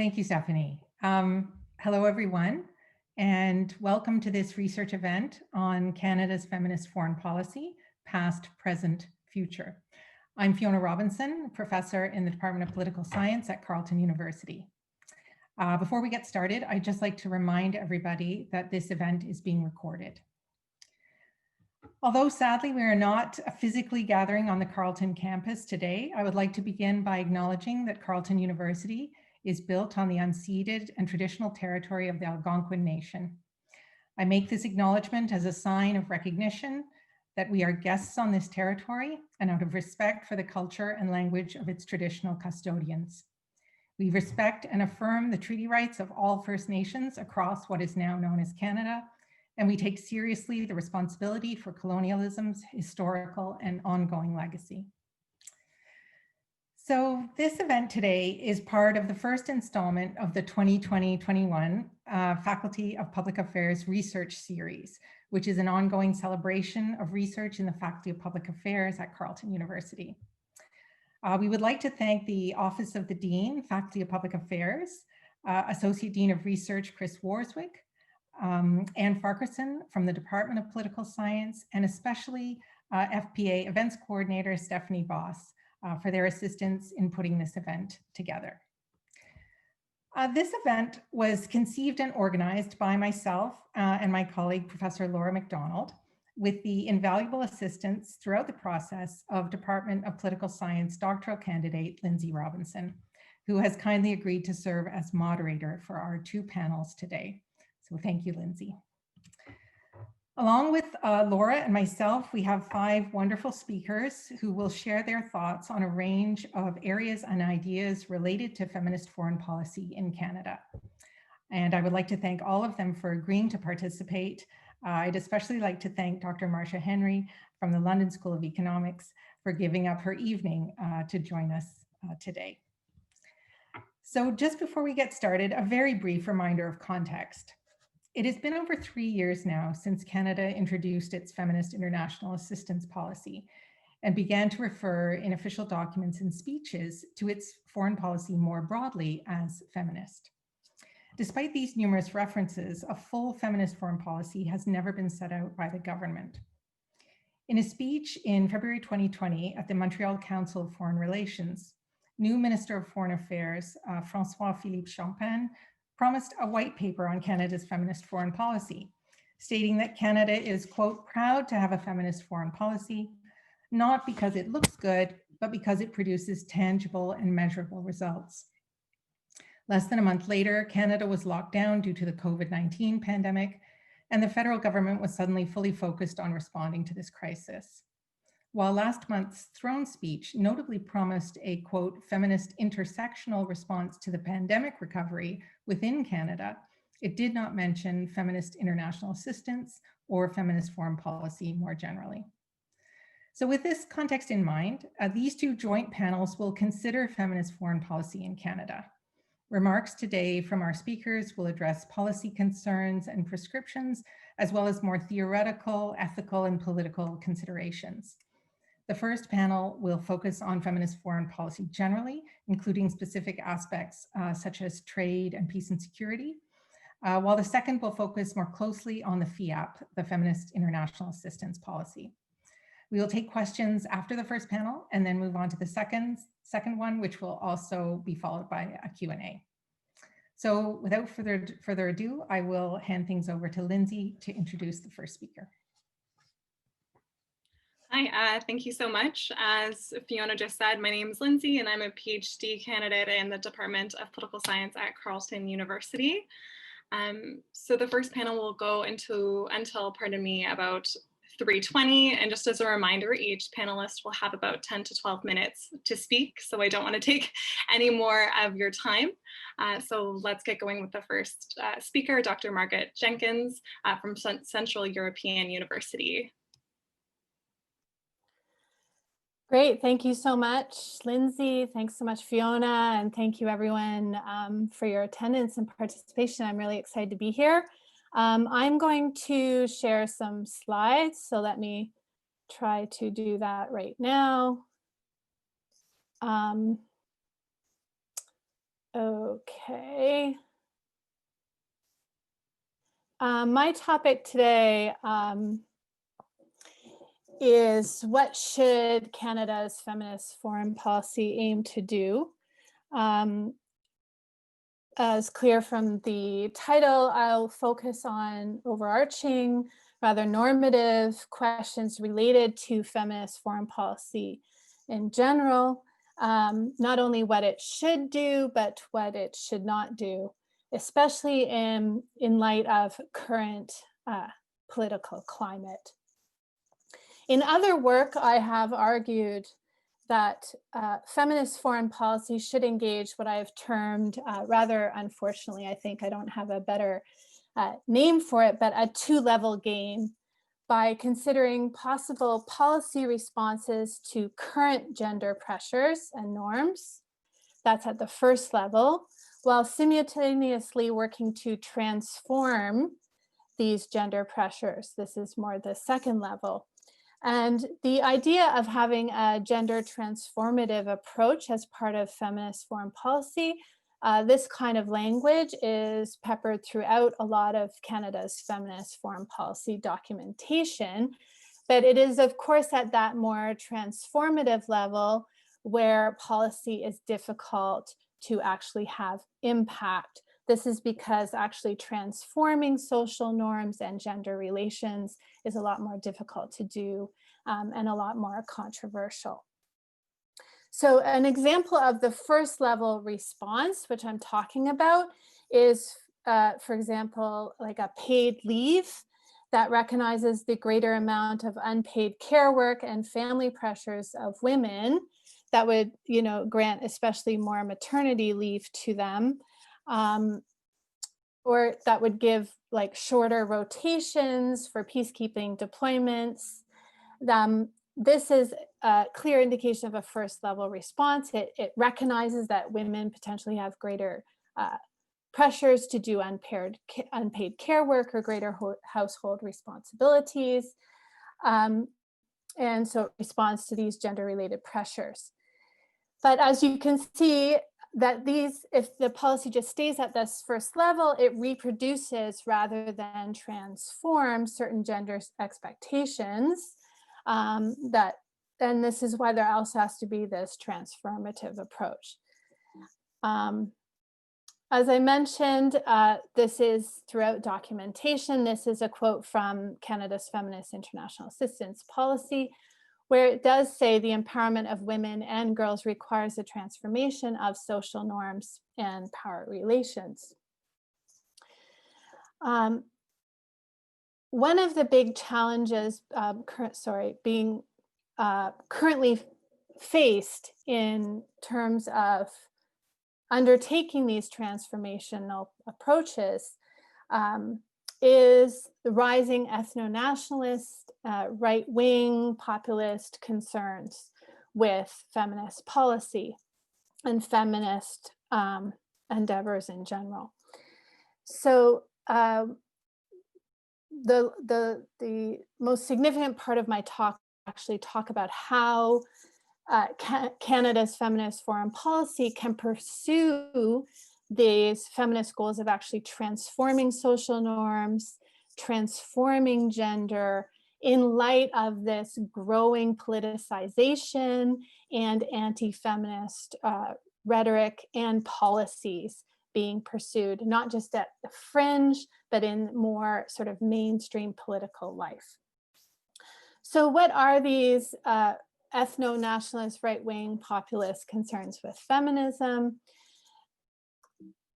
Thank you, Stephanie. Hello, everyone, and welcome to this research event on Canada's feminist foreign policy, past, present, future. I'm Fiona Robinson, professor in the Department of Political Science at Carleton University. Before we get started, I'd just like to remind everybody that this event is being recorded. Although sadly we are not physically gathering on the Carleton campus today, I would like to begin by acknowledging that Carleton University is built on the unceded and traditional territory of the Algonquin Nation. I make this acknowledgement as a sign of recognition that we are guests on this territory and out of respect for the culture and language of its traditional custodians. We respect and affirm the treaty rights of all First Nations across what is now known as Canada, and we take seriously the responsibility for colonialism's historical and ongoing legacy. So this event today is part of the first installment of the 2020-21 Faculty of Public Affairs Research Series, which is an ongoing celebration of research in the Faculty of Public Affairs at Carleton University. We would like to thank the Office of the Dean, Faculty of Public Affairs, Associate Dean of Research, Chris Warswick, Anne Farquharson from the Department of Political Science, and especially FPA Events Coordinator, Stephanie Voss, for their assistance in putting this event together. This event was conceived and organized by myself and my colleague, Professor Laura McDonald, with the invaluable assistance throughout the process of Department of Political Science doctoral candidate, Lindsay Robinson, who has kindly agreed to serve as moderator for our two panels today. So thank you, Lindsay. Along with Laura and myself, we have 5 wonderful speakers who will share their thoughts on a range of areas and ideas related to feminist foreign policy in Canada. And I would like to thank all of them for agreeing to participate. I'd especially like to thank Dr. Marcia Henry from the London School of Economics for giving up her evening to join us today. So just before we get started, a very brief reminder of context. It has been over 3 years now since Canada introduced its Feminist International Assistance Policy and began to refer in official documents and speeches to its foreign policy more broadly as feminist. Despite these numerous references, a full feminist foreign policy has never been set out by the government. In a speech in February 2020 at the Montreal Council of Foreign Relations, new Minister of Foreign Affairs, François-Philippe Champagne, promised a white paper on Canada's feminist foreign policy, stating that Canada is, quote, proud to have a feminist foreign policy, not because it looks good, but because it produces tangible and measurable results. Less than a month later, Canada was locked down due to the COVID-19 pandemic, and the federal government was suddenly fully focused on responding to this crisis. While last month's throne speech notably promised a, quote, feminist intersectional response to the pandemic recovery within Canada, it did not mention feminist international assistance or feminist foreign policy more generally. So with this context in mind, these two joint panels will consider feminist foreign policy in Canada. Remarks today from our speakers will address policy concerns and prescriptions, as well as more theoretical, ethical, and political considerations. The first panel will focus on feminist foreign policy generally, including specific aspects such as trade and peace and security, while the second will focus more closely on the FIAP, the Feminist International Assistance Policy. We will take questions after the first panel and then move on to the second one, which will also be followed by a Q&A. So without further ado, I will hand things over to Lindsay to introduce the first speaker. Hi, thank you so much. As Fiona just said, my name is Lindsay and I'm a PhD candidate in the Department of Political Science at Carleton University. So the first panel will go until about 3:20, and just as a reminder, each panelist will have about 10 to 12 minutes to speak, so I don't want to take any more of your time. So let's get going with the first speaker, Dr. Margaret Jenkins from Central European University. Great, thank you so much, Lindsay. Thanks so much, Fiona, and thank you everyone for your attendance and participation. I'm really excited to be here. I'm going to share some slides, so let me try to do that right now. Okay. My topic today is what should Canada's feminist foreign policy aim to do? As clear from the title, I'll focus on overarching, rather normative questions related to feminist foreign policy in general, not only what it should do, but what it should not do, especially in light of current political climate. In other work, I have argued that feminist foreign policy should engage what I have termed, rather unfortunately, I think I don't have a better name for it, but a two-level game by considering possible policy responses to current gender pressures and norms. That's at the first level, while simultaneously working to transform these gender pressures. This is more the second level. And the idea of having a gender transformative approach as part of feminist foreign policy, this kind of language is peppered throughout a lot of Canada's feminist foreign policy documentation. But it is, of course, at that more transformative level where policy is difficult to actually have impact. This is because actually transforming social norms and gender relations is a lot more difficult to do and a lot more controversial. So an example of the first level response, which I'm talking about, is, for example, like a paid leave that recognizes the greater amount of unpaid care work and family pressures of women that would, grant especially more maternity leave to them. Or that would give like shorter rotations for peacekeeping deployments. This is a clear indication of a first level response. It recognizes that women potentially have greater pressures to do unpaid care work or greater household responsibilities. And so it responds to these gender related pressures. But as you can see, that if the policy just stays at this first level, it reproduces rather than transforms certain gender expectations. And this is why there also has to be this transformative approach. As I mentioned, this is throughout documentation. This is a quote from Canada's Feminist International Assistance Policy, where it does say the empowerment of women and girls requires a transformation of social norms and power relations. One of the big challenges being currently faced in terms of undertaking these transformational approaches is the rising ethno-nationalist, right-wing populist concerns with feminist policy and feminist endeavors in general. So the most significant part of my talk actually talk about how Canada's feminist foreign policy can pursue these feminist goals of actually transforming social norms, transforming gender in light of this growing politicization and anti-feminist rhetoric and policies being pursued, not just at the fringe, but in more sort of mainstream political life. So what are these ethno-nationalist right-wing populist concerns with feminism?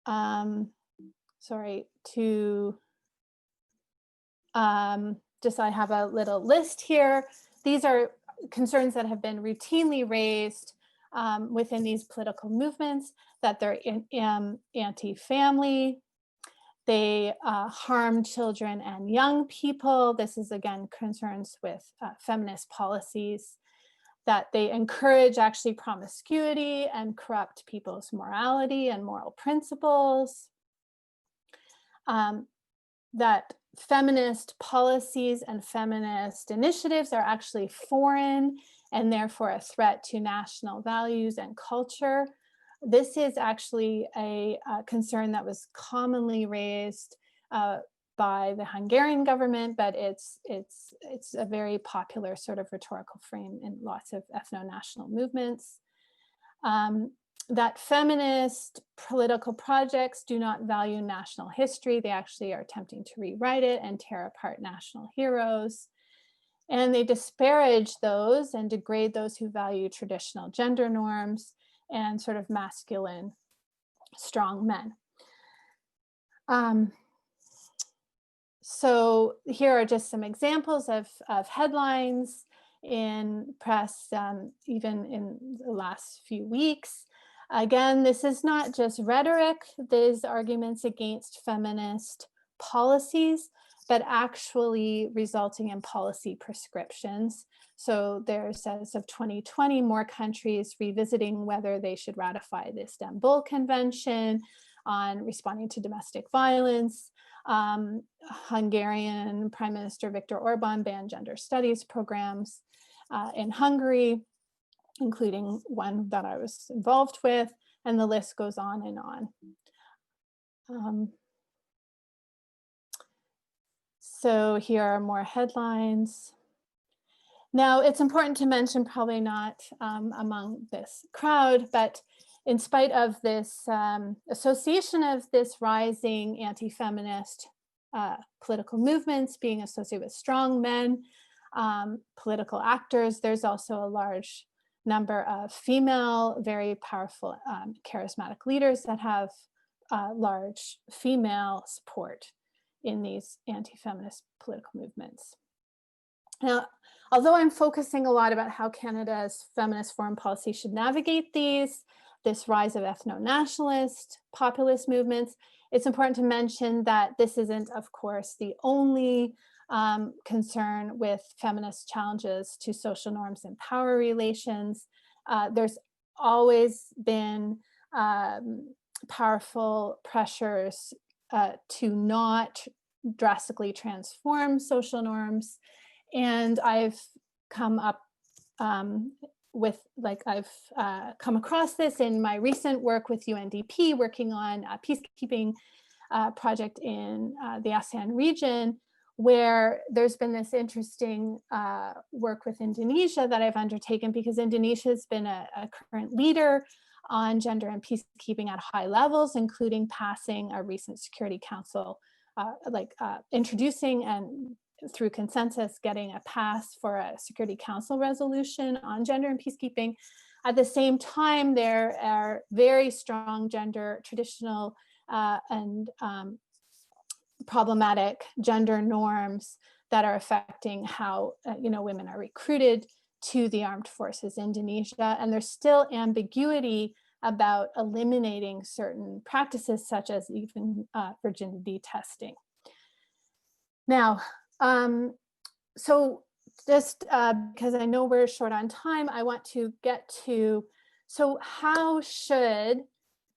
I have a little list here. These are concerns that have been routinely raised within these political movements, that they're anti-family, they harm children and young people. This is again concerns with feminist policies, that they encourage actually promiscuity and corrupt people's morality and moral principles, that feminist policies and feminist initiatives are actually foreign and therefore a threat to national values and culture, This is actually a concern that was commonly raised by the Hungarian government, but it's a very popular sort of rhetorical frame in lots of ethno-national movements. That feminist political projects do not value national history. They actually are attempting to rewrite it and tear apart national heroes. And they disparage those and degrade those who value traditional gender norms and sort of masculine, strong men. So here are just some examples of headlines in press, even in the last few weeks. Again, this is not just rhetoric, these arguments against feminist policies, but actually resulting in policy prescriptions. So there's, as of 2020, more countries revisiting whether they should ratify the Istanbul Convention on responding to domestic violence. Hungarian Prime Minister Viktor Orban banned gender studies programs in Hungary, including one that I was involved with, and the list goes on and on. So here are more headlines. Now, it's important to mention, probably not among this crowd, but in spite of this association of this rising anti-feminist political movements being associated with strong men, political actors, there's also a large number of female, very powerful, charismatic leaders that have large female support in these anti-feminist political movements. Now, although I'm focusing a lot about how Canada's feminist foreign policy should navigate this rise of ethno-nationalist populist movements, it's important to mention that this isn't, of course, the only concern with feminist challenges to social norms and power relations. There's always been powerful pressures to not drastically transform social norms. And I've come up with, I've come across this in my recent work with UNDP, working on a peacekeeping project in the ASEAN region, where there's been this interesting work with Indonesia that I've undertaken, because Indonesia has been a current leader on gender and peacekeeping at high levels, including passing a recent Security Council, introducing and through consensus getting a pass for a Security Council resolution on gender and peacekeeping. At the same time, there are very strong gender, traditional and problematic gender norms that are affecting how women are recruited to the armed forces in Indonesia, and there's still ambiguity about eliminating certain practices, such as even virginity testing. Now, so just because I know we're short on time, I want to get to, so how should,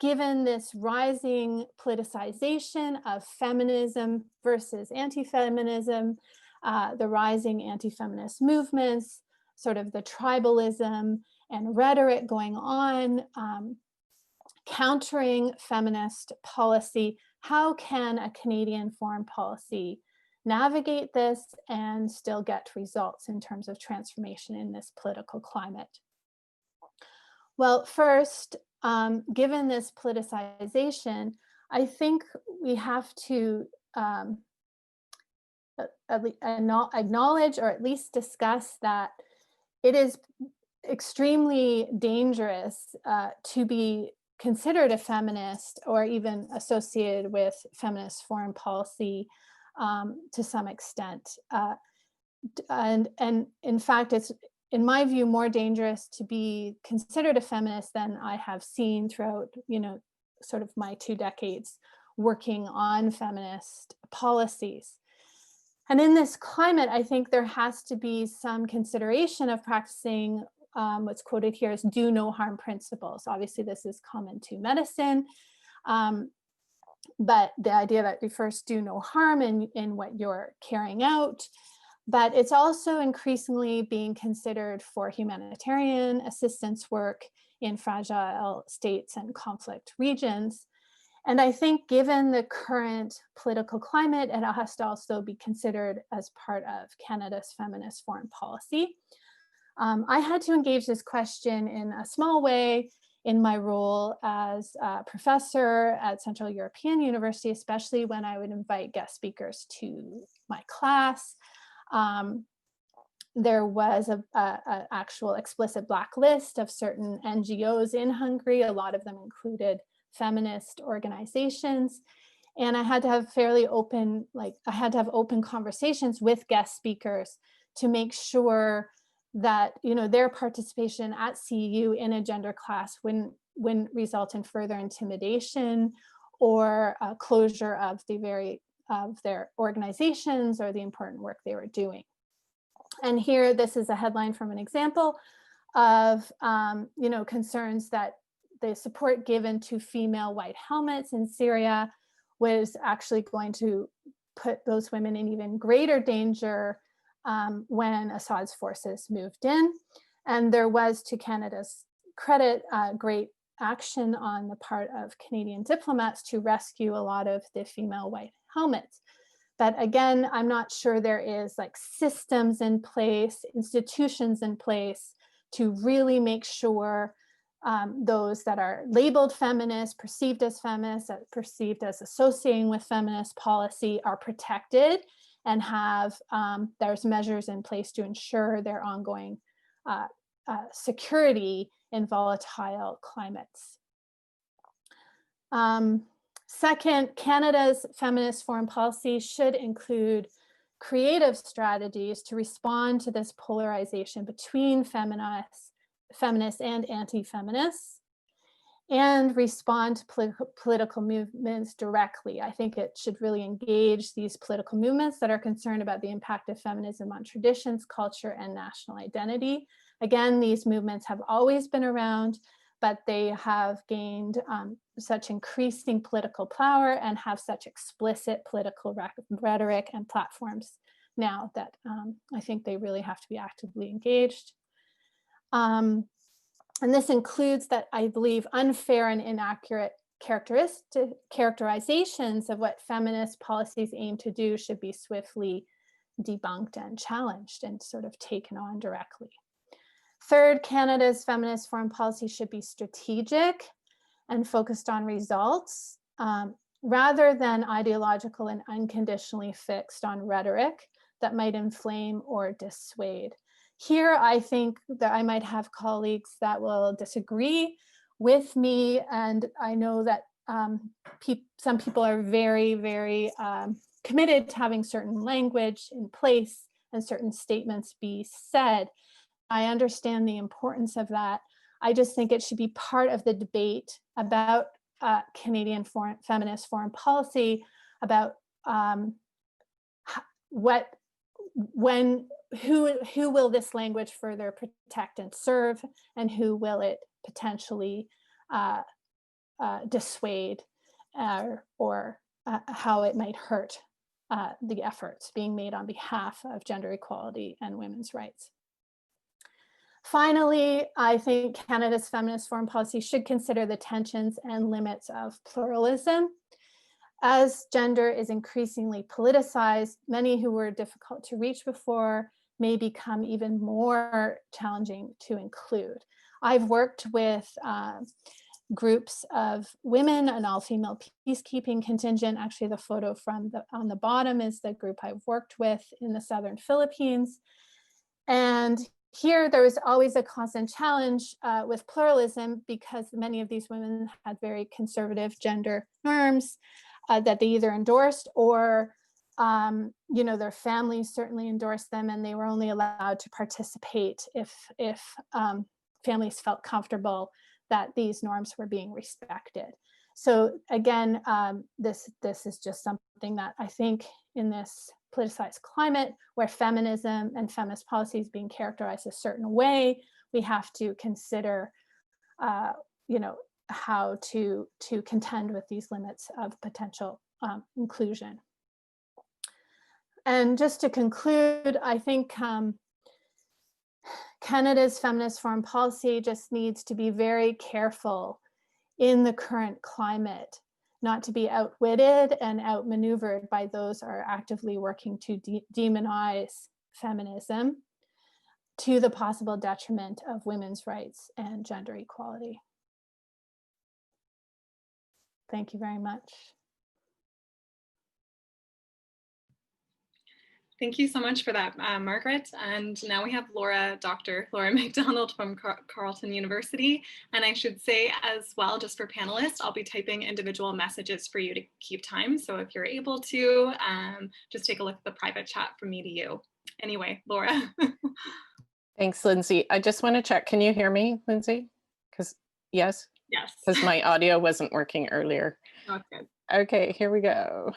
given this rising politicization of feminism versus anti-feminism, the rising anti-feminist movements, sort of the tribalism and rhetoric going on, countering feminist policy, how can a Canadian foreign policy navigate this and still get results in terms of transformation in this political climate? Well, first, given this politicization, I think we have to acknowledge, or at least discuss, that it is extremely dangerous to be considered a feminist or even associated with feminist foreign policy to some extent. And in fact, it's, in my view, more dangerous to be considered a feminist than I have seen throughout, sort of my 2 decades working on feminist policies. And in this climate, I think there has to be some consideration of practicing what's quoted here as do no harm principles. Obviously, this is common to medicine, but the idea that you first do no harm in what you're carrying out. But it's also increasingly being considered for humanitarian assistance work in fragile states and conflict regions. And I think given the current political climate, it has to also be considered as part of Canada's feminist foreign policy. I had to engage this question in a small way in my role as a professor at Central European University, especially when I would invite guest speakers to my class. There was an actual explicit blacklist of certain NGOs in Hungary. A lot of them included feminist organizations. And I had to have fairly open, I had to have open conversations with guest speakers to make sure that, their participation at CEU in a gender class wouldn't result in further intimidation or closure of their organizations or the important work they were doing. And here, this is a headline from an example of, concerns that the support given to female white helmets in Syria was actually going to put those women in even greater danger when Assad's forces moved in. And there was, to Canada's credit, great action on the part of Canadian diplomats to rescue a lot of the female white helmets. But again, I'm not sure there is systems in place, institutions in place to really make sure those that are labeled feminist, perceived as associating with feminist policy are protected and have, there's measures in place to ensure their ongoing security in volatile climates. Second, Canada's feminist foreign policy should include creative strategies to respond to this polarization between feminists and anti-feminists, and respond to political movements directly. I think it should really engage these political movements that are concerned about the impact of feminism on traditions, culture, and national identity. Again, these movements have always been around, but they have gained such increasing political power and have such explicit political rhetoric and platforms now that I think they really have to be actively engaged. And this includes that I believe unfair and inaccurate characterizations of what feminist policies aim to do should be swiftly debunked and challenged and sort of taken on directly. Third, Canada's feminist foreign policy should be strategic and focused on results rather than ideological and unconditionally fixed on rhetoric that might inflame or dissuade. Here, I think that I might have colleagues that will disagree with me, and I know that some people are very, very committed to having certain language in place and certain statements be said. I understand the importance of that. I just think it should be part of the debate about Canadian feminist foreign policy, about who will this language further protect and serve, and who will it potentially dissuade, or how it might hurt the efforts being made on behalf of gender equality and women's rights. Finally, I think Canada's feminist foreign policy should consider the tensions and limits of pluralism. As gender is increasingly politicized, many who were difficult to reach before may become even more challenging to include. I've worked with groups of women, an all-female peacekeeping contingent. Actually, the photo on the bottom is the group I've worked with in the southern Philippines. And here, there was always a constant challenge with pluralism because many of these women had very conservative gender norms that they either endorsed or, their families certainly endorsed them, and they were only allowed to participate if families felt comfortable that these norms were being respected. So again, this is just something that I think in this politicized climate where feminism and feminist policy is being characterized a certain way, we have to consider, how to contend with these limits of potential inclusion. And just to conclude, I think Canada's feminist foreign policy just needs to be very careful in the current climate, not to be outwitted and outmaneuvered by those who are actively working to demonize feminism to the possible detriment of women's rights and gender equality. Thank you very much. Thank you so much for that, Margaret. And now we have Dr. Laura McDonald from Carleton University. And I should say as well, just for panelists, I'll be typing individual messages for you to keep time. So if you're able to, just take a look at the private chat from me to you. Anyway, Laura. Thanks, Lindsay. I just want to check, can you hear me, Lindsay? Yes? Yes. Because my audio wasn't working earlier. Oh, good. Okay, here we go.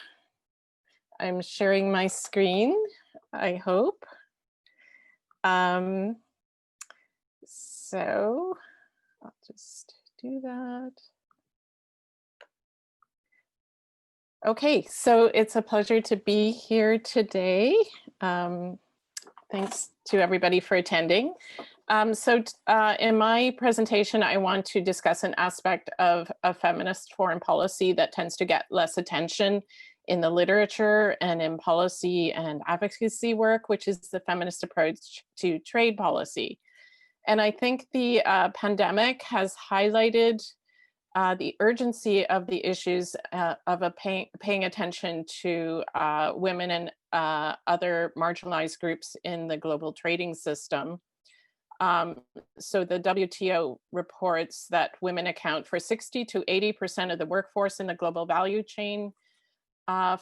I'm sharing my screen, I hope. So I'll just do that. Okay, so it's a pleasure to be here today. Thanks to everybody for attending. In my presentation, I want to discuss an aspect of a feminist foreign policy that tends to get less attention in the literature and in policy and advocacy work, which is the feminist approach to trade policy. And I think the pandemic has highlighted the urgency of the issues of paying attention to women and other marginalized groups in the global trading system. So the WTO reports that women account for 60 to 80% of the workforce in the global value chain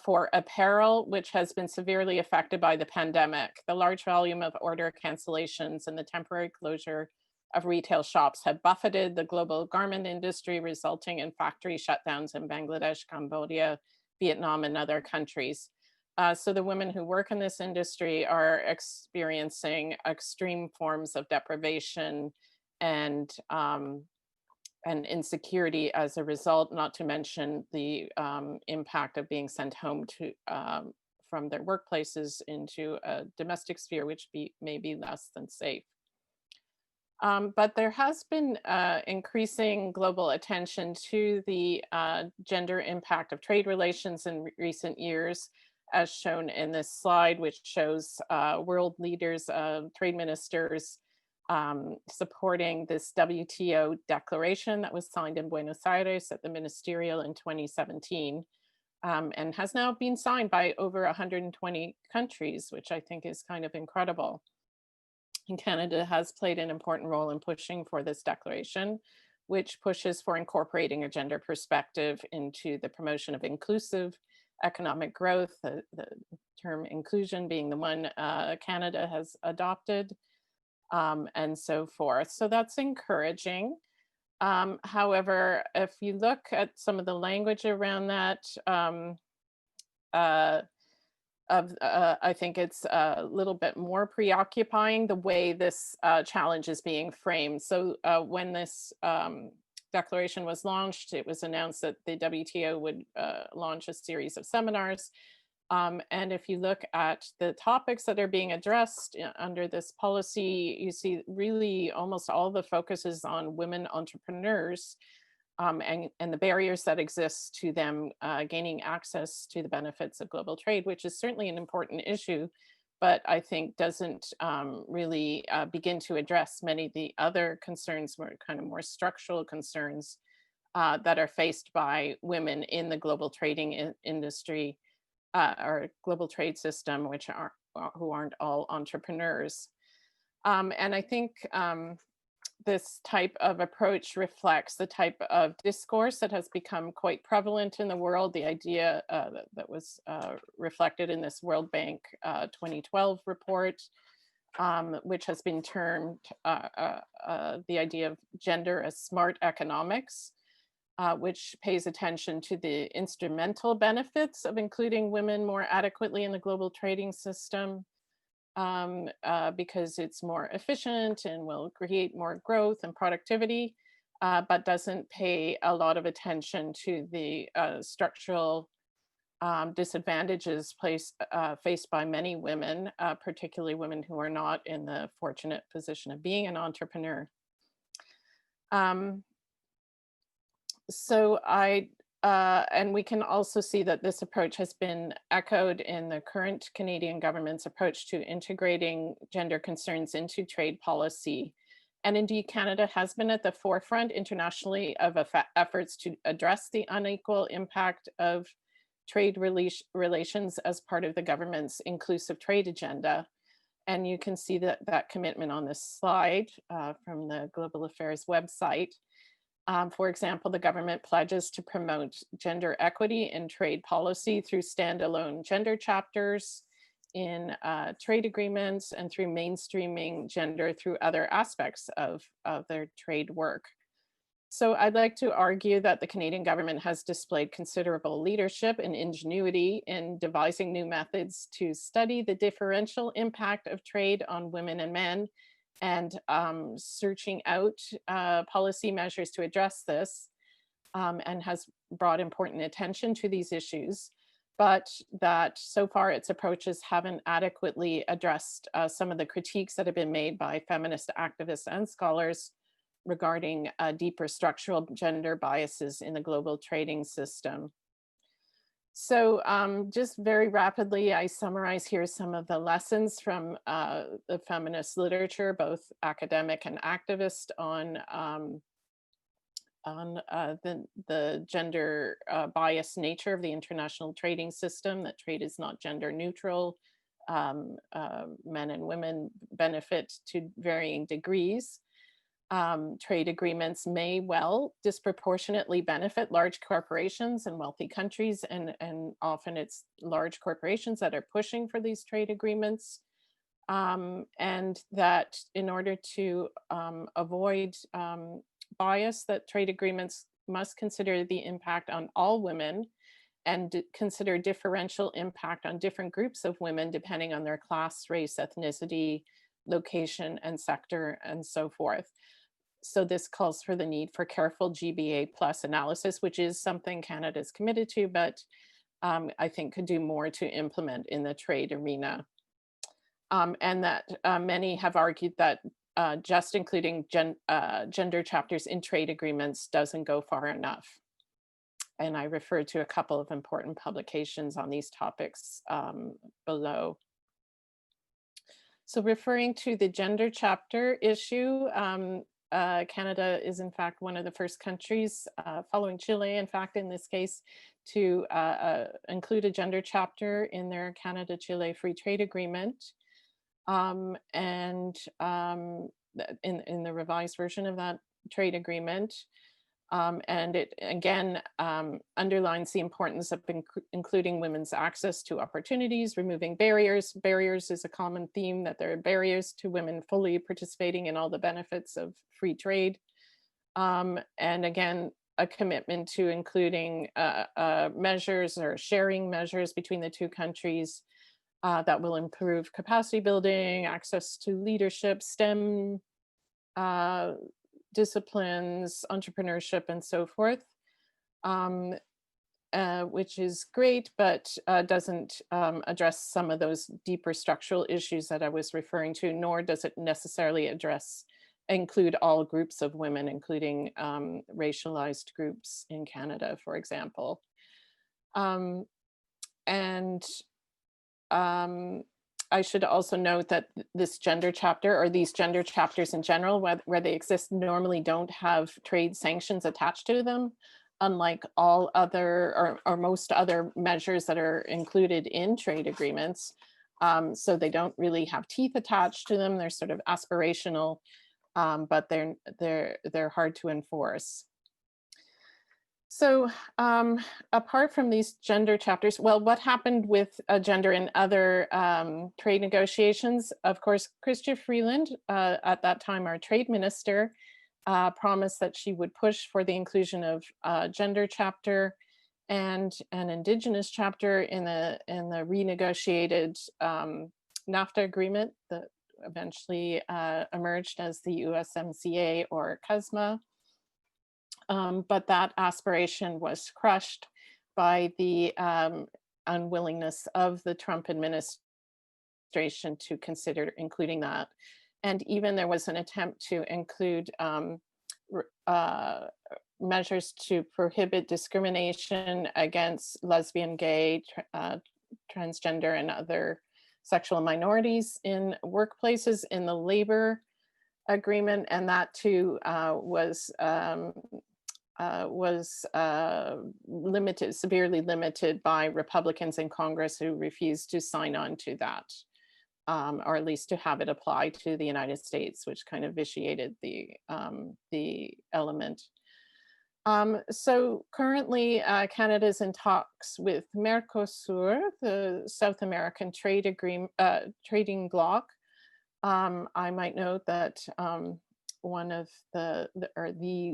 for apparel, which has been severely affected by the pandemic. The large volume of order cancellations and the temporary closure of retail shops have buffeted the global garment industry, resulting in factory shutdowns in Bangladesh, Cambodia, Vietnam, and other countries. So the women who work in this industry are experiencing extreme forms of deprivation and insecurity as a result, not to mention the impact of being sent home from their workplaces into a domestic sphere, which may be less than safe. But there has been increasing global attention to the gender impact of trade relations in recent years, as shown in this slide, which shows world leaders, trade ministers, supporting this WTO declaration that was signed in Buenos Aires at the ministerial in 2017, and has now been signed by over 120 countries, which I think is kind of incredible. And Canada has played an important role in pushing for this declaration, which pushes for incorporating a gender perspective into the promotion of inclusive economic growth, the term inclusion being the one Canada has adopted, and so forth. So that's encouraging. However, if you look at some of the language around that, I think it's a little bit more preoccupying the way this challenge is being framed. So when this declaration was launched, it was announced that the WTO would launch a series of seminars. And if you look at the topics that are being addressed under this policy, you see really almost all the focus is on women entrepreneurs and the barriers that exist to them gaining access to the benefits of global trade, which is certainly an important issue, but I think doesn't really begin to address many of the other concerns, more structural concerns that are faced by women in the global trading industry or global trade system, who aren't all entrepreneurs. And I think this type of approach reflects the type of discourse that has become quite prevalent in the world, the idea that was reflected in this World Bank 2012 report, which has been termed the idea of gender as smart economics, which pays attention to the instrumental benefits of including women more adequately in the global trading system, because it's more efficient and will create more growth and productivity, but doesn't pay a lot of attention to the structural disadvantages faced by many women, particularly women who are not in the fortunate position of being an entrepreneur. And we can also see that this approach has been echoed in the current Canadian government's approach to integrating gender concerns into trade policy. And indeed, Canada has been at the forefront internationally of efforts to address the unequal impact of trade relations as part of the government's inclusive trade agenda. And you can see that commitment on this slide from the Global Affairs website. For example, the government pledges to promote gender equity in trade policy through standalone gender chapters in trade agreements and through mainstreaming gender through other aspects of their trade work. So I'd like to argue that the Canadian government has displayed considerable leadership and ingenuity in devising new methods to study the differential impact of trade on women and men, and searching out policy measures to address this, and has brought important attention to these issues, but that so far its approaches haven't adequately addressed some of the critiques that have been made by feminist activists and scholars regarding deeper structural gender biases in the global trading system. So just very rapidly, I summarize here some of the lessons from the feminist literature, both academic and activist, on the gender biased nature of the international trading system, that trade is not gender neutral. Men and women benefit to varying degrees. Trade agreements may well disproportionately benefit large corporations and wealthy countries, and often it's large corporations that are pushing for these trade agreements, and that in order to avoid bias, that trade agreements must consider the impact on all women and consider differential impact on different groups of women depending on their class, race, ethnicity, location, and sector, and so forth. So this calls for the need for careful GBA plus analysis, which is something Canada is committed to, but I think could do more to implement in the trade arena. And that many have argued that just including gender chapters in trade agreements doesn't go far enough. And I refer to a couple of important publications on these topics below. So referring to the gender chapter issue, Canada is in fact one of the first countries, following Chile, in fact, in this case, to include a gender chapter in their Canada-Chile Free Trade Agreement. And in the revised version of that trade agreement. And it again underlines the importance of including women's access to opportunities, removing barriers. Barriers is a common theme, that there are barriers to women fully participating in all the benefits of free trade. And again, a commitment to including measures or sharing measures between the two countries that will improve capacity building, access to leadership, STEM disciplines, entrepreneurship, and so forth, which is great, but doesn't address some of those deeper structural issues that I was referring to, nor does it necessarily include all groups of women, including racialized groups in Canada, for example. I should also note that this gender chapter, or these gender chapters in general, where they exist, normally don't have trade sanctions attached to them, unlike all other or most other measures that are included in trade agreements. So they don't really have teeth attached to them. They're sort of aspirational, but they're hard to enforce. So apart from these gender chapters, well, what happened with gender in other trade negotiations? Of course, Chrystia Freeland, at that time our trade minister, promised that she would push for the inclusion of a gender chapter and an Indigenous chapter in the renegotiated NAFTA agreement that eventually emerged as the USMCA or CUSMA. But that aspiration was crushed by the unwillingness of the Trump administration to consider including that. And even there was an attempt to include measures to prohibit discrimination against lesbian, gay, transgender, and other sexual minorities in workplaces in the labor agreement, and that too was limited, severely limited by Republicans in Congress who refused to sign on to that, or at least to have it apply to the United States, which kind of vitiated the element. So currently, Canada is in talks with Mercosur, the South American trading bloc. I might note that one of the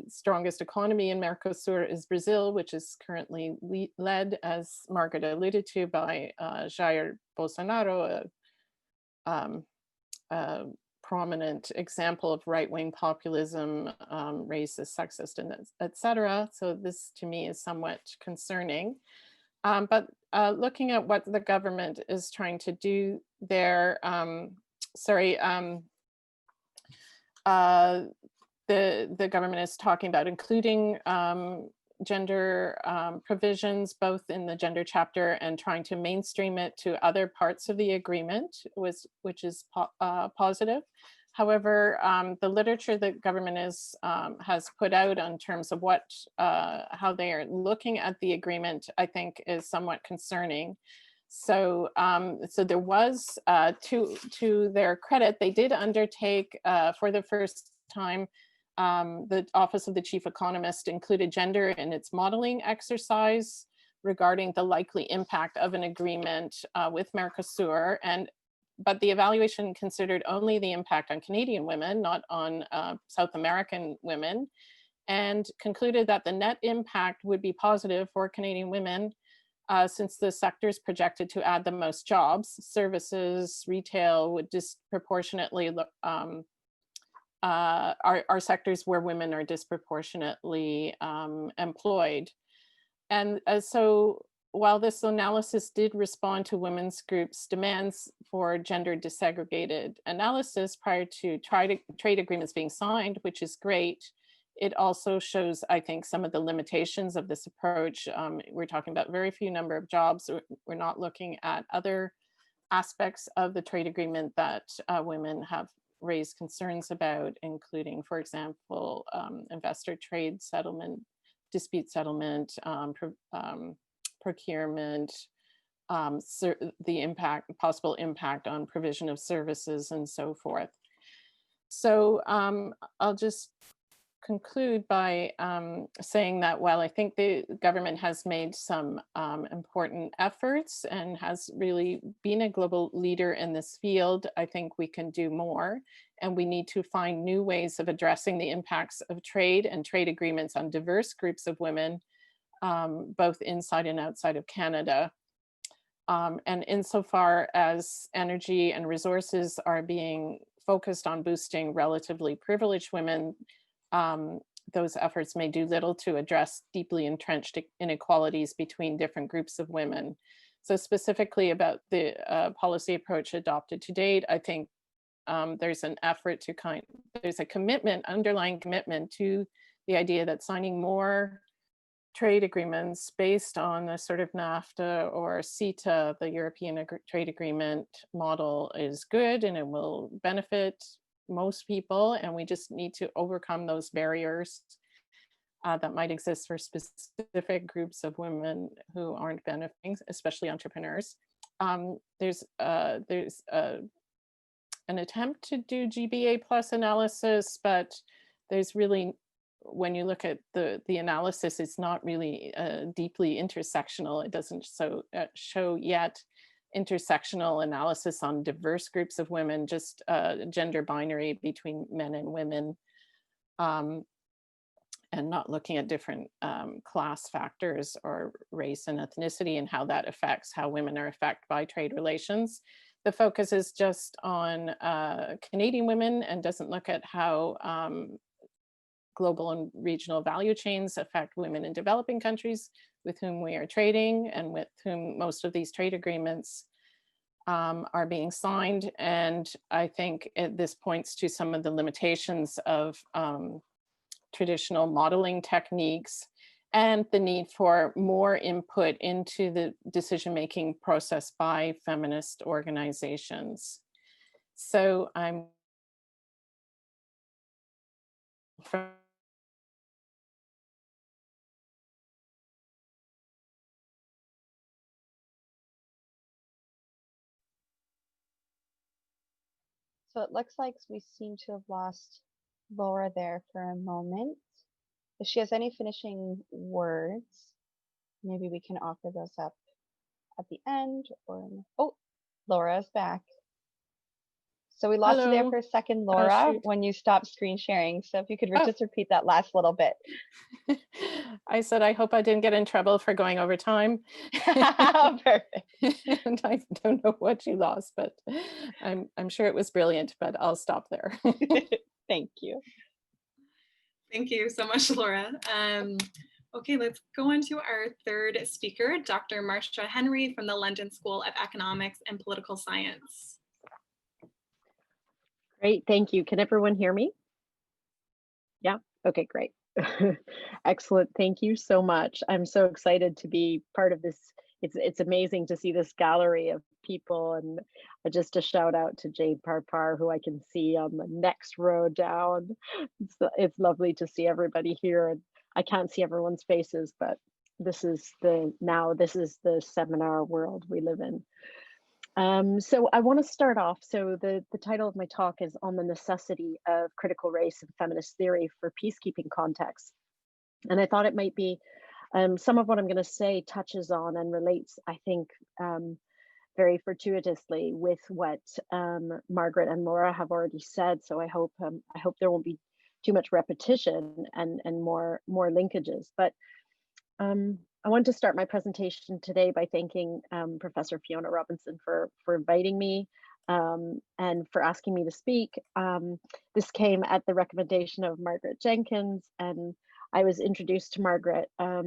strongest economy in Mercosur is Brazil, which is currently led, as Margaret alluded to, by Jair Bolsonaro, a prominent example of right-wing populism, racist, sexist, and et cetera. So this to me is somewhat concerning. But looking at what the government is trying to do there, the government is talking about including gender provisions both in the gender chapter and trying to mainstream it to other parts of the agreement, which is positive. However, the literature that government has put out in terms of how they are looking at the agreement, I think, is somewhat concerning. So, so there was, to their credit, they did undertake for the first time, the Office of the Chief Economist included gender in its modeling exercise regarding the likely impact of an agreement with Mercosur, but the evaluation considered only the impact on Canadian women, not on South American women, and concluded that the net impact would be positive for Canadian women, since the sectors projected to add the most jobs. Services, retail would disproportionately are sectors where women are disproportionately employed. And so while this analysis did respond to women's groups' demands for gender disaggregated analysis prior to trade agreements being signed, which is great, it also shows, I think, some of the limitations of this approach. We're talking about very few number of jobs. We're not looking at other aspects of the trade agreement that women have raised concerns about, including, for example, investor trade settlement, dispute settlement, procurement, the possible impact on provision of services, and so forth. So I'll just conclude by saying that while I think the government has made some important efforts and has really been a global leader in this field, I think we can do more, and we need to find new ways of addressing the impacts of trade and trade agreements on diverse groups of women, both inside and outside of Canada. And insofar as energy and resources are being focused on boosting relatively privileged women, those efforts may do little to address deeply entrenched inequalities between different groups of women. So specifically about the policy approach adopted to date, I think there's an effort to there's a commitment, underlying commitment to the idea that signing more trade agreements based on the sort of NAFTA or CETA, the European Trade Agreement model, is good and it will benefit most people, and we just need to overcome those barriers that might exist for specific groups of women who aren't benefiting, especially entrepreneurs. There's an attempt to do GBA plus analysis, but there's really, when you look at the analysis, it's not really deeply intersectional. It doesn't show yet intersectional analysis on diverse groups of women, just gender binary between men and women, and not looking at different class factors or race and ethnicity and how that affects how women are affected by trade relations. The focus is just on Canadian women and doesn't look at how global and regional value chains affect women in developing countries with whom we are trading and with whom most of these trade agreements are being signed. And I think this points to some of the limitations of traditional modeling techniques and the need for more input into the decision-making process by feminist organizations. So I'm So it looks like we seem to have lost Laura there for a moment. If she has any finishing words, maybe we can offer those up at the end or, oh, Laura's back. So we lost you there Hello. for a second, Laura, shoot. when you stopped screen sharing. So if you could Oh. just repeat that last little bit. I said, I hope I didn't get in trouble for going over time. Perfect. And I don't know what you lost, but I'm sure it was brilliant, but I'll stop there. Thank you. Thank you so much, Laura. Okay, let's go on to our third speaker, Dr. Marcia Henry from the London School of Economics and Political Science. Great, thank you. Can everyone hear me? Yeah, okay, great. Excellent, thank you so much. I'm so excited to be part of this. It's amazing to see this gallery of people, and just a shout out to Jane Parpar, who I can see on the next row down. It's lovely to see everybody here, and I can't see everyone's faces, but this is the seminar world we live in. So I want to start off. So the title of my talk is on the necessity of critical race and feminist theory for peacekeeping contexts. And I thought it might be some of what I'm going to say touches on and relates, I think, very fortuitously with what Margaret and Laura have already said. So I hope there won't be too much repetition and more linkages. But I want to start my presentation today by thanking Professor Fiona Robinson for inviting me and for asking me to speak. This came at the recommendation of Margaret Jenkins, and I was introduced to Margaret a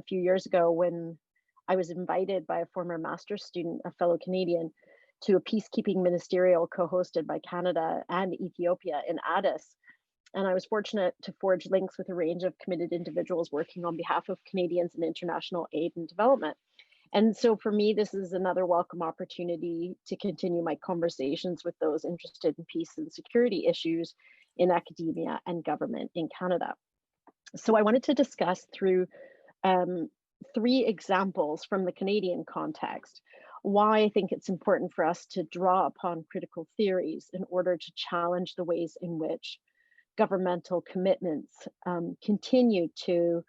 few years ago when I was invited by a former master's student, a fellow Canadian, to a peacekeeping ministerial co-hosted by Canada and Ethiopia in Addis. And I was fortunate to forge links with a range of committed individuals working on behalf of Canadians in international aid and development. And so for me, this is another welcome opportunity to continue my conversations with those interested in peace and security issues in academia and government in Canada. So I wanted to discuss through 3 examples from the Canadian context why I think it's important for us to draw upon critical theories in order to challenge the ways in which governmental commitments continue to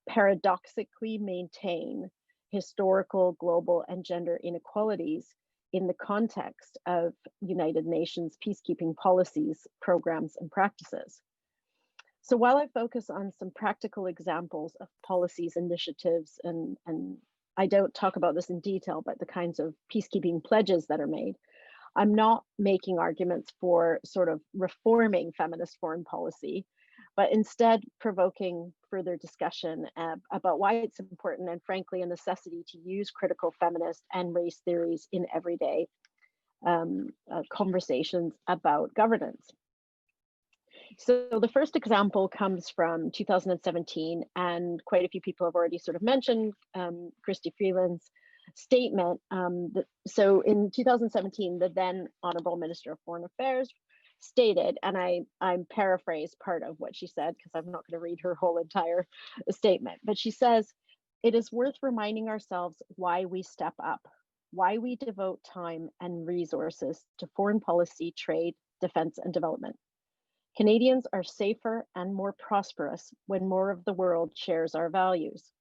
paradoxically maintain historical, global, and gender inequalities in the context of United Nations peacekeeping policies, programs, and practices. So while I focus on some practical examples of policies, initiatives, and I don't talk about this in detail, but the kinds of peacekeeping pledges that are made, I'm not making arguments for sort of reforming feminist foreign policy, but instead provoking further discussion about why it's important and frankly a necessity to use critical feminist and race theories in everyday conversations about governance. So the first example comes from 2017, and quite a few people have already sort of mentioned Chrystia Freeland's statement. So in 2017, the then Honorable Minister of Foreign Affairs stated, and I'm paraphrase part of what she said because I'm not going to read her whole entire statement, but she says, "It is worth reminding ourselves why we step up, why we devote time and resources to foreign policy, trade, defense, and development. Canadians are safer and more prosperous when more of the world shares our values.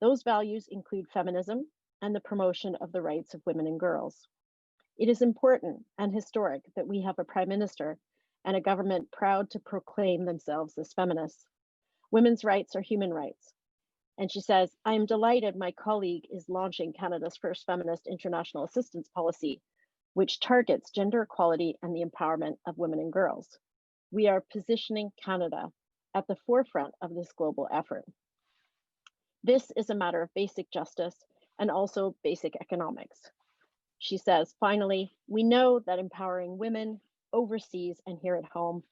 Those values include feminism and the promotion of the rights of women and girls. It is important and historic that we have a Prime Minister and a government proud to proclaim themselves as feminists. Women's rights are human rights." And she says, "I am delighted my colleague is launching Canada's first Feminist International Assistance Policy, which targets gender equality and the empowerment of women and girls. We are positioning Canada at the forefront of this global effort. This is a matter of basic justice and also basic economics. She says, finally, we know that empowering women overseas and here at home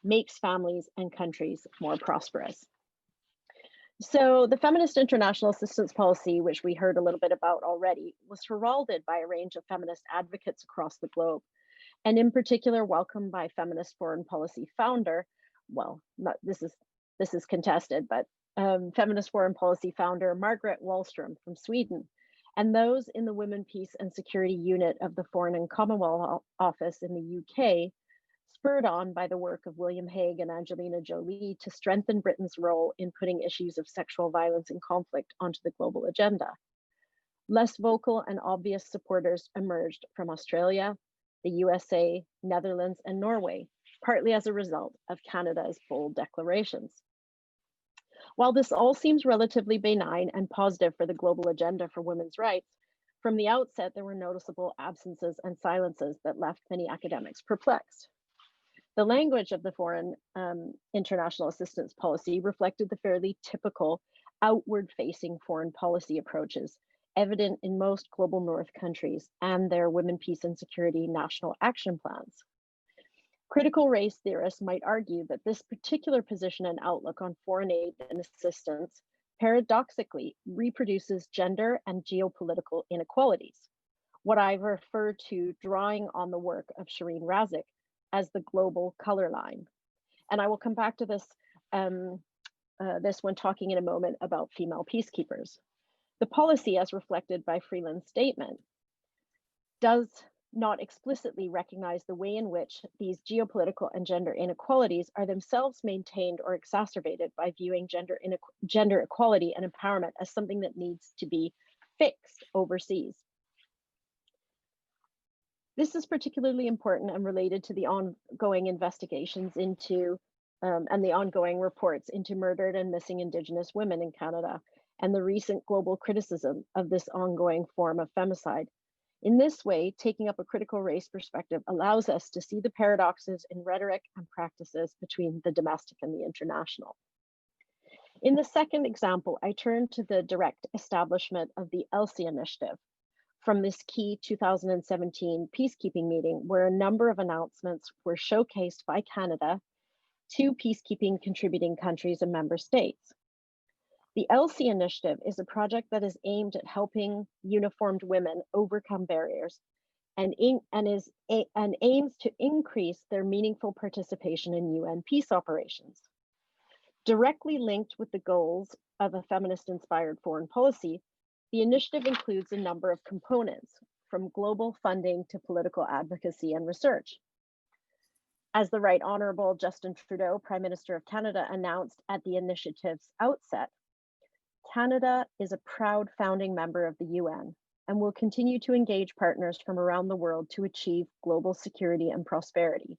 makes families and countries more prosperous. So the Feminist International Assistance Policy, which we heard a little bit about already, was heralded by a range of feminist advocates across the globe, and in particular welcomed by feminist foreign policy founder, well, this is contested, but feminist foreign policy founder Margaret Wallström from Sweden, and those in the Women, Peace and Security Unit of the Foreign and Commonwealth Office in the UK, spurred on by the work of William Hague and Angelina Jolie to strengthen Britain's role in putting issues of sexual violence and conflict onto the global agenda. Less vocal and obvious supporters emerged from Australia, the USA, Netherlands, and Norway, partly as a result of Canada's bold declarations. While this all seems relatively benign and positive for the global agenda for women's rights, from the outset, there were noticeable absences and silences that left many academics perplexed. The language of the Foreign International Assistance Policy reflected the fairly typical outward-facing foreign policy approaches evident in most global North countries and their Women, Peace and Security National Action Plans. Critical race theorists might argue that this particular position and outlook on foreign aid and assistance paradoxically reproduces gender and geopolitical inequalities, what I refer to drawing on the work of Shireen Razik as the global color line. And I will come back to this, this when talking in a moment about female peacekeepers. The policy, as reflected by Freeland's statement, does not explicitly recognize the way in which these geopolitical and gender inequalities are themselves maintained or exacerbated by viewing gender equality and empowerment as something that needs to be fixed overseas. This is particularly important and related to the ongoing investigations into and the ongoing reports into murdered and missing Indigenous women in Canada and the recent global criticism of this ongoing form of femicide. In this way, taking up a critical race perspective allows us to see the paradoxes in rhetoric and practices between the domestic and the international. In the second example, I turn to the direct establishment of the ELSI initiative from this key 2017 peacekeeping meeting, where a number of announcements were showcased by Canada to peacekeeping contributing countries and member states. The ELSI initiative is a project that is aimed at helping uniformed women overcome barriers and aims to increase their meaningful participation in UN peace operations. Directly linked with the goals of a feminist-inspired foreign policy, the initiative includes a number of components, from global funding to political advocacy and research. As the Right Honourable Justin Trudeau, Prime Minister of Canada, announced at the initiative's outset, Canada is a proud founding member of the UN and will continue to engage partners from around the world to achieve global security and prosperity.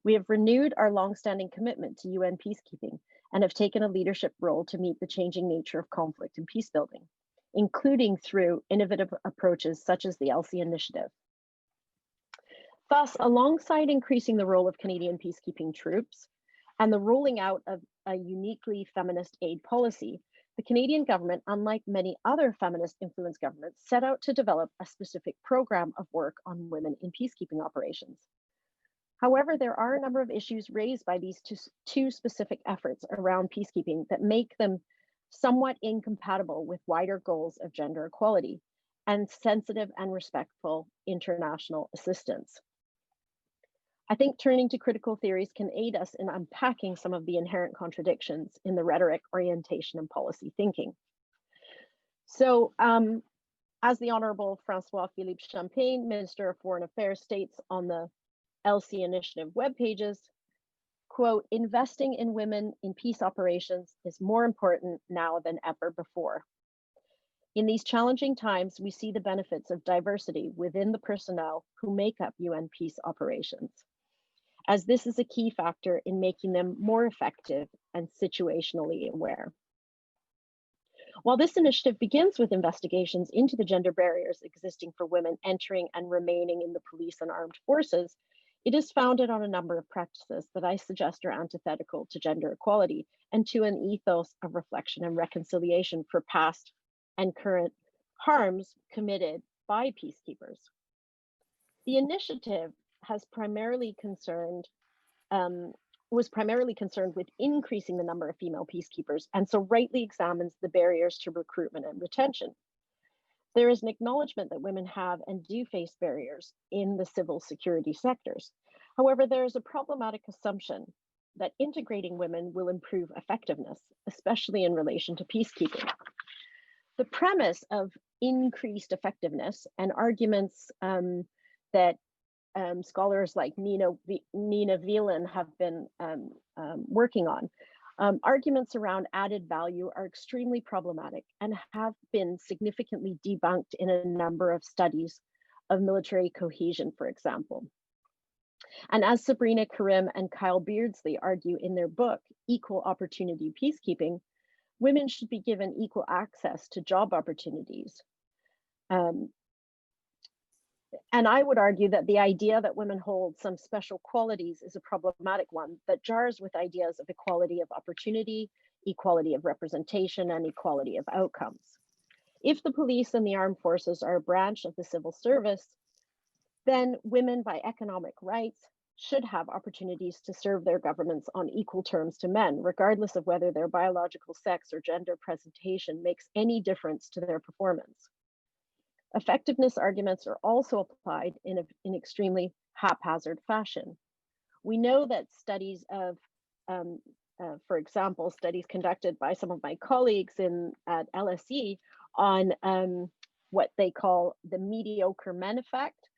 We have renewed our longstanding commitment to UN peacekeeping and have taken a leadership role to meet the changing nature of conflict and peace building, including through innovative approaches such as the ELSI initiative. Thus, alongside increasing the role of Canadian peacekeeping troops and the rolling out of a uniquely feminist aid policy, the Canadian government, unlike many other feminist-influenced governments, set out to develop a specific program of work on women in peacekeeping operations. However, there are a number of issues raised by these two specific efforts around peacekeeping that make them somewhat incompatible with wider goals of gender equality and sensitive and respectful international assistance. I think turning to critical theories can aid us in unpacking some of the inherent contradictions in the rhetoric, orientation, and policy thinking. So, as the Honourable François-Philippe Champagne, Minister of Foreign Affairs, states on the ELSI initiative web pages, quote, investing in women in peace operations is more important now than ever before. In these challenging times, we see the benefits of diversity within the personnel who make up UN peace operations, as this is a key factor in making them more effective and situationally aware. While this initiative begins with investigations into the gender barriers existing for women entering and remaining in the police and armed forces, It is founded on a number of practices that I suggest are antithetical to gender equality and to an ethos of reflection and reconciliation for past and current harms committed by peacekeepers. The initiative has primarily concerned was primarily concerned with increasing the number of female peacekeepers, and so rightly examines the barriers to recruitment and retention. There is an acknowledgement that women have and do face barriers in the civil security sectors. However, there is a problematic assumption that integrating women will improve effectiveness, especially in relation to peacekeeping. The premise of increased effectiveness and arguments that scholars like Nina Velan have been working on. Arguments around added value are extremely problematic and have been significantly debunked in a number of studies of military cohesion, for example. And as Sabrina Karim and Kyle Beardsley argue in their book, Equal Opportunity Peacekeeping, women should be given equal access to job opportunities. And I would argue that the idea that women hold some special qualities is a problematic one that jars with ideas of equality of opportunity, equality of representation, and equality of outcomes. If the police and the armed forces are a branch of the civil service, then women by economic rights should have opportunities to serve their governments on equal terms to men, regardless of whether their biological sex or gender presentation makes any difference to their performance. Effectiveness arguments are also applied in extremely haphazard fashion. We know that studies of, for example, studies conducted by some of my colleagues at LSE on what they call the mediocre men effect.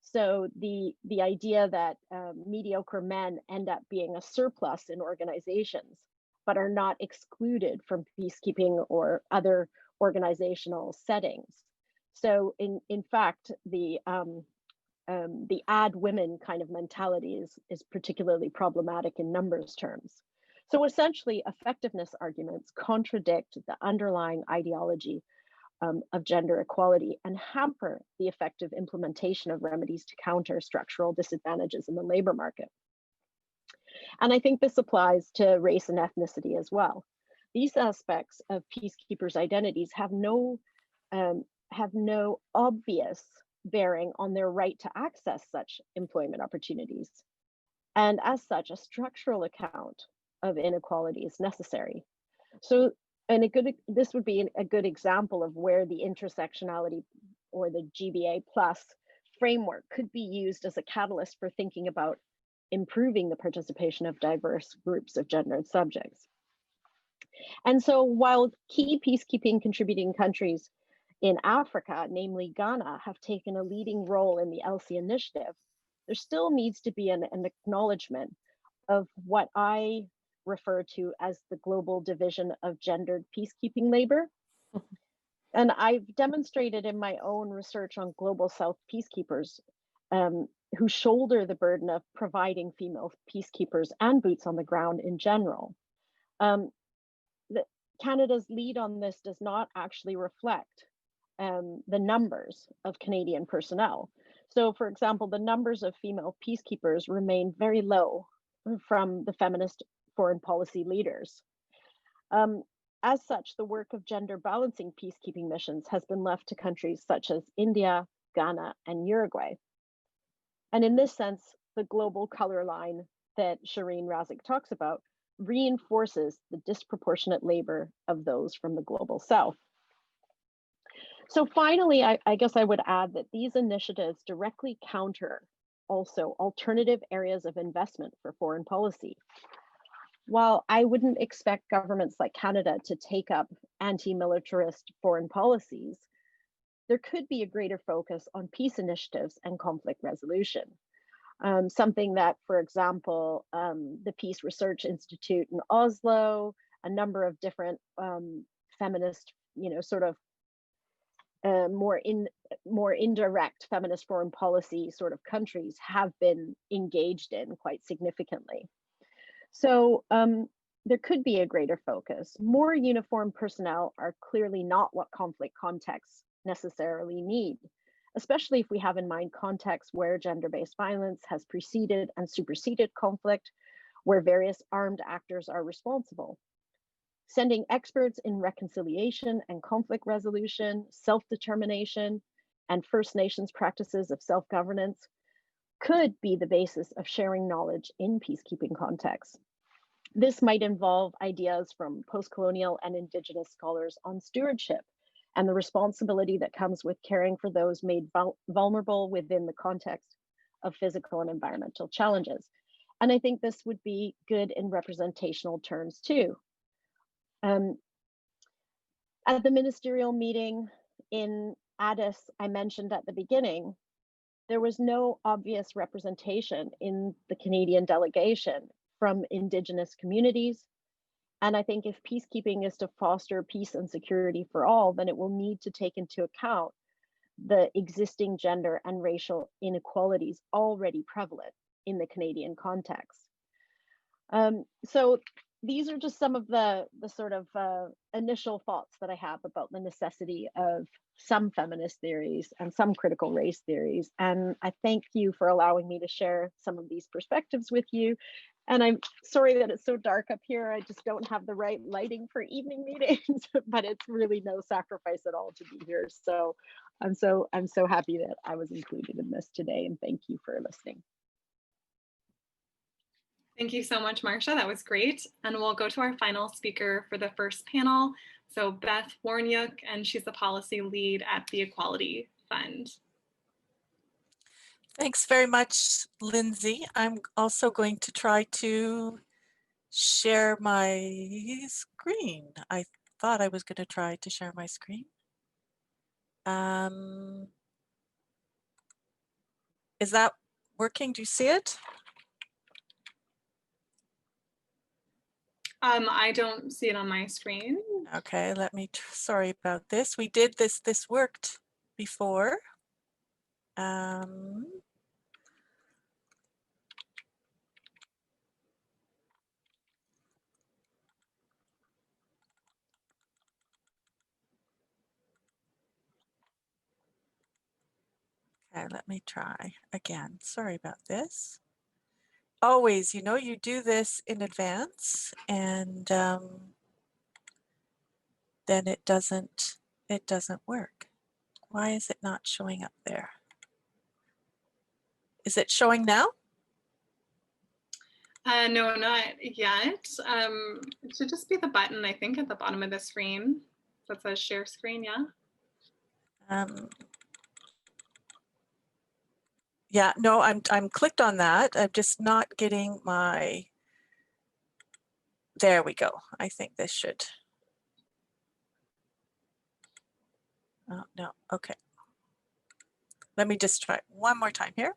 So the idea that mediocre men end up being a surplus in organizations, but are not excluded from peacekeeping or other organizational settings. So in fact, the add women kind of mentality is particularly problematic in numbers terms. So essentially, effectiveness arguments contradict the underlying ideology of gender equality and hamper the effective implementation of remedies to counter structural disadvantages in the labor market. And I think this applies to race and ethnicity as well. These aspects of peacekeepers' identities have no obvious bearing on their right to access such employment opportunities. And as such, a structural account of inequality is necessary. So, and this would be a good example of where the intersectionality or the GBA plus framework could be used as a catalyst for thinking about improving the participation of diverse groups of gendered subjects. And so while key peacekeeping contributing countries in Africa, namely Ghana, have taken a leading role in the ELSI initiative, there still needs to be an acknowledgement of what I refer to as the global division of gendered peacekeeping labor. And I've demonstrated in my own research on Global South peacekeepers who shoulder the burden of providing female peacekeepers and boots on the ground in general. Canada's lead on this does not actually reflect the numbers of Canadian personnel. So for example, the numbers of female peacekeepers remain very low from the feminist foreign policy leaders. As such, the work of gender balancing peacekeeping missions has been left to countries such as India, Ghana, and Uruguay. And in this sense, the global color line that Shireen Razik talks about reinforces the disproportionate labor of those from the global South. So finally, I guess I would add that these initiatives directly counter also alternative areas of investment for foreign policy. While I wouldn't expect governments like Canada to take up anti-militarist foreign policies, there could be a greater focus on peace initiatives and conflict resolution. Something that, for example, the Peace Research Institute in Oslo, a number of different feminist, sort of more indirect feminist foreign policy sort of countries have been engaged in quite significantly. So there could be a greater focus. More uniformed personnel are clearly not what conflict contexts necessarily need. especially if we have in mind contexts where gender-based violence has preceded and superseded conflict, where various armed actors are responsible. Sending experts in reconciliation and conflict resolution, self-determination, and First Nations practices of self-governance could be the basis of sharing knowledge in peacekeeping contexts. This might involve ideas from post-colonial and Indigenous scholars on stewardship and the responsibility that comes with caring for those made vulnerable within the context of physical and environmental challenges. And I think this would be good in representational terms too. At the ministerial meeting in Addis, I mentioned at the beginning, there was no obvious representation in the Canadian delegation from Indigenous communities. And I think if peacekeeping is to foster peace and security for all, then it will need to take into account the existing gender and racial inequalities already prevalent in the Canadian context. So these are just some of the sort of initial thoughts that I have about the necessity of some feminist theories and some critical race theories. And I thank you for allowing me to share some of these perspectives with you. And I'm sorry that it's so dark up here. I just don't have the right lighting for evening meetings, but it's really no sacrifice at all to be here. So I'm so happy that I was included in this today, and thank you for listening. Thank you so much, Marcia. That was great. And we'll go to our final speaker for the first panel. So Beth Warniuk, and she's the policy lead at the Equality Fund. Thanks very much, Lindsay. I'm also going to try to share my screen. I thought I was going to try to share my screen. Is that working? Do you see it? I don't see it on my screen. Okay, let me, sorry about this. We did this worked before. Okay, let me try again. Sorry about this. Always, you know, you do this in advance and then it doesn't work. Why is it not showing up there? Is it showing now? No, not yet. It should just be the button, I think, at the bottom of the screen that says share screen, yeah? Yeah, no, I'm clicked on that. I'm just not getting my, there we go. I think this should. Oh, no, okay. Let me just try one more time here.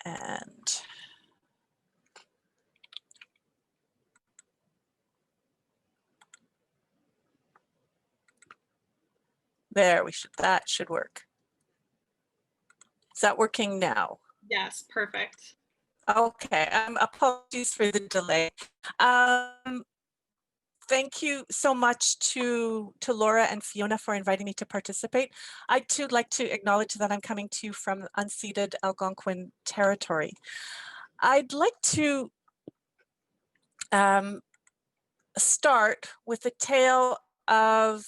And there we should, that should work. Is that working now? Yes, perfect. Okay, apologies for the delay. Thank you so much to Laura and Fiona for inviting me to participate. I'd too like to acknowledge that I'm coming to you from unceded Algonquin territory. I'd like to start with a tale of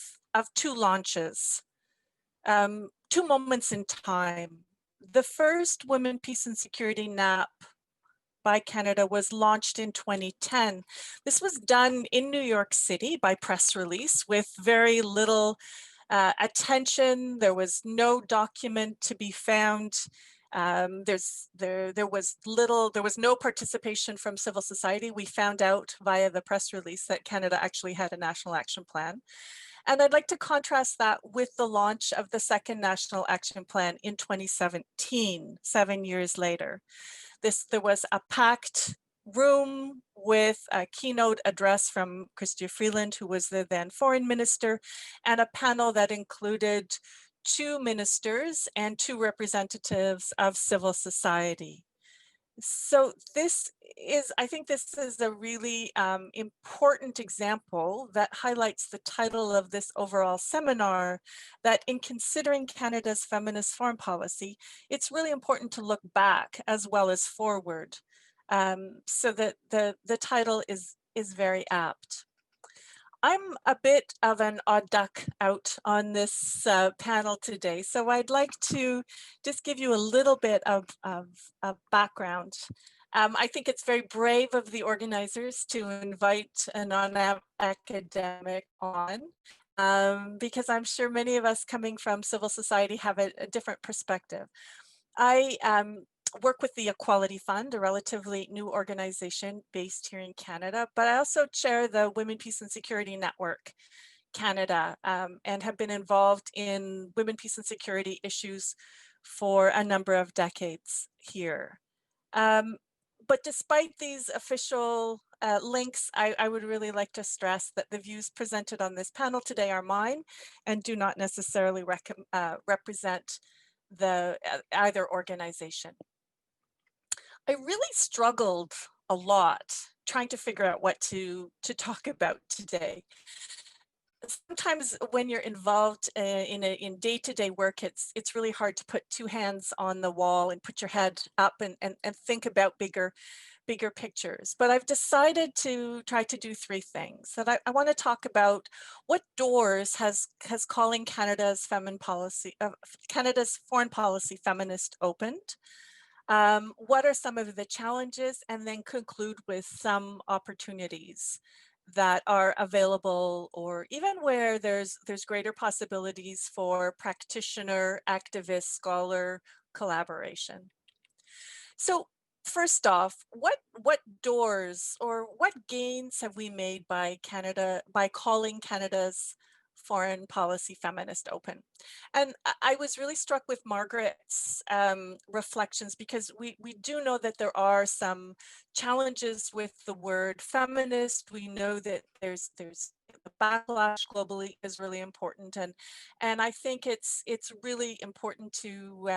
two launches, two moments in time. The first Women, Peace and Security NAP by Canada was launched in 2010. This was done in New York City by press release with very little attention. There was no document to be found. There was no participation from civil society. We found out via the press release that Canada actually had a national action plan. And I'd like to contrast that with the launch of the second National Action Plan in 2017, 7 years later. There was a packed room with a keynote address from Chrystia Freeland, who was the then foreign minister, and a panel that included 2 ministers and 2 representatives of civil society. So I think this is a really important example that highlights the title of this overall seminar, that in considering Canada's feminist foreign policy, it's really important to look back as well as forward. So that the title is very apt. I'm a bit of an odd duck out on this panel today, so I'd like to just give you a little bit of background. I think it's very brave of the organizers to invite a non-academic on, because I'm sure many of us coming from civil society have a different perspective. I work with the Equality Fund, a relatively new organization based here in Canada, but I also chair the Women, Peace and Security Network Canada, and have been involved in women, peace and security issues for a number of decades here. But despite these official links, I would really like to stress that the views presented on this panel today are mine and do not necessarily represent either organization. I really struggled a lot trying to figure out what to talk about today. Sometimes when you're involved in day-to-day work, it's really hard to put two hands on the wall and put your head up and think about bigger pictures. But I've decided to try to do three things. That I want to talk about what doors has calling Canada's Canada's foreign policy feminist opened. What are some of the challenges, and then conclude with some opportunities that are available, or even where there's greater possibilities for practitioner, activist, scholar collaboration. So first off, what doors or what gains have we made by calling Canada's foreign policy feminist open? And I was really struck with Margaret's reflections, because we do know that there are some challenges with the word feminist. We know that there's the backlash globally is really important, and I think it's really important to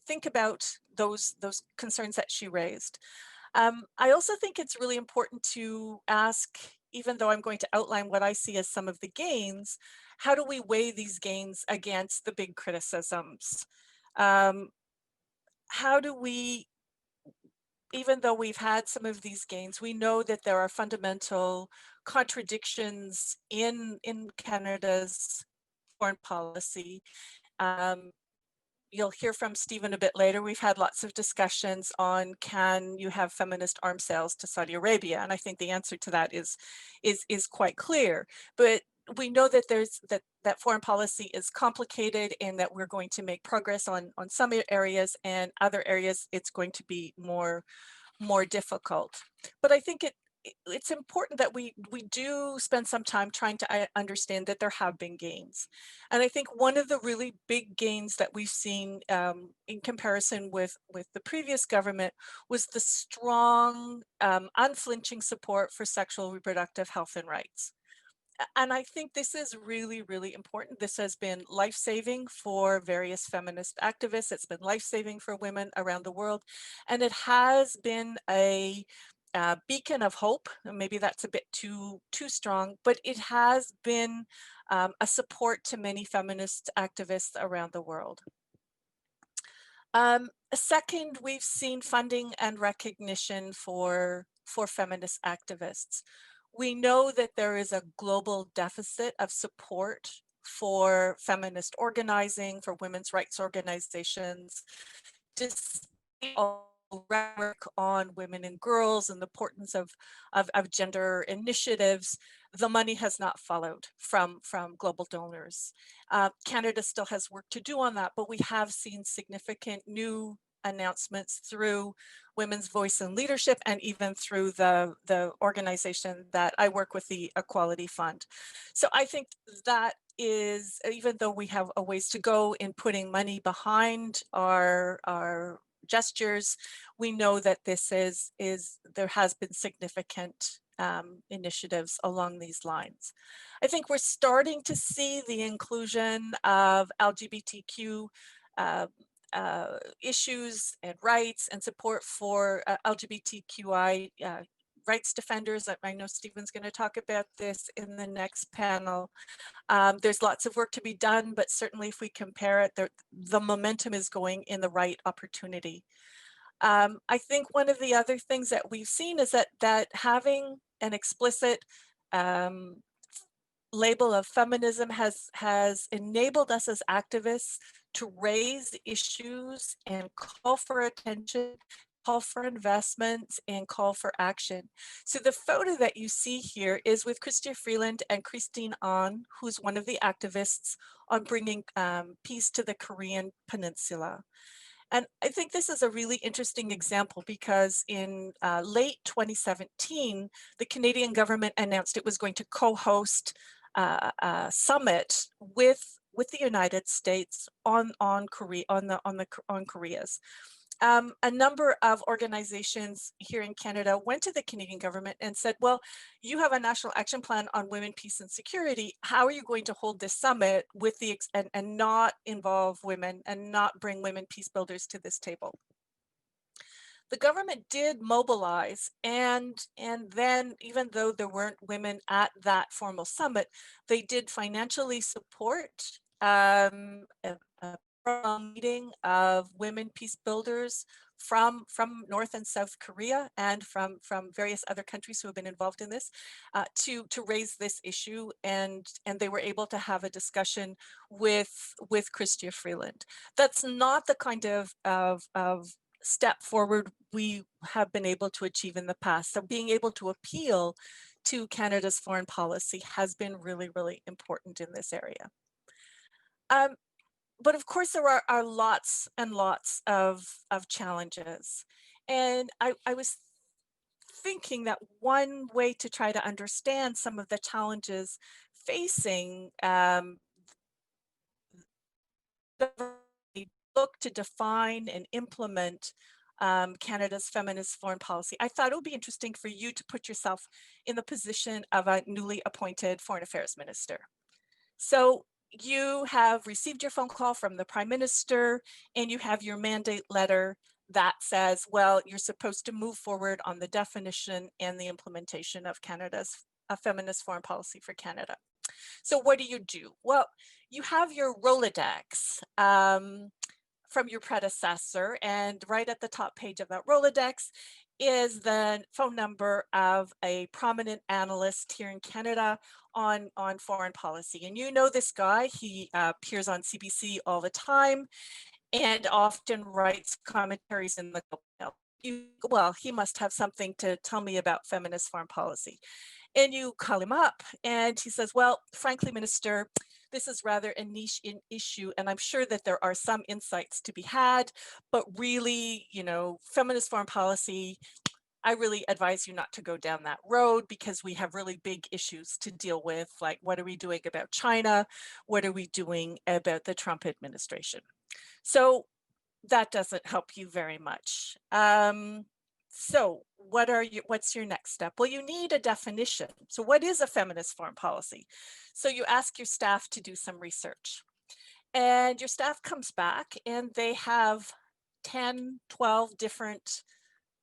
think about those concerns that she raised. I also think it's really important to ask, even though I'm going to outline what I see as some of the gains, how do we weigh these gains against the big criticisms? How do we, even though we've had some of these gains, we know that there are fundamental contradictions in Canada's foreign policy. You'll hear from Stephen a bit later. We've had lots of discussions on, can you have feminist arms sales to Saudi Arabia? And I think the answer to that is quite clear. But we know that that foreign policy is complicated, and that we're going to make progress on some areas, and other areas it's going to be more difficult. But I think it's important that we do spend some time trying to understand that there have been gains. And I think one of the really big gains that we've seen in comparison with the previous government was the strong, unflinching support for sexual reproductive health and rights. And I think this is really, really important. This has been life-saving for various feminist activists. It's been life-saving for women around the world. And it has been a beacon of hope. Maybe that's a bit too strong, but it has been a support to many feminist activists around the world. Second, we've seen funding and recognition for feminist activists. We know that there is a global deficit of support for feminist organizing, for women's rights organizations, despite all rhetoric on women and girls and the importance of gender initiatives. The money has not followed from global donors. Canada still has work to do on that, but we have seen significant new announcements through Women's Voice and Leadership, and even through the organization that I work with, the Equality Fund. So I think that is, even though we have a ways to go in putting money behind our gestures, we know that this there has been significant initiatives along these lines. I think we're starting to see the inclusion of LGBTQ issues and rights and support for LGBTQI rights defenders. I know Stephen's going to talk about this in the next panel. There's lots of work to be done, but certainly if we compare it, the momentum is going in the right opportunity. I think one of the other things that we've seen is that having an explicit label of feminism has enabled us as activists to raise issues and call for attention, call for investments, and call for action. So the photo that you see here is with Chrystia Freeland and Christine An, who's one of the activists on bringing peace to the Korean Peninsula. And I think this is a really interesting example because in late 2017, the Canadian government announced it was going to co-host a summit with the United States on Korea's. A number of organizations here in Canada went to the Canadian government and said, well, you have a national action plan on women, peace, and security. How are you going to hold this summit with and not involve women and not bring women peace builders to this table? The government did mobilize, and then even though there weren't women at that formal summit, they did financially support a meeting of women peace builders from North and South Korea and from various other countries who have been involved in this to raise this issue, and they were able to have a discussion with Chrystia Freeland. That's not the kind of step forward we have been able to achieve in the past. So being able to appeal to Canada's foreign policy has been really, really important in this area. But of course, there are lots and lots of challenges. And I was thinking that one way to try to understand some of the challenges facing look to define and implement Canada's feminist foreign policy, I thought it would be interesting for you to put yourself in the position of a newly appointed foreign affairs minister. So you have received your phone call from the Prime Minister and you have your mandate letter that says, well, you're supposed to move forward on the definition and the implementation of Canada's feminist foreign policy for Canada. So what do? Well, you have your Rolodex from your predecessor, and right at the top page of that Rolodex is the phone number of a prominent analyst here in Canada on foreign policy. And you know this guy, he appears on CBC all the time and often writes commentaries in the well, he must have something to tell me about feminist foreign policy. And you call him up and he says, well, frankly, Minister, this is rather a niche issue, and I'm sure that there are some insights to be had, but really, you know, feminist foreign policy, I really advise you not to go down that road because we have really big issues to deal with, like what are we doing about China? What are we doing about the Trump administration? So that doesn't help you very much. So what's your next step? Well, you need a definition. So what is a feminist foreign policy? So you ask your staff to do some research. And your staff comes back and they have 10, 12 different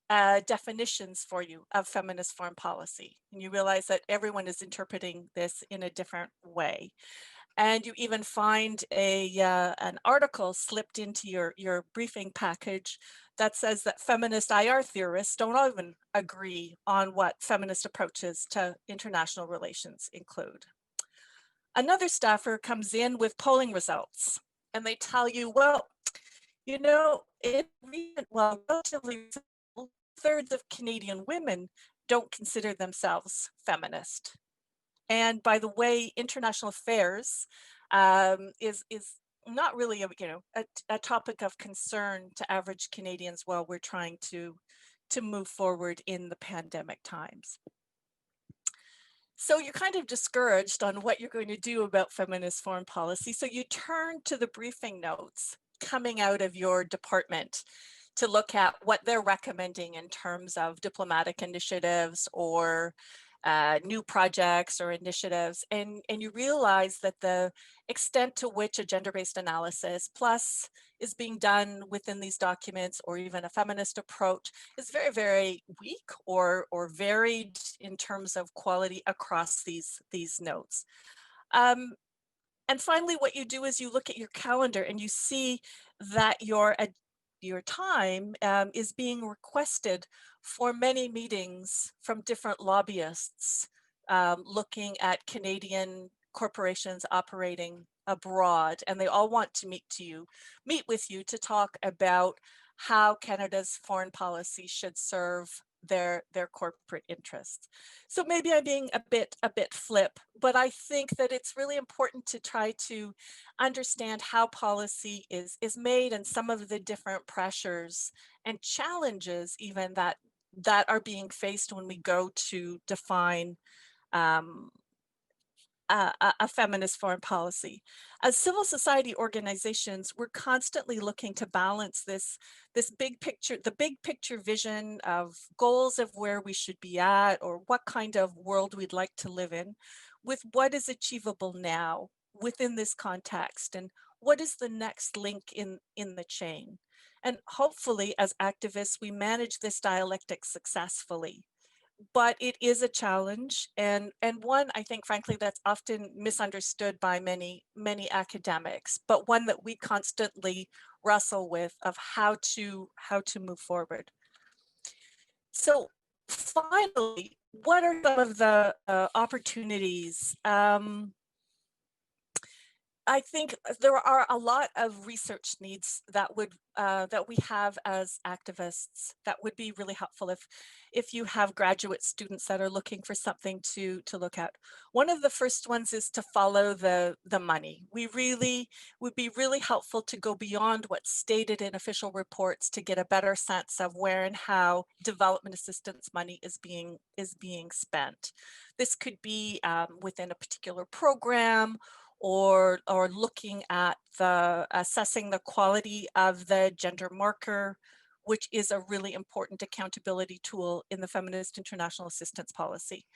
definitions for you of feminist foreign policy. And you realize that everyone is interpreting this in a different way. And you even find an article slipped into your briefing package that says that feminist IR theorists don't even agree on what feminist approaches to international relations include. Another staffer comes in with polling results and they tell you, well, you know, relatively 2/3 of Canadian women don't consider themselves feminist. And by the way, international affairs is not really a topic of concern to average Canadians while we're trying to move forward in the pandemic times. So you're kind of discouraged on what you're going to do about feminist foreign policy. So you turn to the briefing notes coming out of your department to look at what they're recommending in terms of diplomatic initiatives or new projects or initiatives, and you realize that the extent to which a gender-based analysis plus is being done within these documents, or even a feminist approach, is very, very weak or varied in terms of quality across these notes. And finally, what you do is you look at your calendar and you see that your time is being requested for many meetings from different lobbyists looking at Canadian corporations operating abroad, and they all want to meet with you to talk about how Canada's foreign policy should serve their corporate interests. So maybe I'm being a bit flip, but I think that it's really important to try to understand how policy is made, and some of the different pressures and challenges even that are being faced when we go to define a feminist foreign policy. As civil society organizations, we're constantly looking to balance this big picture, the big picture vision of goals of where we should be at, or what kind of world we'd like to live in, with what is achievable now within this context, and what is the next link in the chain. And hopefully, as activists, we manage this dialectic successfully. But it is a challenge, and one, I think, frankly, that's often misunderstood by many academics, but one that we constantly wrestle with, of how to move forward. So finally, what are some of the opportunities? I think there are a lot of research needs that we have as activists that would be really helpful if you have graduate students that are looking for something to look at. One of the first ones is to follow the money. Would be really helpful to go beyond what's stated in official reports to get a better sense of where and how development assistance money is being spent. This could be within a particular program, or looking at assessing the quality of the gender marker, which is a really important accountability tool in the Feminist International Assistance Policy.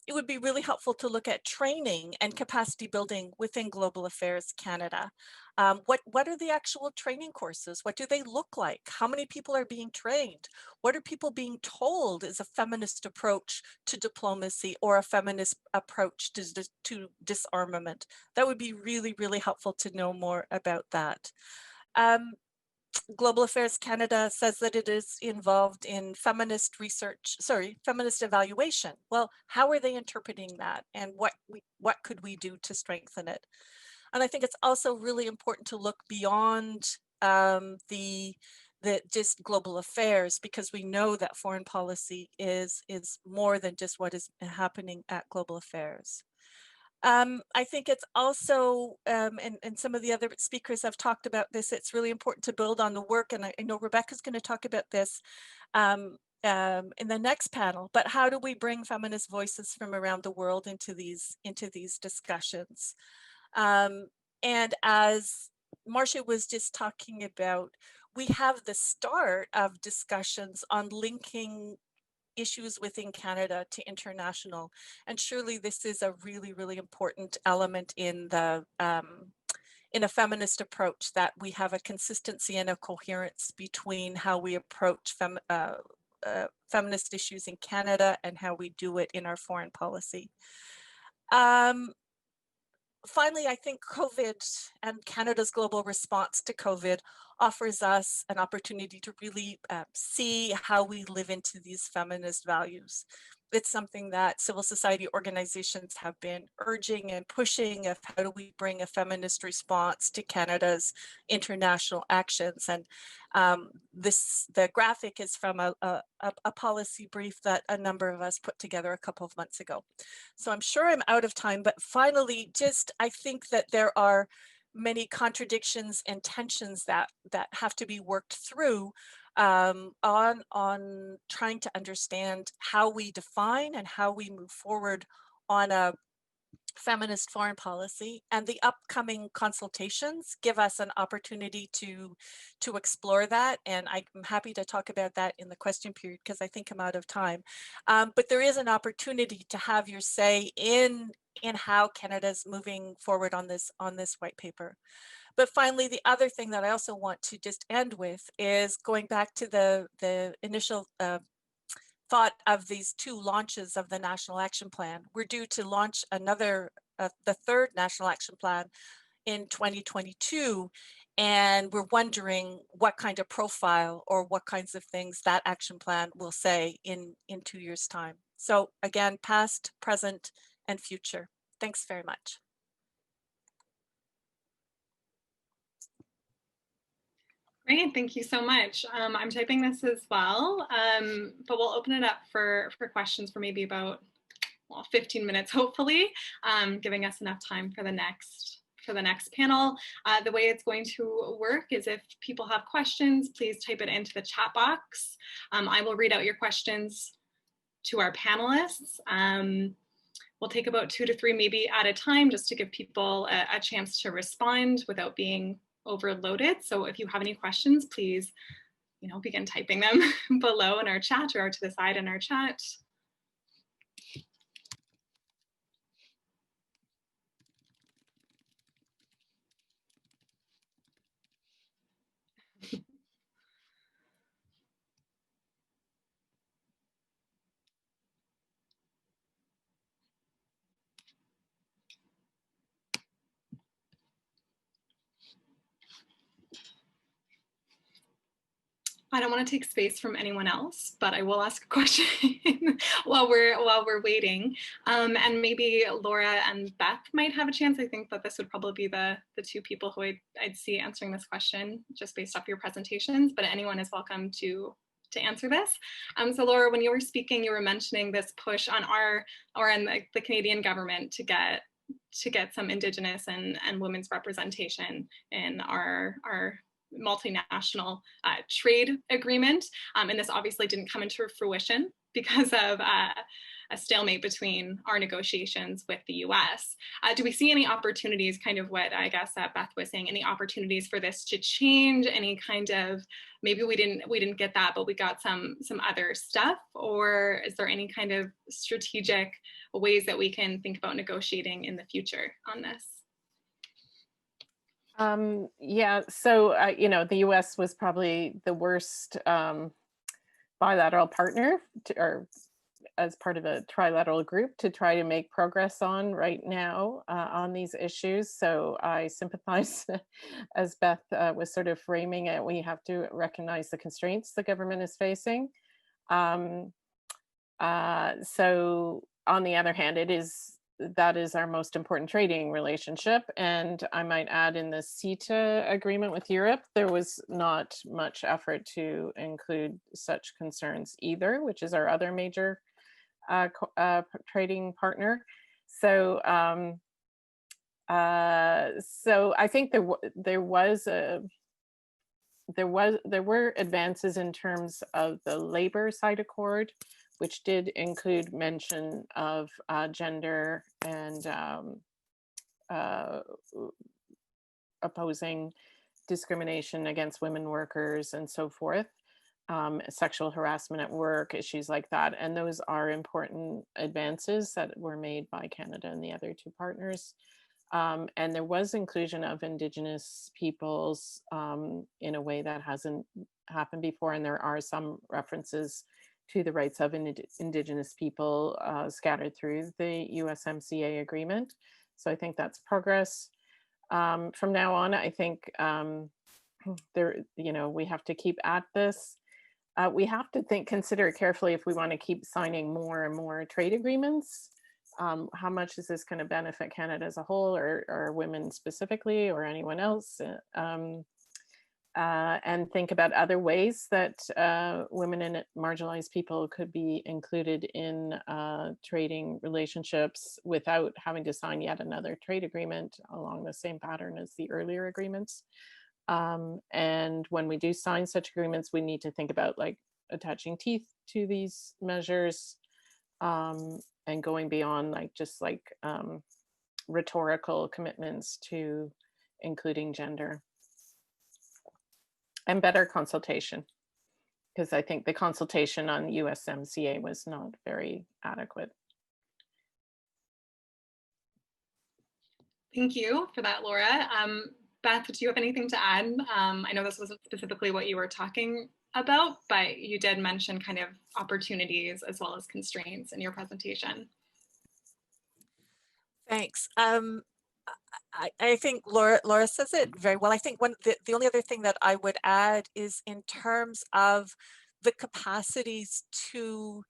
It would be really helpful to look at training and capacity building within Global Affairs Canada. What are the actual training courses? What do they look like? How many people are being trained? What are people being told is a feminist approach to diplomacy, or a feminist approach to disarmament? That would be really, really helpful to know more about that. Global Affairs Canada says that it is involved in feminist evaluation. Well, how are they interpreting that, and what could we do to strengthen it? And I think it's also really important to look beyond just global affairs, because we know that foreign policy is more than just what is happening at global affairs. I think it's also, and some of the other speakers have talked about this, it's really important to build on the work, and I know Rebecca's going to talk about this in the next panel, but how do we bring feminist voices from around the world into these discussions? And as Marcia was just talking about, we have the start of discussions on linking issues within Canada to international, and surely this is a really, really important element in the in a feminist approach, that we have a consistency and a coherence between how we approach feminist issues in Canada and how we do it in our foreign policy. Finally, I think COVID and Canada's global response to COVID offers us an opportunity to really see how we live into these feminist values. It's something that civil society organizations have been urging and pushing, of how do we bring a feminist response to Canada's international actions. And the graphic is from a policy brief that a number of us put together a couple of months ago. So I'm sure I'm out of time, but finally, I think that there are many contradictions and tensions that have to be worked through on trying to understand how we define and how we move forward on a feminist foreign policy, and the upcoming consultations give us an opportunity to explore that. And I'm happy to talk about that in the question period because I think I'm out of time. But there is an opportunity to have your say in how Canada's moving forward on this white paper. But finally, the other thing that I also want to just end with is going back to the initial thought of these 2 launches of the National Action Plan. We're due to launch another, the 3rd National Action Plan in 2022. And we're wondering what kind of profile or what kinds of things that action plan will say in 2 years' time. So again, past, present, and future. Thanks very much. Great, thank you so much. I'm typing this as well, but we'll open it up for questions for maybe about 15 minutes, hopefully, giving us enough time for the next panel. The way it's going to work is if people have questions, please type it into the chat box. I will read out your questions to our panelists. We'll take about 2 to 3 maybe at a time just to give people a chance to respond without being overloaded. So if you have any questions, please, begin typing them below in our chat or to the side in our chat. I don't want to take space from anyone else, but I will ask a question while we're waiting. And maybe Laura and Beth might have a chance. I think that this would probably be the 2 people who I'd see answering this question just based off your presentations, but anyone is welcome to answer this. So Laura, when you were speaking, you were mentioning this push on the Canadian government to get some Indigenous and women's representation in our multinational trade agreement. And this obviously didn't come into fruition because of a stalemate between our negotiations with the US. Do we see any opportunities, kind of what I guess Beth was saying, any opportunities for this to change, any kind of, maybe we didn't get that, but we got some other stuff? Or is there any kind of strategic ways that we can think about negotiating in the future on this? Yeah, so, the US was probably the worst bilateral partner or as part of a trilateral group to try to make progress on right now on these issues. So I sympathize, as Beth was sort of framing it, we have to recognize the constraints the government is facing. So on the other hand, that is our most important trading relationship. And I might add, in the CETA agreement with Europe, there was not much effort to include such concerns either, which is our other major trading partner. So so I think there were advances in terms of the labor side accord, which did include mention of gender and opposing discrimination against women workers and so forth, sexual harassment at work, issues like that. And those are important advances that were made by Canada and the other 2 partners. And there was inclusion of Indigenous peoples in a way that hasn't happened before. And there are some references to the rights of Indigenous people scattered through the USMCA agreement. So I think that's progress. From now on, I think we have to keep at this. We have to consider carefully if we want to keep signing more and more trade agreements. How much is this going to benefit Canada as a whole, or women specifically, or anyone else? And think about other ways that women and marginalized people could be included in trading relationships without having to sign yet another trade agreement along the same pattern as the earlier agreements. And when we do sign such agreements, we need to think about attaching teeth to these measures and going beyond just rhetorical commitments to including gender. And better consultation, because I think the consultation on USMCA was not very adequate. Thank you for that, Laura. Beth, do you have anything to add? I know this wasn't specifically what you were talking about, but you did mention kind of opportunities as well as constraints in your presentation. Thanks. I think Laura says it very well. I think the only other thing that I would add is in terms of the capacities to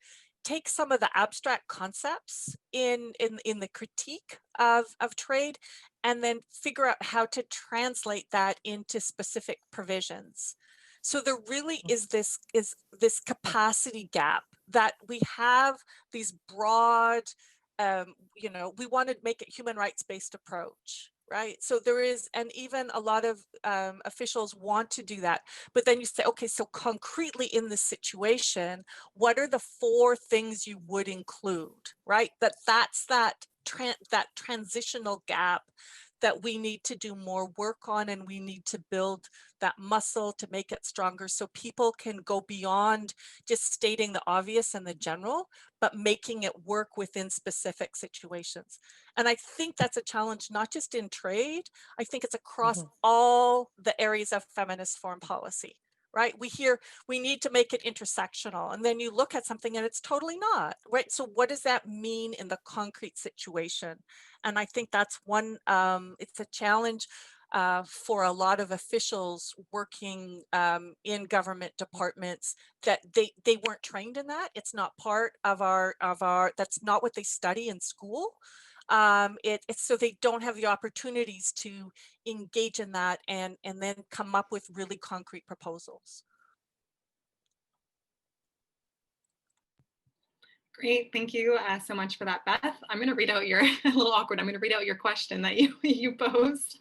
take some of the abstract concepts in the critique of trade, and then figure out how to translate that into specific provisions. So there really is this capacity gap that we have these broad, you know, we want to make it human rights-based approach, right? So there is, and even a lot of officials want to do that, but then you say, okay, so concretely in this situation, what are the 4 things you would include, right? That's that transitional gap that we need to do more work on, and we need to build that muscle to make it stronger so people can go beyond just stating the obvious and the general, but making it work within specific situations. And I think that's a challenge, not just in trade, I think it's across all the areas of feminist foreign policy, right? We hear we need to make it intersectional, and then you look at something and it's totally not, right? So what does that mean in the concrete situation? And I think that's one, it's a challenge for a lot of officials working in government departments, that they weren't trained in that. It's not part of our, that's not what they study in school. It's so they don't have the opportunities to engage in that and then come up with really concrete proposals. Great, thank you so much for that, Beth. I'm going to read out your, a little awkward, I'm going to read out your question that you posed.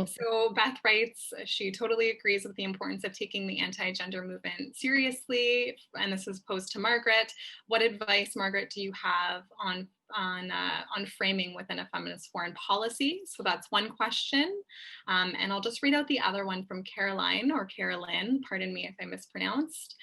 So Beth writes, she totally agrees with the importance of taking the anti-gender movement seriously, and this is posed to Margaret. What advice, Margaret, do you have on framing within a feminist foreign policy? So that's one question, and I'll just read out the other one from Caroline, or Carolyn, pardon me if I mispronounced.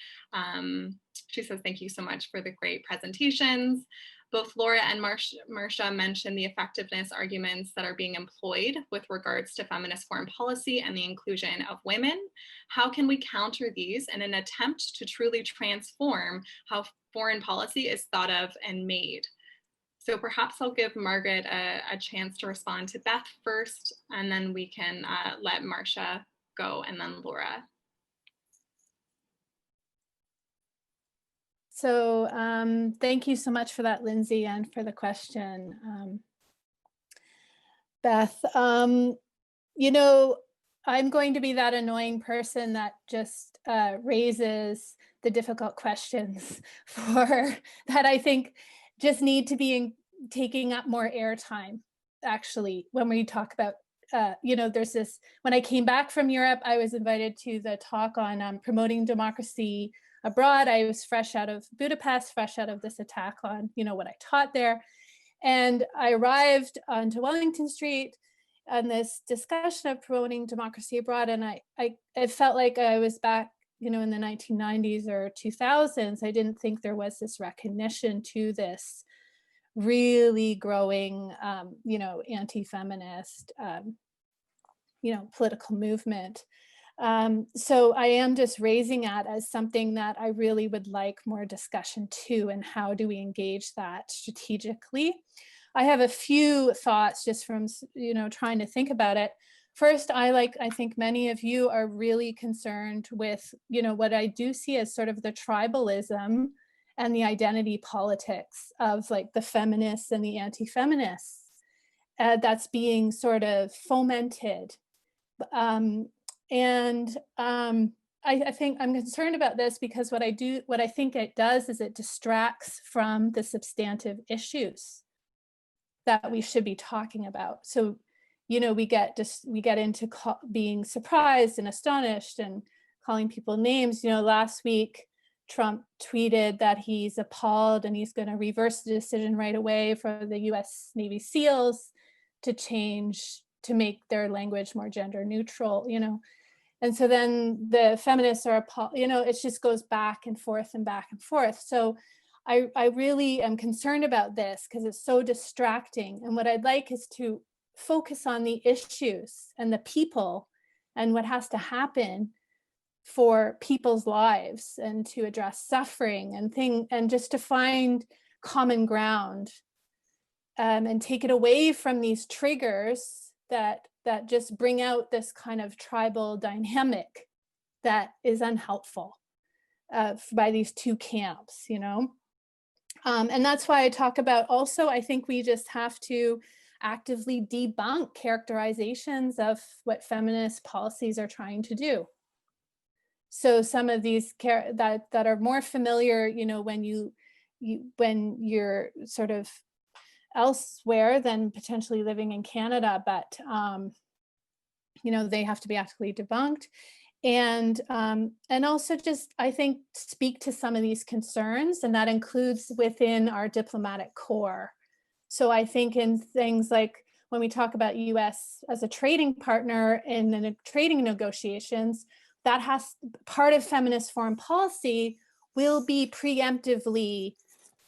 She says, thank you so much for the great presentations. Both Laura and Marcia mentioned the effectiveness arguments that are being employed with regards to feminist foreign policy and the inclusion of women. How can we counter these in an attempt to truly transform how foreign policy is thought of and made? So perhaps I'll give Margaret a chance to respond to Beth first, and then we can let Marcia go, and then Laura. So thank you so much for that, Lindsay, and for the question, Beth. You know, I'm going to be that annoying person that just raises the difficult questions for that I think just need to be taking up more airtime, actually, when we talk about, you know, there's this, when I came back from Europe, I was invited to the talk on promoting democracy abroad. I was fresh out of Budapest, fresh out of this attack on, you know, what I taught there. And I arrived onto Wellington Street on this discussion of promoting democracy abroad. And I felt like I was back, you know, in the 1990s or 2000s. I didn't think there was this recognition to this really growing, you know, anti-feminist, you know, political movement. So I am just raising that as something that I really would like more discussion to, and how do we engage that strategically? I have a few thoughts just from, you know, trying to think about it. First, I think many of you are really concerned with, you know, what I do see as sort of the tribalism and the identity politics of like the feminists and the anti-feminists that's being sort of fomented. I think I'm concerned about this because what I think it does is it distracts from the substantive issues that we should be talking about. So, you know, we get into being surprised and astonished and calling people names. You know, last week Trump tweeted that he's appalled and he's going to reverse the decision right away for the US Navy SEALs to change, to make their language more gender neutral, you know. And so then the feminists are, you know, it just goes back and forth and back and forth. So I really am concerned about this because it's so distracting. And what I'd like is to focus on the issues and the people and what has to happen for people's lives, and to address suffering and just to find common ground, and take it away from these triggers that just bring out this kind of tribal dynamic that is unhelpful by these two camps, you know. And that's why I talk about also, I think we just have to actively debunk characterizations of what feminist policies are trying to do. So some of these that are more familiar, you know, when you're sort of elsewhere than potentially living in Canada, but you know, they have to be actively debunked. And also just, I think, speak to some of these concerns, and that includes within our diplomatic corps. So I think in things like when we talk about US as a trading partner in the trading negotiations, that has part of feminist foreign policy will be preemptively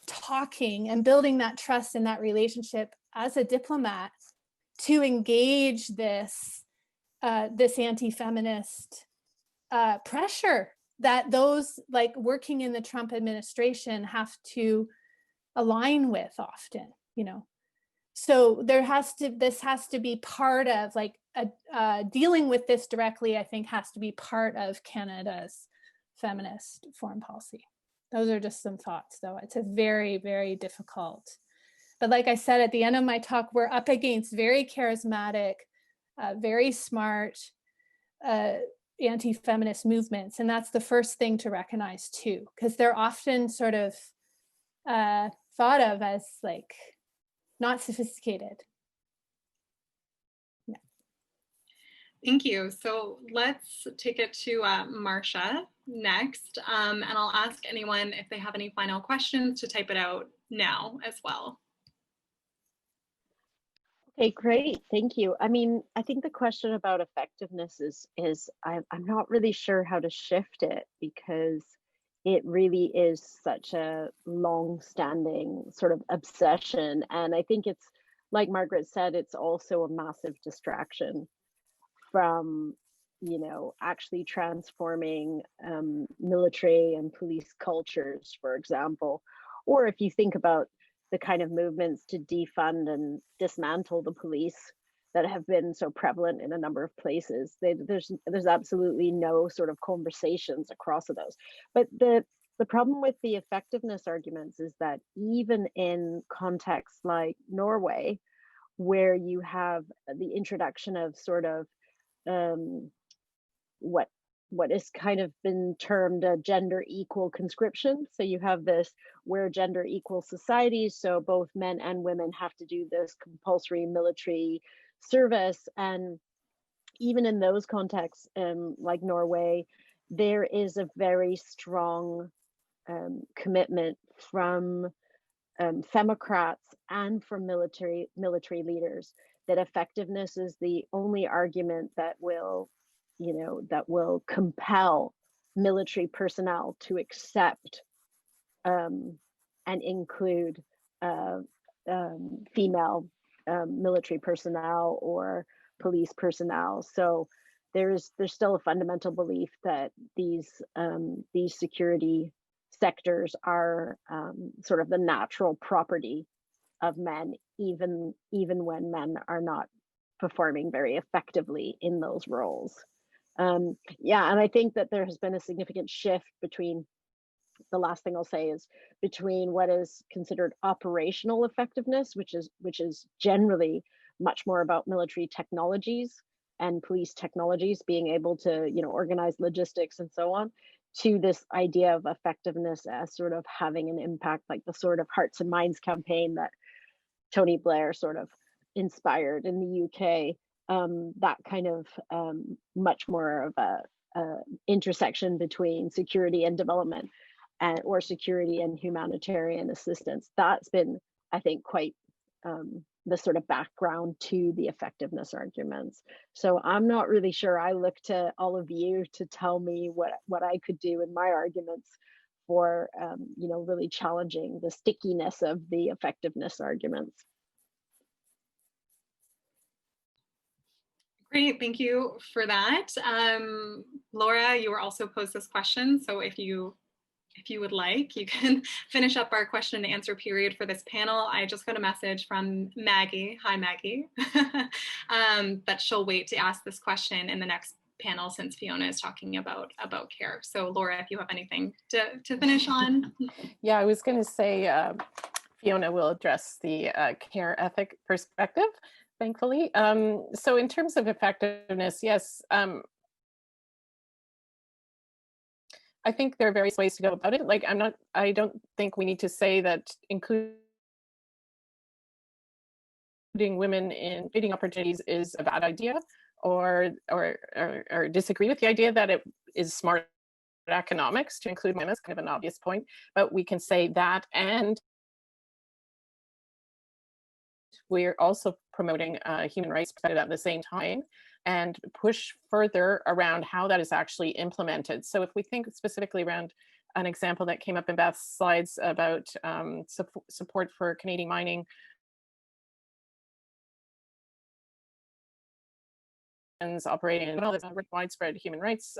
talking and building that trust in that relationship as a diplomat to engage this anti-feminist pressure that those like working in the Trump administration have to align with often, you know. So this has to be part of like dealing with this directly, I think has to be part of Canada's feminist foreign policy. Those are just some thoughts, though. It's a very, very difficult. But like I said, at the end of my talk, we're up against very charismatic, very smart anti-feminist movements. And that's the first thing to recognize too, because they're often sort of thought of as like not sophisticated. Yeah. Thank you. So let's take it to Marcia next. And I'll ask anyone if they have any final questions to type it out now as well. Okay, great. Thank you. I mean, I think the question about effectiveness is I'm not really sure how to shift it, because it really is such a long-standing sort of obsession. And I think it's, like Margaret said, it's also a massive distraction from, you know, actually transforming military and police cultures, for example. Or if you think about the kind of movements to defund and dismantle the police that have been so prevalent in a number of places, there's absolutely no sort of conversations across those. But the problem with the effectiveness arguments is that even in contexts like Norway, where you have the introduction of sort of what has kind of been termed a gender equal conscription. So you have this, we're gender equal societies, so both men and women have to do this compulsory military service. And even in those contexts, like Norway, there is a very strong commitment from femocrats and from military leaders that effectiveness is the only argument that will, you know, that will compel military personnel to accept and include female military personnel or police personnel. So there's still a fundamental belief that these security sectors are sort of the natural property of men, even when men are not performing very effectively in those roles. Yeah, and I think that there has been a significant shift between, the last thing I'll say is, between what is considered operational effectiveness, which is generally much more about military technologies and police technologies being able to, you know, organize logistics and so on, to this idea of effectiveness as sort of having an impact, like the sort of Hearts and Minds campaign that Tony Blair sort of inspired in the UK. That kind of much more of a intersection between security and development. or security and humanitarian assistance. That's been, I think, quite the sort of background to the effectiveness arguments. So I'm not really sure. I look to all of you to tell me what I could do in my arguments for, you know, really challenging the stickiness of the effectiveness arguments. Great, thank you for that. Laura, you were also posed this question, so if you would like, you can finish up our question and answer period for this panel. I just got a message from Maggie, hi Maggie, that she'll wait to ask this question in the next panel since Fiona is talking about care. So Laura, if you have anything to finish on. Yeah, I was going to say Fiona will address the care ethic perspective, thankfully. So in terms of effectiveness, yes, I think there are various ways to go about it. Like I don't think we need to say that including women in bidding opportunities is a bad idea, or disagree with the idea that it is smart economics to include women. It's kind of an obvious point, but we can say that, and we're also promoting human rights at the same time, and push further around how that is actually implemented. So if we think specifically around an example that came up in Beth's slides about support for Canadian mining operating in widespread human rights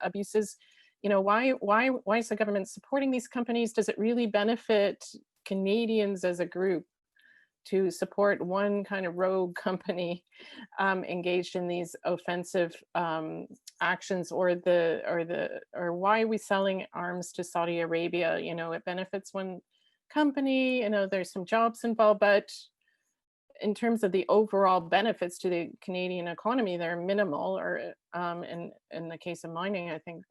abuses, you know, why is the government supporting these companies? Does it really benefit Canadians as a group to support one kind of rogue company engaged in these offensive actions, or why are we selling arms to Saudi Arabia? You know, it benefits one company, you know, there's some jobs involved, but in terms of the overall benefits to the Canadian economy, they're minimal, or in the case of mining, I think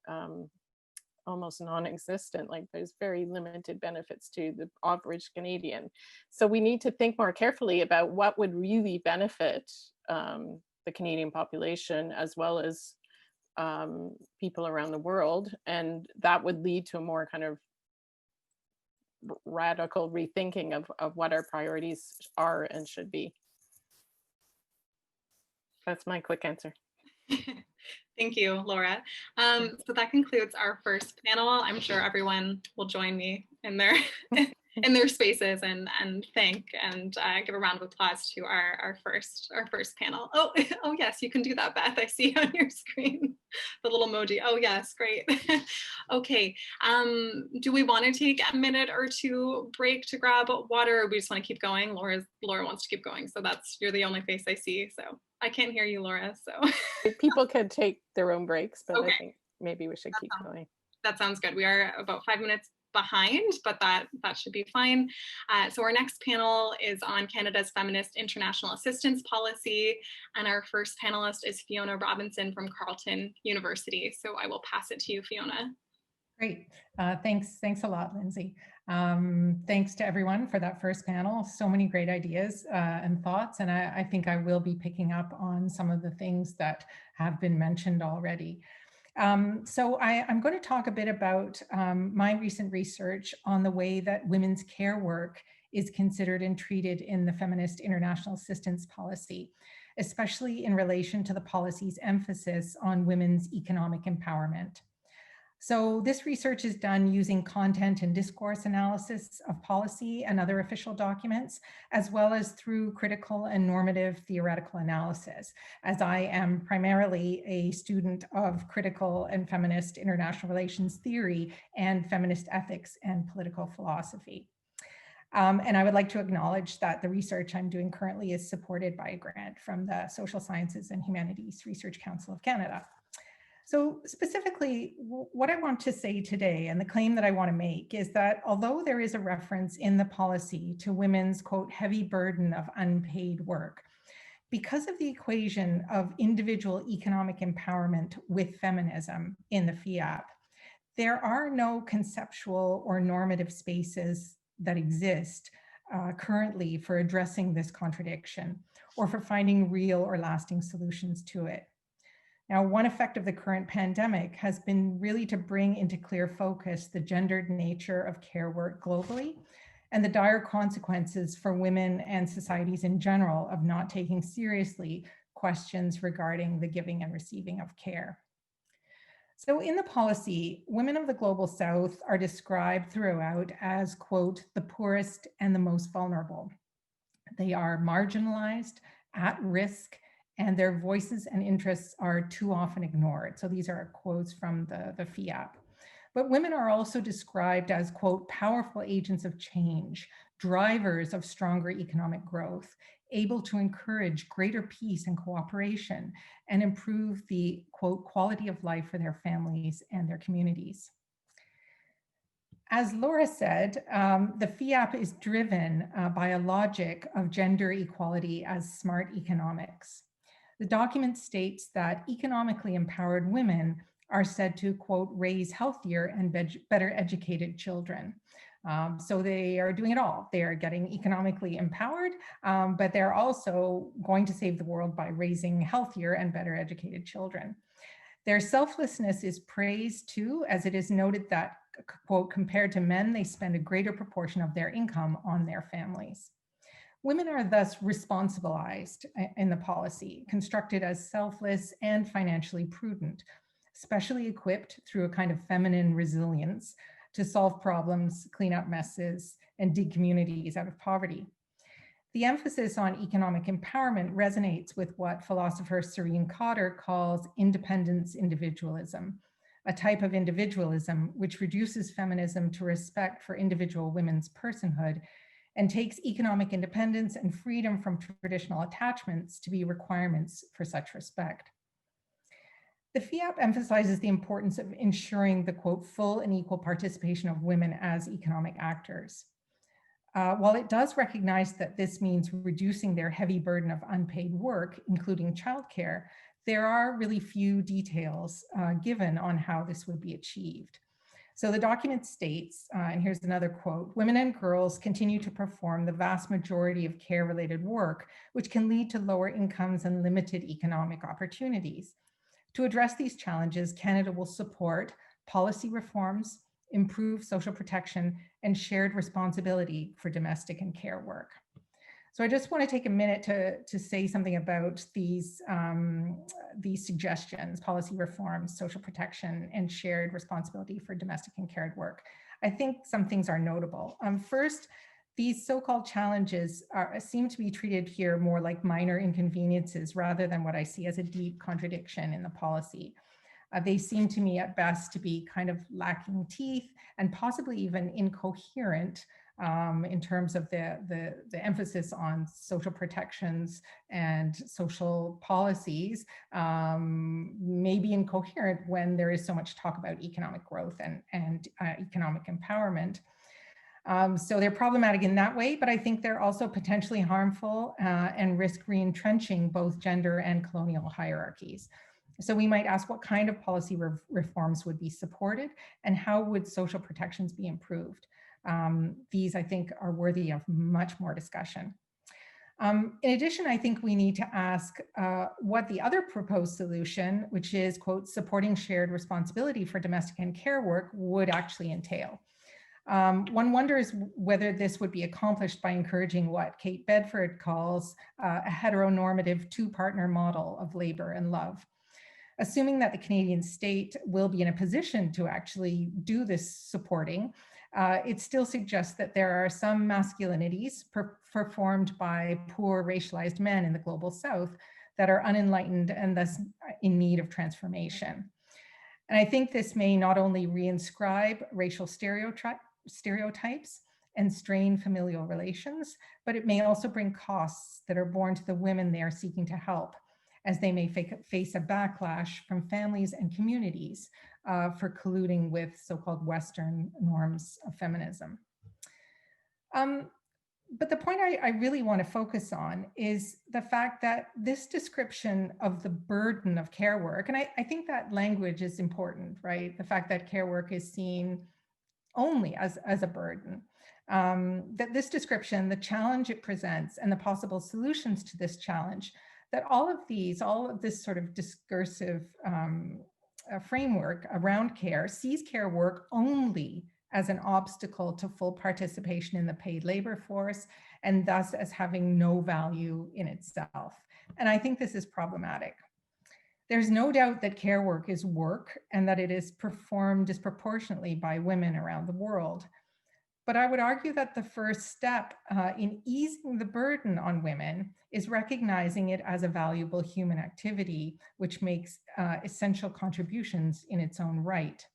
almost non-existent. Like there's very limited benefits to the average Canadian. So we need to think more carefully about what would really benefit the Canadian population as well as people around the world. And that would lead to a more kind of radical rethinking of what our priorities are and should be. That's my quick answer. Thank you, Laura. So that concludes our first panel. I'm sure everyone will join me in their in their spaces and thank and give a round of applause to our first panel. Oh yes, you can do that, Beth. I see on your screen the little emoji. Oh yes, great. Okay. Do we want to take a minute or two break to grab water, or we just want to keep going? Laura wants to keep going, so you're the only face I see. So I can't hear you, Laura. So people could take their own breaks, but okay. I think maybe we should keep going. That sounds good. We are about 5 minutes behind, but that should be fine. So our next panel is on Canada's Feminist International Assistance Policy, and our first panelist is Fiona Robinson from Carleton University. So I will pass it to you, Fiona. Great. Thanks a lot, Lindsay. Thanks to everyone for that first panel. So many great ideas and thoughts, and I think I will be picking up on some of the things that have been mentioned already. So I'm going to talk a bit about my recent research on the way that women's care work is considered and treated in the Feminist International Assistance Policy, especially in relation to the policy's emphasis on women's economic empowerment. So this research is done using content and discourse analysis of policy and other official documents, as well as through critical and normative theoretical analysis, as I am primarily a student of critical and feminist international relations theory and feminist ethics and political philosophy. And I would like to acknowledge that the research I'm doing currently is supported by a grant from the Social Sciences and Humanities Research Council of Canada. So specifically, what I want to say today, and the claim that I want to make, is that although there is a reference in the policy to women's, quote, heavy burden of unpaid work, because of the equation of individual economic empowerment with feminism in the FEAP, there are no conceptual or normative spaces that exist currently for addressing this contradiction or for finding real or lasting solutions to it. Now, one effect of the current pandemic has been really to bring into clear focus the gendered nature of care work globally and the dire consequences for women and societies in general of not taking seriously questions regarding the giving and receiving of care. So in the policy, women of the Global South are described throughout as, quote, the poorest and the most vulnerable. They are marginalized, at risk, and their voices and interests are too often ignored. So these are quotes from the FIAP. But women are also described as, quote, powerful agents of change, drivers of stronger economic growth, able to encourage greater peace and cooperation, and improve the, quote, quality of life for their families and their communities. As Laura said, the FIAP is driven by a logic of gender equality as smart economics. The document states that economically empowered women are said to, quote, raise healthier and better educated children. So they are doing it all. They are getting economically empowered, but they're also going to save the world by raising healthier and better educated children. Their selflessness is praised too, as it is noted that, quote, compared to men, they spend a greater proportion of their income on their families. Women are thus responsibilized in the policy, constructed as selfless and financially prudent, specially equipped through a kind of feminine resilience to solve problems, clean up messes, and dig communities out of poverty. The emphasis on economic empowerment resonates with what philosopher Serene Cotter calls independence individualism, a type of individualism which reduces feminism to respect for individual women's personhood and takes economic independence and freedom from traditional attachments to be requirements for such respect. The FIAP emphasizes the importance of ensuring the, quote, full and equal participation of women as economic actors. While it does recognize that this means reducing their heavy burden of unpaid work, including childcare, there are really few details given on how this would be achieved. So the document states, and here's another quote, women and girls continue to perform the vast majority of care-related work, which can lead to lower incomes and limited economic opportunities. To address these challenges, Canada will support policy reforms, improve social protection, and shared responsibility for domestic and care work. So I just want to take a minute to say something about these suggestions, policy reforms, social protection, and shared responsibility for domestic and cared work. I think some things are notable. First, these so-called challenges seem to be treated here more like minor inconveniences rather than what I see as a deep contradiction in the policy. They seem to me at best to be kind of lacking teeth and possibly even incoherent in terms of the emphasis on social protections and social policies, may be incoherent when there is so much talk about economic growth and economic empowerment. So they're problematic in that way, but I think they're also potentially harmful and risk re-entrenching both gender and colonial hierarchies. So we might ask what kind of policy reforms would be supported and how would social protections be improved? These, I think, are worthy of much more discussion. In addition, I think we need to ask what the other proposed solution, which is, quote, supporting shared responsibility for domestic and care work, would actually entail. One wonders whether this would be accomplished by encouraging what Kate Bedford calls a heteronormative two-partner model of labor and love. Assuming that the Canadian state will be in a position to actually do this supporting, it still suggests that there are some masculinities performed by poor racialized men in the Global South that are unenlightened and thus in need of transformation. And I think this may not only reinscribe racial stereotypes and strain familial relations, but it may also bring costs that are borne to the women they are seeking to help, as they may face a backlash from families and communities for colluding with so-called Western norms of feminism. But the point I really want to focus on is the fact that this description of the burden of care work, and I think that language is important, right? The fact that care work is seen only as a burden, that this description, the challenge it presents and the possible solutions to this challenge that all of this sort of discursive framework around care sees care work only as an obstacle to full participation in the paid labor force, and thus as having no value in itself. And I think this is problematic. There's no doubt that care work is work and that it is performed disproportionately by women around the world. But I would argue that the first step in easing the burden on women is recognizing it as a valuable human activity, which makes essential contributions in its own right.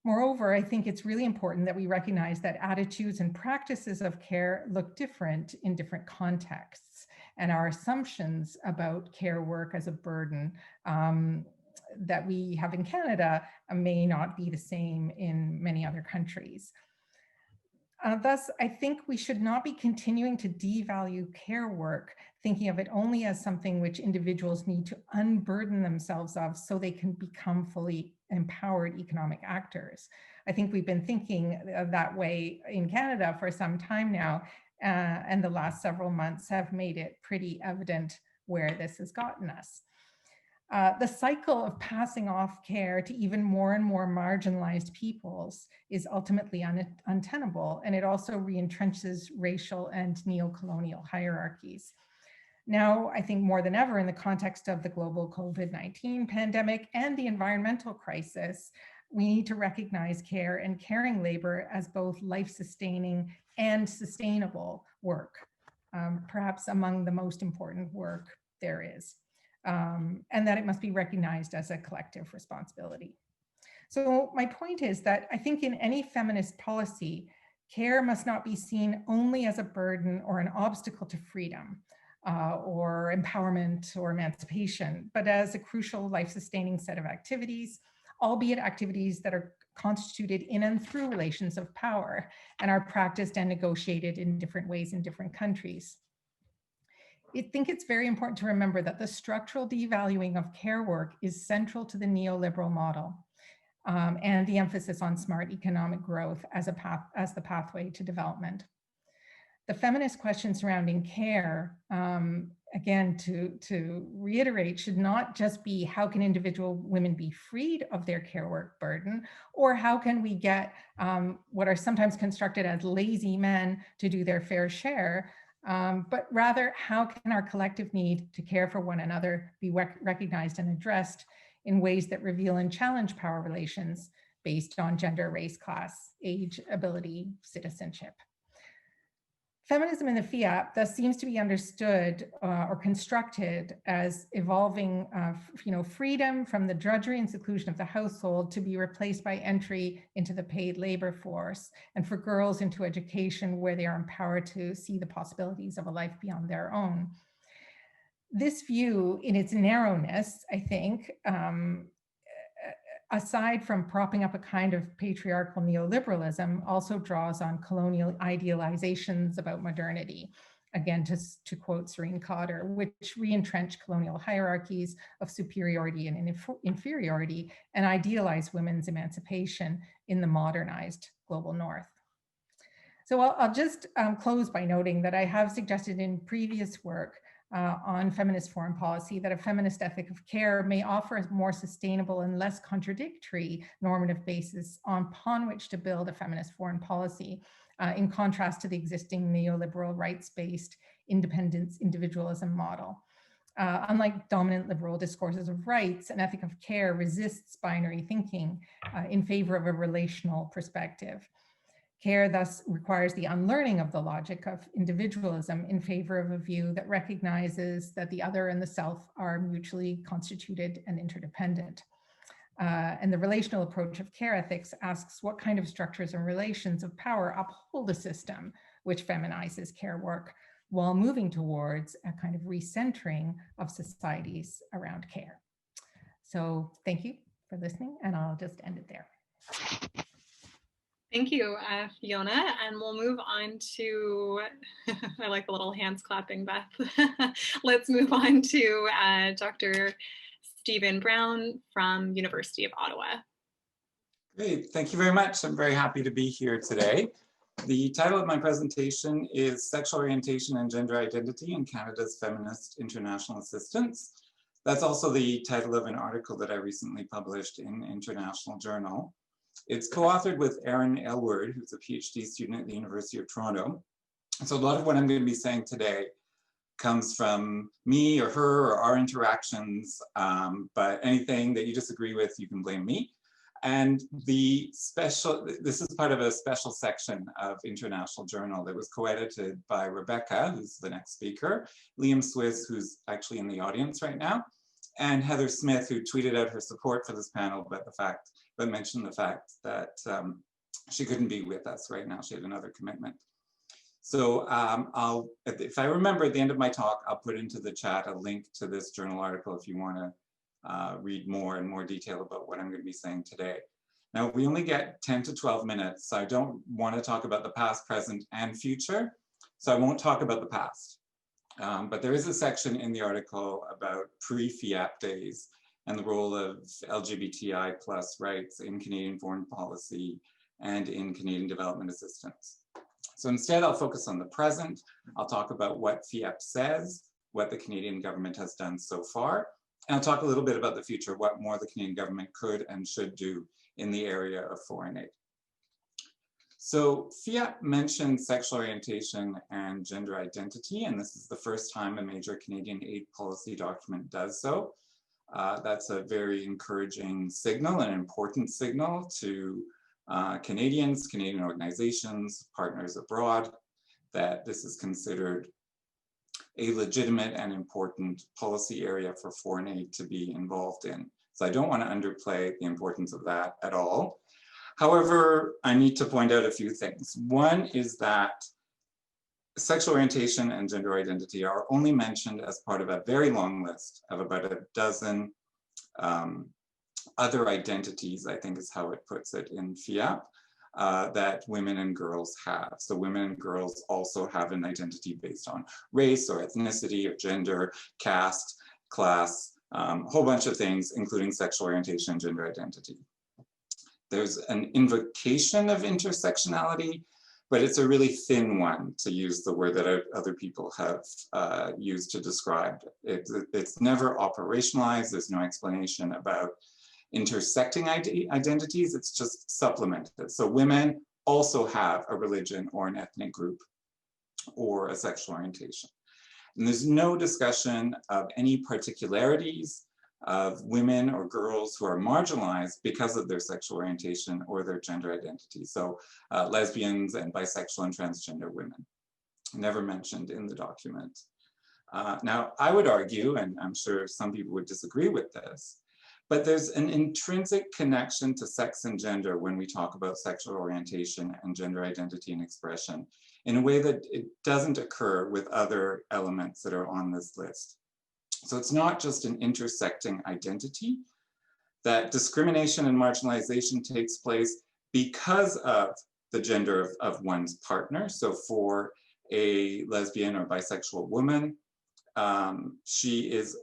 Moreover, I think it's really important that we recognize that attitudes and practices of care look different in different contexts, and our assumptions about care work as a burden that we have in Canada may not be the same in many other countries. Thus, I think we should not be continuing to devalue care work, thinking of it only as something which individuals need to unburden themselves of so they can become fully empowered economic actors. I think we've been thinking that way in Canada for some time now, and the last several months have made it pretty evident where this has gotten us. The cycle of passing off care to even more and more marginalized peoples is ultimately untenable, and it also reentrenches racial and neo-colonial hierarchies. Now, I think more than ever in the context of the global COVID-19 pandemic and the environmental crisis, we need to recognize care and caring labor as both life-sustaining and sustainable work, perhaps among the most important work there is. And that it must be recognized as a collective responsibility. So my point is that I think in any feminist policy, care must not be seen only as a burden or an obstacle to freedom or empowerment or emancipation, but as a crucial life-sustaining set of activities, albeit activities that are constituted in and through relations of power and are practiced and negotiated in different ways in different countries. I think it's very important to remember that the structural devaluing of care work is central to the neoliberal model and the emphasis on smart economic growth as the pathway to development. The feminist question surrounding care, again, to reiterate, should not just be how can individual women be freed of their care work burden, or how can we get what are sometimes constructed as lazy men to do their fair share, but rather how can our collective need to care for one another be recognized and addressed in ways that reveal and challenge power relations based on gender, race, class, age, ability, citizenship. Feminism in the fiat thus seems to be understood or constructed as evolving freedom from the drudgery and seclusion of the household to be replaced by entry into the paid labor force, and for girls into education where they are empowered to see the possibilities of a life beyond their own. This view in its narrowness, I think, aside from propping up a kind of patriarchal neoliberalism, also draws on colonial idealizations about modernity. Again, to quote Serene Cotter, which re-entrench colonial hierarchies of superiority and inferiority and idealize women's emancipation in the modernized global north. So I'll just close by noting that I have suggested in previous work on feminist foreign policy that a feminist ethic of care may offer a more sustainable and less contradictory normative basis upon which to build a feminist foreign policy, in contrast to the existing neoliberal rights-based independence individualism model. Unlike dominant liberal discourses of rights, an ethic of care resists binary thinking in favor of a relational perspective. Care thus requires the unlearning of the logic of individualism in favor of a view that recognizes that the other and the self are mutually constituted and interdependent. And the relational approach of care ethics asks what kind of structures and relations of power uphold a system which feminizes care work while moving towards a kind of recentering of societies around care. So thank you for listening, and I'll just end it there. Thank you, Fiona, and we'll move on to, I like the little hands clapping, Beth. Let's move on to Dr. Stephen Brown from University of Ottawa. Great, thank you very much. I'm very happy to be here today. The title of my presentation is Sexual Orientation and Gender Identity in Canada's Feminist International Assistance. That's also the title of an article that I recently published in International Journal. It's co-authored with Erin Elward, who's a PhD student at the University of Toronto. So a lot of what I'm going to be saying today comes from me or her or our interactions, but anything that you disagree with, you can blame me. And this is part of a special section of International Journal that was co-edited by Rebecca, who's the next speaker, Liam Swiss, who's actually in the audience right now, and Heather Smith, who tweeted out her support for this panel, but mentioned the fact that she couldn't be with us right now. She had another commitment. So if I remember at the end of my talk, I'll put into the chat a link to this journal article if you want to read more in more detail about what I'm going to be saying today. Now, we only get 10 to 12 minutes, so I don't want to talk about the past, present, and future. So I won't talk about the past. But there is a section in the article about pre-FIAP days and the role of LGBTI+ rights in Canadian foreign policy and in Canadian development assistance. So instead, I'll focus on the present. I'll talk about what FIAP says, what the Canadian government has done so far, and I'll talk a little bit about the future, what more the Canadian government could and should do in the area of foreign aid. So FIAP mentioned sexual orientation and gender identity, and this is the first time a major Canadian aid policy document does so. That's a very encouraging signal, an important signal to Canadians, Canadian organizations, partners abroad, that this is considered a legitimate and important policy area for foreign aid to be involved in. So I don't want to underplay the importance of that at all. However, I need to point out a few things. One is that sexual orientation and gender identity are only mentioned as part of a very long list of about a dozen other identities, I think is how it puts it in FIAP, that women and girls have. So women and girls also have an identity based on race or ethnicity or gender, caste, class, a whole bunch of things, including sexual orientation and gender identity. There's an invocation of intersectionality, but it's a really thin one, to use the word that other people have used to describe it. It's never operationalized. There's no explanation about intersecting identities. It's just supplemented. So women also have a religion or an ethnic group or a sexual orientation. And there's no discussion of any particularities of women or girls who are marginalized because of their sexual orientation or their gender identity. So lesbians and bisexual and transgender women, never mentioned in the document. Now, I would argue, and I'm sure some people would disagree with this, but there's an intrinsic connection to sex and gender when we talk about sexual orientation and gender identity and expression in a way that it doesn't occur with other elements that are on this list. So it's not just an intersecting identity, that discrimination and marginalization takes place because of the gender of one's partner. So for a lesbian or bisexual woman, she is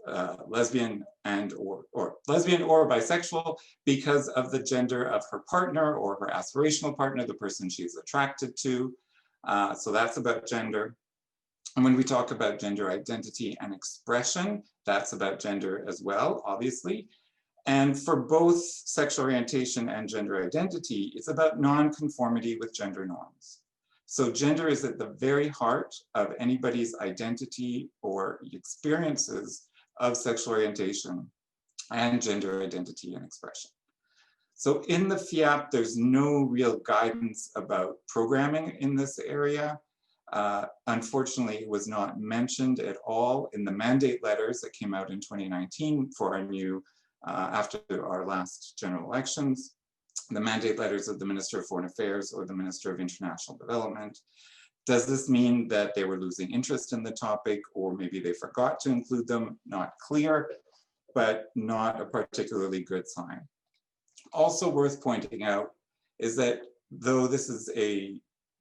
lesbian or lesbian or bisexual because of the gender of her partner or her aspirational partner, the person she's attracted to. So that's about gender. And when we talk about gender identity and expression, that's about gender as well, obviously. And for both sexual orientation and gender identity, it's about non-conformity with gender norms. So gender is at the very heart of anybody's identity or experiences of sexual orientation and gender identity and expression. So in the FIAP, there's no real guidance about programming in this area. Unfortunately, it was not mentioned at all in the mandate letters that came out in 2019 for our new, after our last general elections, the mandate letters of the Minister of Foreign Affairs or the Minister of International Development. Does this mean that they were losing interest in the topic, or maybe they forgot to include them? Not clear, but not a particularly good sign. Also worth pointing out is that though this is a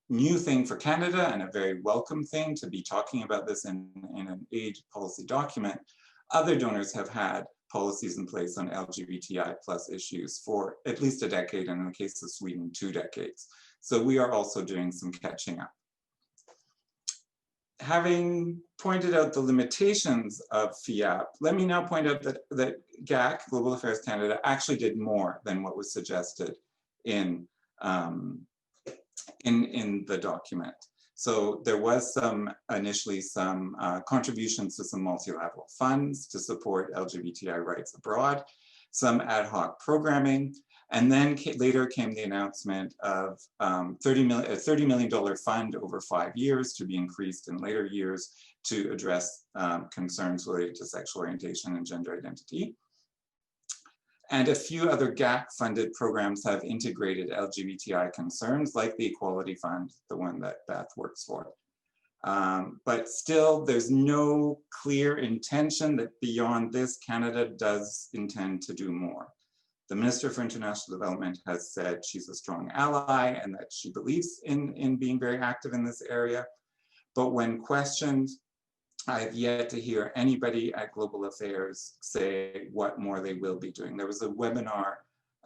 new thing for Canada and a very welcome thing to be talking about this in an aid policy document, other donors have had policies in place on LGBTI+ issues for at least a decade, and in the case of Sweden, 2 decades. So we are also doing some catching up. Having pointed out the limitations of FIAP, let me now point out that GAC, Global Affairs Canada, actually did more than what was suggested in the document. So there was initially some contributions to some multilateral funds to support LGBTI rights abroad, some ad hoc programming, and then later came the announcement of a $30 million fund over 5 years to be increased in later years to address concerns related to sexual orientation and gender identity. And a few other GAC-funded programs have integrated LGBTI concerns, like the Equality Fund, the one that Beth works for. But still, there's no clear intention that beyond this, Canada does intend to do more. The Minister for International Development has said she's a strong ally and that she believes in being very active in this area. But when questioned, I've yet to hear anybody at Global Affairs say what more they will be doing. There was a webinar,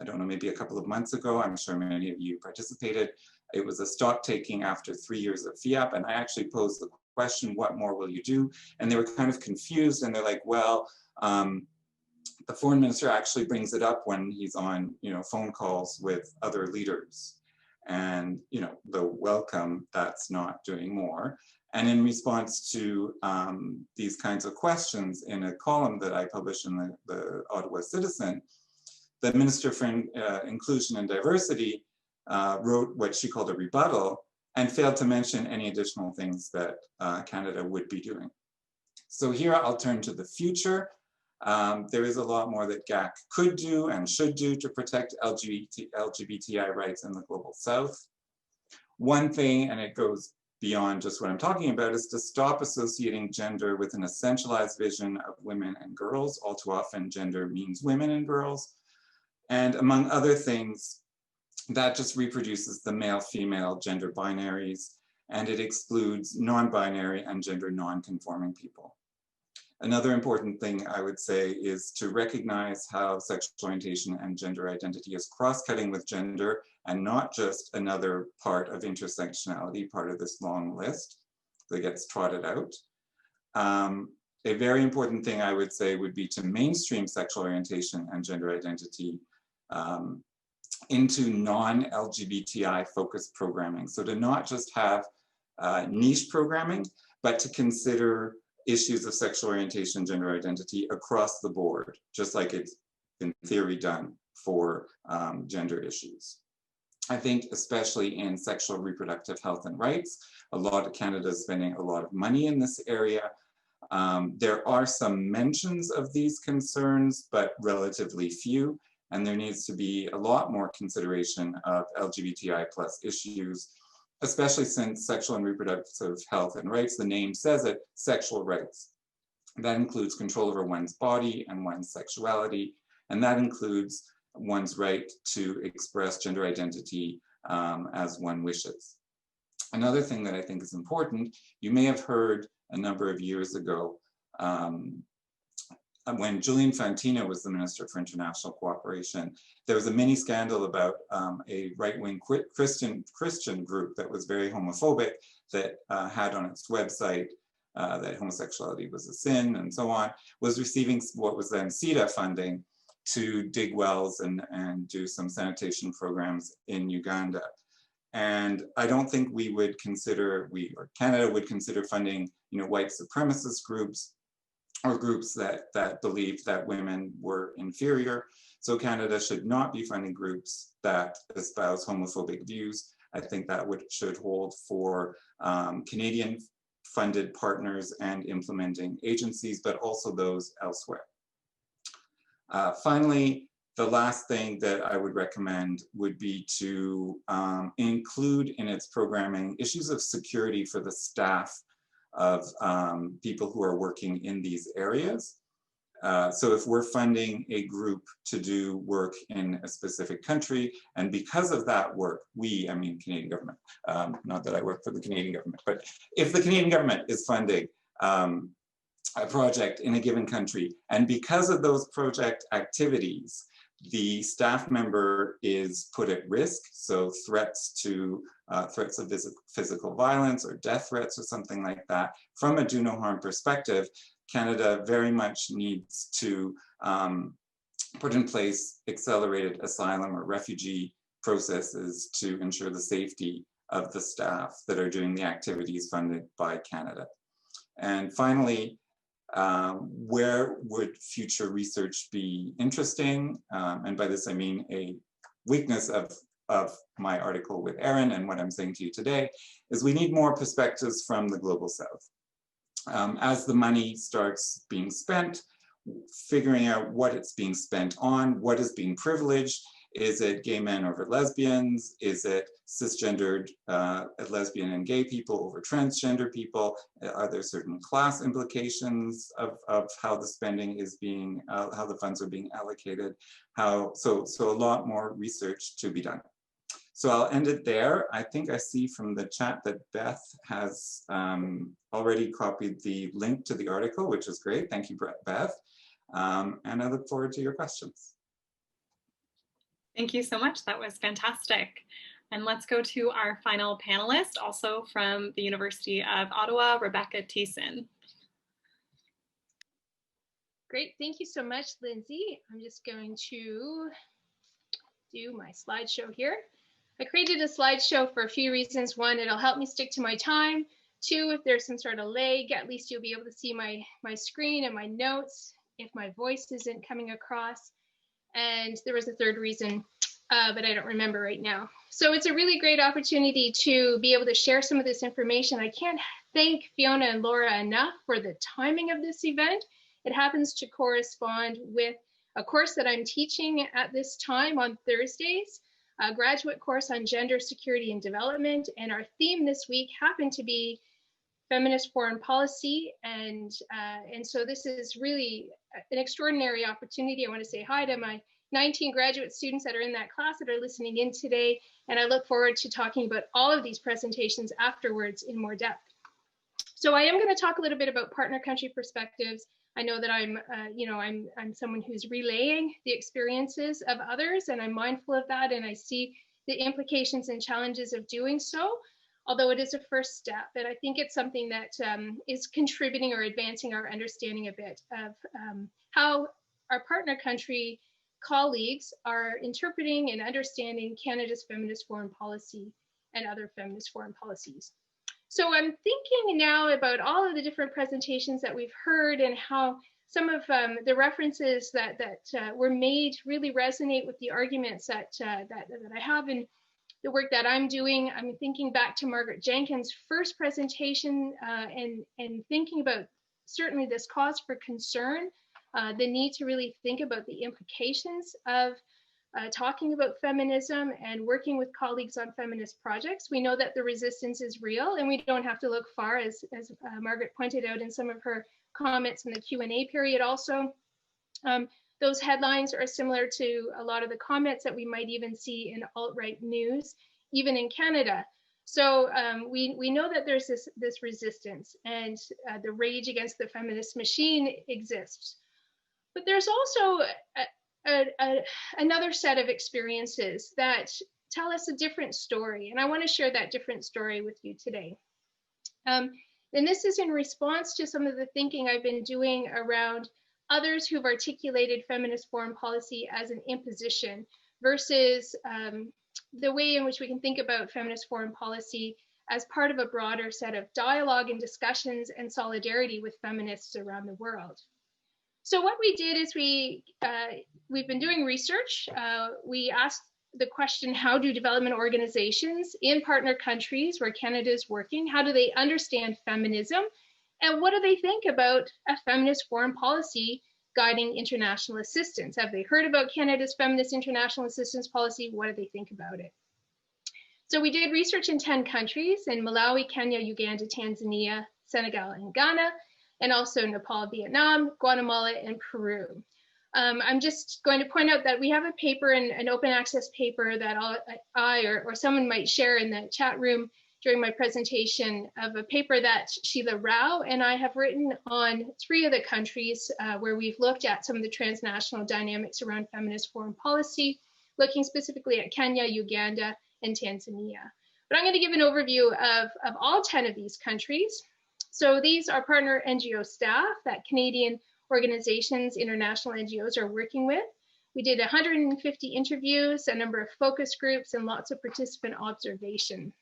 I don't know, maybe a couple of months ago. I'm sure many of you participated. It was a stock taking after 3 years of FIAP, and I actually posed the question, what more will you do? And they were kind of confused, and they're like, well, the foreign minister actually brings it up when he's on, phone calls with other leaders. And, the welcome, that's not doing more. And in response to these kinds of questions, in a column that I published in the Ottawa Citizen, the Minister for Inclusion and Diversity wrote what she called a rebuttal and failed to mention any additional things that Canada would be doing. So here I'll turn to the future. There is a lot more that GAC could do and should do to protect LGBTI rights in the Global South. One thing, and it goes beyond just what I'm talking about, is to stop associating gender with an essentialized vision of women and girls. All too often, gender means women and girls. And among other things, that just reproduces the male-female gender binaries, and it excludes non-binary and gender non-conforming people. Another important thing I would say is to recognize how sexual orientation and gender identity is cross-cutting with gender and not just another part of intersectionality, part of this long list that gets trotted out. A very important thing I would say would be to mainstream sexual orientation and gender identity into non-LGBTI focused programming. So to not just have niche programming, but to consider issues of sexual orientation, gender identity across the board, just like it's in theory done for gender issues. I think especially in sexual reproductive health and rights, a lot of Canada is spending a lot of money in this area. There are some mentions of these concerns, but relatively few, and there needs to be a lot more consideration of LGBTI plus issues, especially since sexual and reproductive health and rights, the name says it, sexual rights. That includes control over one's body and one's sexuality, and that includes one's right to express gender identity as one wishes. Another thing that I think is important, you may have heard a number of years ago when Julian Fantino was the Minister for International Cooperation, there was a mini scandal about a right-wing Christian group that was very homophobic that had on its website that homosexuality was a sin and so on, was receiving what was then CEDA funding to dig wells and do some sanitation programs in Uganda. And I don't think we would consider, or Canada would consider funding, white supremacist groups or groups that believed that women were inferior. So Canada should not be funding groups that espouse homophobic views. I think that should hold for Canadian funded partners and implementing agencies, but also those elsewhere. Finally, the last thing that I would recommend would be to include in its programming issues of security for the staff of people who are working in these areas. So if we're funding a group to do work in a specific country, and because of that work, I mean Canadian government, not that I work for the Canadian government, but if the Canadian government is funding a project in a given country, and because of those project activities, the staff member is put at risk, so threats of physical violence or death threats or something like that, from a do no harm perspective, Canada very much needs to put in place accelerated asylum or refugee processes to ensure the safety of the staff that are doing the activities funded by Canada. And finally, where would future research be interesting? And by this I mean a weakness of my article with Erin and what I'm saying to you today, is we need more perspectives from the Global South. As the money starts being spent, figuring out what it's being spent on, what is being privileged. Is it gay men over lesbians? Is it cisgendered lesbian and gay people over transgender people? Are there certain class implications of how the spending is being, how the funds are being allocated? So a lot more research to be done. So I'll end it there. I think I see from the chat that Beth has already copied the link to the article, which is great. Thank you, Beth. And I look forward to your questions. Thank you so much. That was fantastic. And let's go to our final panelist, also from the University of Ottawa, Rebecca Thiessen. Great, thank you so much, Lindsay. I'm just going to do my slideshow here. I created a slideshow for a few reasons. One, it'll help me stick to my time. Two, if there's some sort of lag, at least you'll be able to see my screen and my notes if my voice isn't coming across. And there was a third reason, but I don't remember right now. So it's a really great opportunity to be able to share some of this information. I can't thank Fiona and Laura enough for the timing of this event. It happens to correspond with a course that I'm teaching at this time on Thursdays, a graduate course on gender, security, and development. And our theme this week happened to be feminist foreign policy. And so this is really an extraordinary opportunity. I want to say hi to my 19 graduate students that are in that class that are listening in today. And I look forward to talking about all of these presentations afterwards in more depth. So I am going to talk a little bit about partner country perspectives. I know that I'm someone who's relaying the experiences of others, and I'm mindful of that, and I see the implications and challenges of doing so, although it is a first step. And I think it's something that is contributing or advancing our understanding a bit of how our partner country colleagues are interpreting and understanding Canada's feminist foreign policy and other feminist foreign policies. So I'm thinking now about all of the different presentations that we've heard and how some of the references that were made really resonate with the arguments that I have in the work that I'm doing. I'm thinking back to Margaret Jenkins' first presentation and thinking about certainly this cause for concern, the need to really think about the implications of talking about feminism and working with colleagues on feminist projects. We know that the resistance is real, and we don't have to look far, as Margaret pointed out in some of her comments in the Q&A period also. Those headlines are similar to a lot of the comments that we might even see in alt-right news, even in Canada. So we know that there's this resistance, and the rage against the feminist machine exists. But there's also another set of experiences that tell us a different story, and I want to share that different story with you today. And this is in response to some of the thinking I've been doing around others who've articulated feminist foreign policy as an imposition versus the way in which we can think about feminist foreign policy as part of a broader set of dialogue and discussions and solidarity with feminists around the world. So what we did is we've been doing research. We asked the question, how do development organizations in partner countries where Canada is working, how do they understand feminism? And what do they think about a feminist foreign policy guiding international assistance? Have they heard about Canada's feminist international assistance policy? What do they think about it? So we did research in 10 countries, in Malawi, Kenya, Uganda, Tanzania, Senegal, and Ghana, and also Nepal, Vietnam, Guatemala, and Peru. I'm just going to point out that we have a paper, an open access paper that I or someone might share in the chat room during my presentation of a paper that Sheila Rao and I have written on 3 of the countries where we've looked at some of the transnational dynamics around feminist foreign policy, looking specifically at Kenya, Uganda, and Tanzania. But I'm going to give an overview of all 10 of these countries. So these are partner NGO staff that Canadian organizations, international NGOs are working with. We did 150 interviews, a number of focus groups, and lots of participant observation.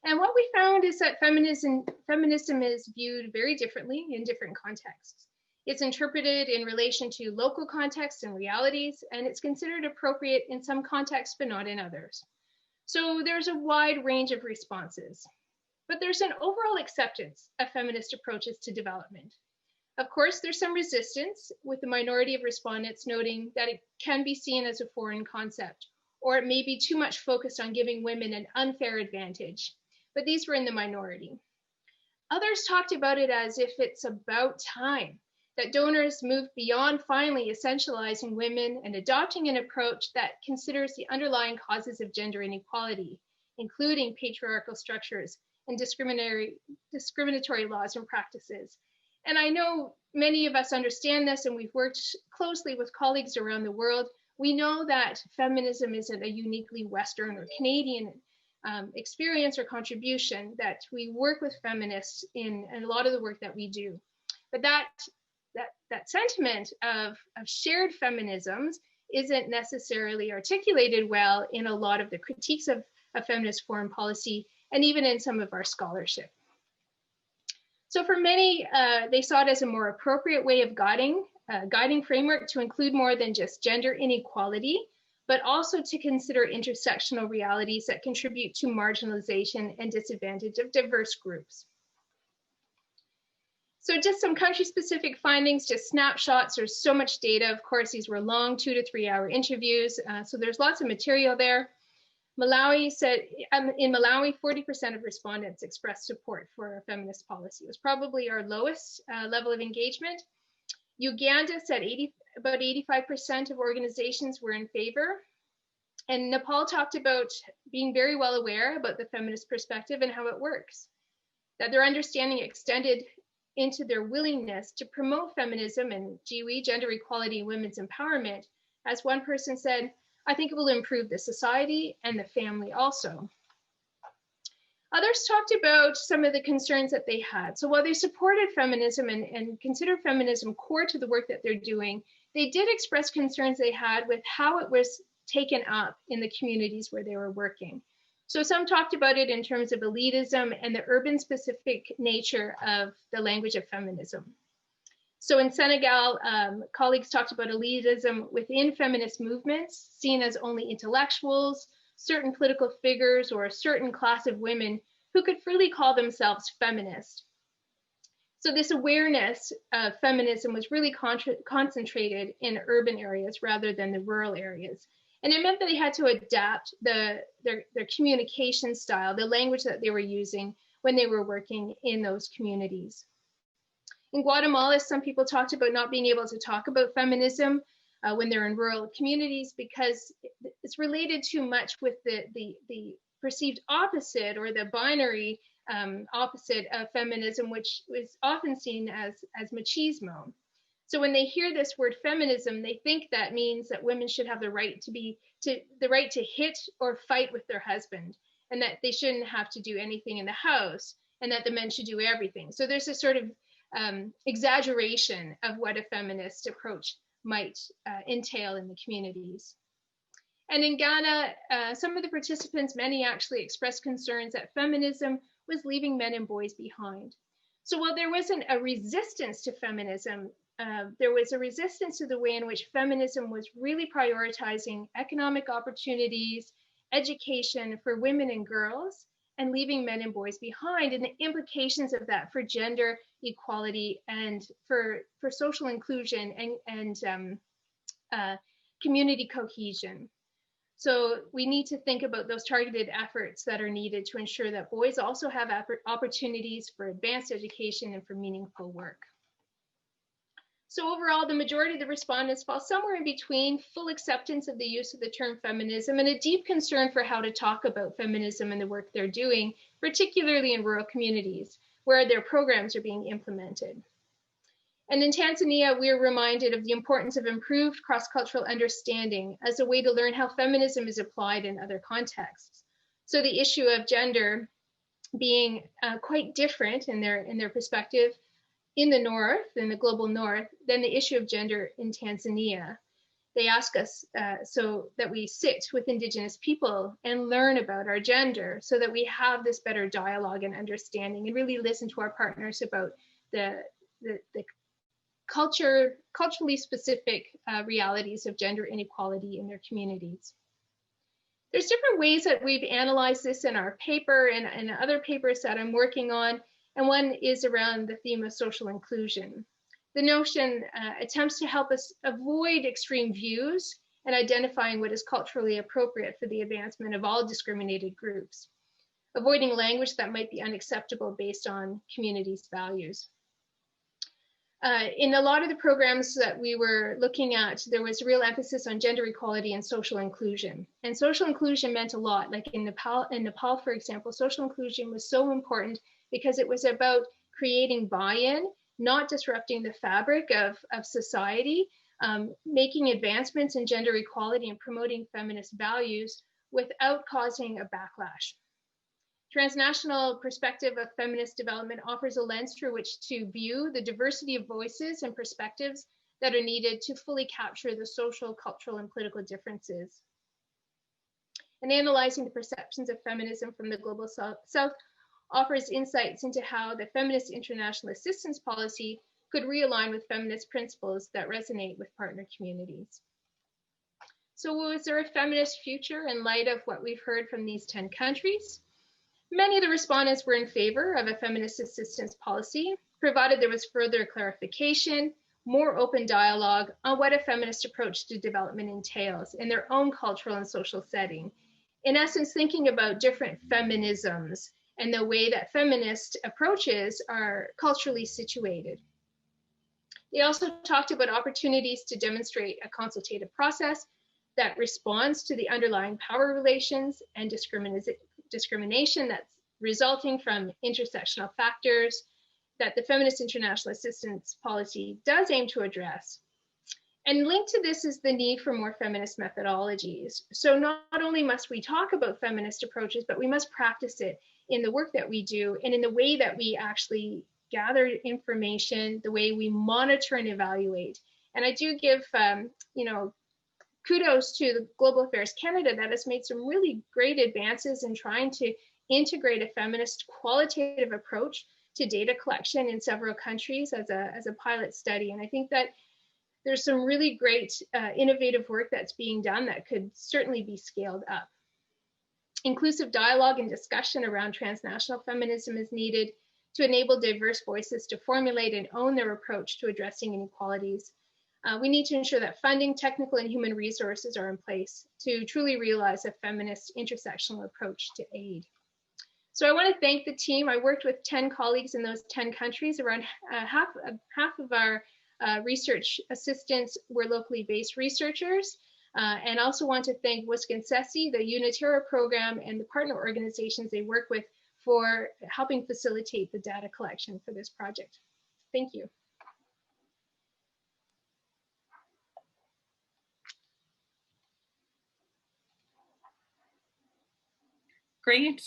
And what we found is that feminism is viewed very differently in different contexts. It's interpreted in relation to local contexts and realities, and it's considered appropriate in some contexts, but not in others. So there's a wide range of responses, but there's an overall acceptance of feminist approaches to development. Of course, there's some resistance, with the minority of respondents noting that it can be seen as a foreign concept, or it may be too much focused on giving women an unfair advantage, but these were in the minority. Others talked about it as if it's about time that donors move beyond finally essentializing women and adopting an approach that considers the underlying causes of gender inequality, including patriarchal structures and discriminatory laws and practices. And I know many of us understand this, and we've worked closely with colleagues around the world. We know that feminism isn't a uniquely Western or Canadian experience or contribution, that we work with feminists in a lot of the work that we do. But that sentiment of shared feminisms isn't necessarily articulated well in a lot of the critiques of feminist foreign policy, and even in some of our scholarship. So for many, they saw it as a more appropriate way of guiding framework to include more than just gender inequality, but also to consider intersectional realities that contribute to marginalization and disadvantage of diverse groups. So just some country-specific findings, just snapshots. There's so much data. Of course, these were long 2 to 3 hour interviews. So there's lots of material there. Malawi said, in Malawi, 40% of respondents expressed support for a feminist policy. It was probably our lowest level of engagement. Uganda said about 85% of organizations were in favor. And Nepal talked about being very well aware about the feminist perspective and how it works, that their understanding extended into their willingness to promote feminism and gender equality and women's empowerment. As one person said, I think it will improve the society and the family also. Others talked about some of the concerns that they had. So while they supported feminism and considered feminism core to the work that they're doing, they did express concerns they had with how it was taken up in the communities where they were working. So some talked about it in terms of elitism and the urban specific nature of the language of feminism. So in Senegal, colleagues talked about elitism within feminist movements, seen as only intellectuals, certain political figures, or a certain class of women who could freely call themselves feminist. So this awareness of feminism was really concentrated in urban areas rather than the rural areas. And it meant that they had to adapt their communication style, the language that they were using when they were working in those communities. In Guatemala, some people talked about not being able to talk about feminism when they're in rural communities because it's related too much with the perceived opposite or the binary opposite of feminism, which is often seen as machismo. So when they hear this word feminism, they think that means that women should have the right to hit or fight with their husband, and that they shouldn't have to do anything in the house, and that the men should do everything. So there's a sort of exaggeration of what a feminist approach might entail in the communities. And in Ghana, some of the participants, many actually expressed concerns that feminism was leaving men and boys behind. So while there wasn't a resistance to feminism, there was a resistance to the way in which feminism was really prioritizing economic opportunities, education for women and girls, and leaving men and boys behind, and the implications of that for gender equality and for social inclusion and community cohesion. So we need to think about those targeted efforts that are needed to ensure that boys also have opportunities for advanced education and for meaningful work. So overall, the majority of the respondents fall somewhere in between full acceptance of the use of the term feminism and a deep concern for how to talk about feminism and the work they're doing, particularly in rural communities where their programs are being implemented. And in Tanzania, we're reminded of the importance of improved cross-cultural understanding as a way to learn how feminism is applied in other contexts. So the issue of gender being quite different in their perspective in the North, in the global North, than the issue of gender in Tanzania. They ask us so that we sit with Indigenous people and learn about our gender so that we have this better dialogue and understanding and really listen to our partners about the culturally specific realities of gender inequality in their communities. There's different ways that we've analyzed this in our paper and other papers that I'm working on, and one is around the theme of social inclusion. The notion attempts to help us avoid extreme views and identifying what is culturally appropriate for the advancement of all discriminated groups, avoiding language that might be unacceptable based on communities' values. In a lot of the programs that we were looking at, there was real emphasis on gender equality and social inclusion. And social inclusion meant a lot. Like in Nepal, for example, social inclusion was so important because it was about creating buy-in, not disrupting the fabric of society, making advancements in gender equality and promoting feminist values without causing a backlash. Transnational perspective of feminist development offers a lens through which to view the diversity of voices and perspectives that are needed to fully capture the social, cultural, and political differences. And analyzing the perceptions of feminism from the global south offers insights into how the Feminist International Assistance Policy could realign with feminist principles that resonate with partner communities. So was there a feminist future in light of what we've heard from these 10 countries? Many of the respondents were in favor of a feminist assistance policy, provided there was further clarification, more open dialogue on what a feminist approach to development entails in their own cultural and social setting. In essence, thinking about different feminisms and the way that feminist approaches are culturally situated. They also talked about opportunities to demonstrate a consultative process that responds to the underlying power relations and discrimination that's resulting from intersectional factors that the Feminist International Assistance Policy does aim to address. And linked to this is the need for more feminist methodologies. So not only must we talk about feminist approaches, but we must practice it in the work that we do and in the way that we actually gather information, the way we monitor and evaluate. And I do give kudos to the Global Affairs Canada that has made some really great advances in trying to integrate a feminist qualitative approach to data collection in several countries as a pilot study. And I think that there's some really great innovative work that's being done that could certainly be scaled up. Inclusive dialogue and discussion around transnational feminism is needed to enable diverse voices to formulate and own their approach to addressing inequalities. We need to ensure that funding, technical, and human resources are in place to truly realize a feminist intersectional approach to aid. So I want to thank the team. I worked with 10 colleagues in those 10 countries. Around half of our research assistants were locally based researchers. And also want to thank Wisconsin, the Unitera program, and the partner organizations they work with for helping facilitate the data collection for this project. Thank you. Great.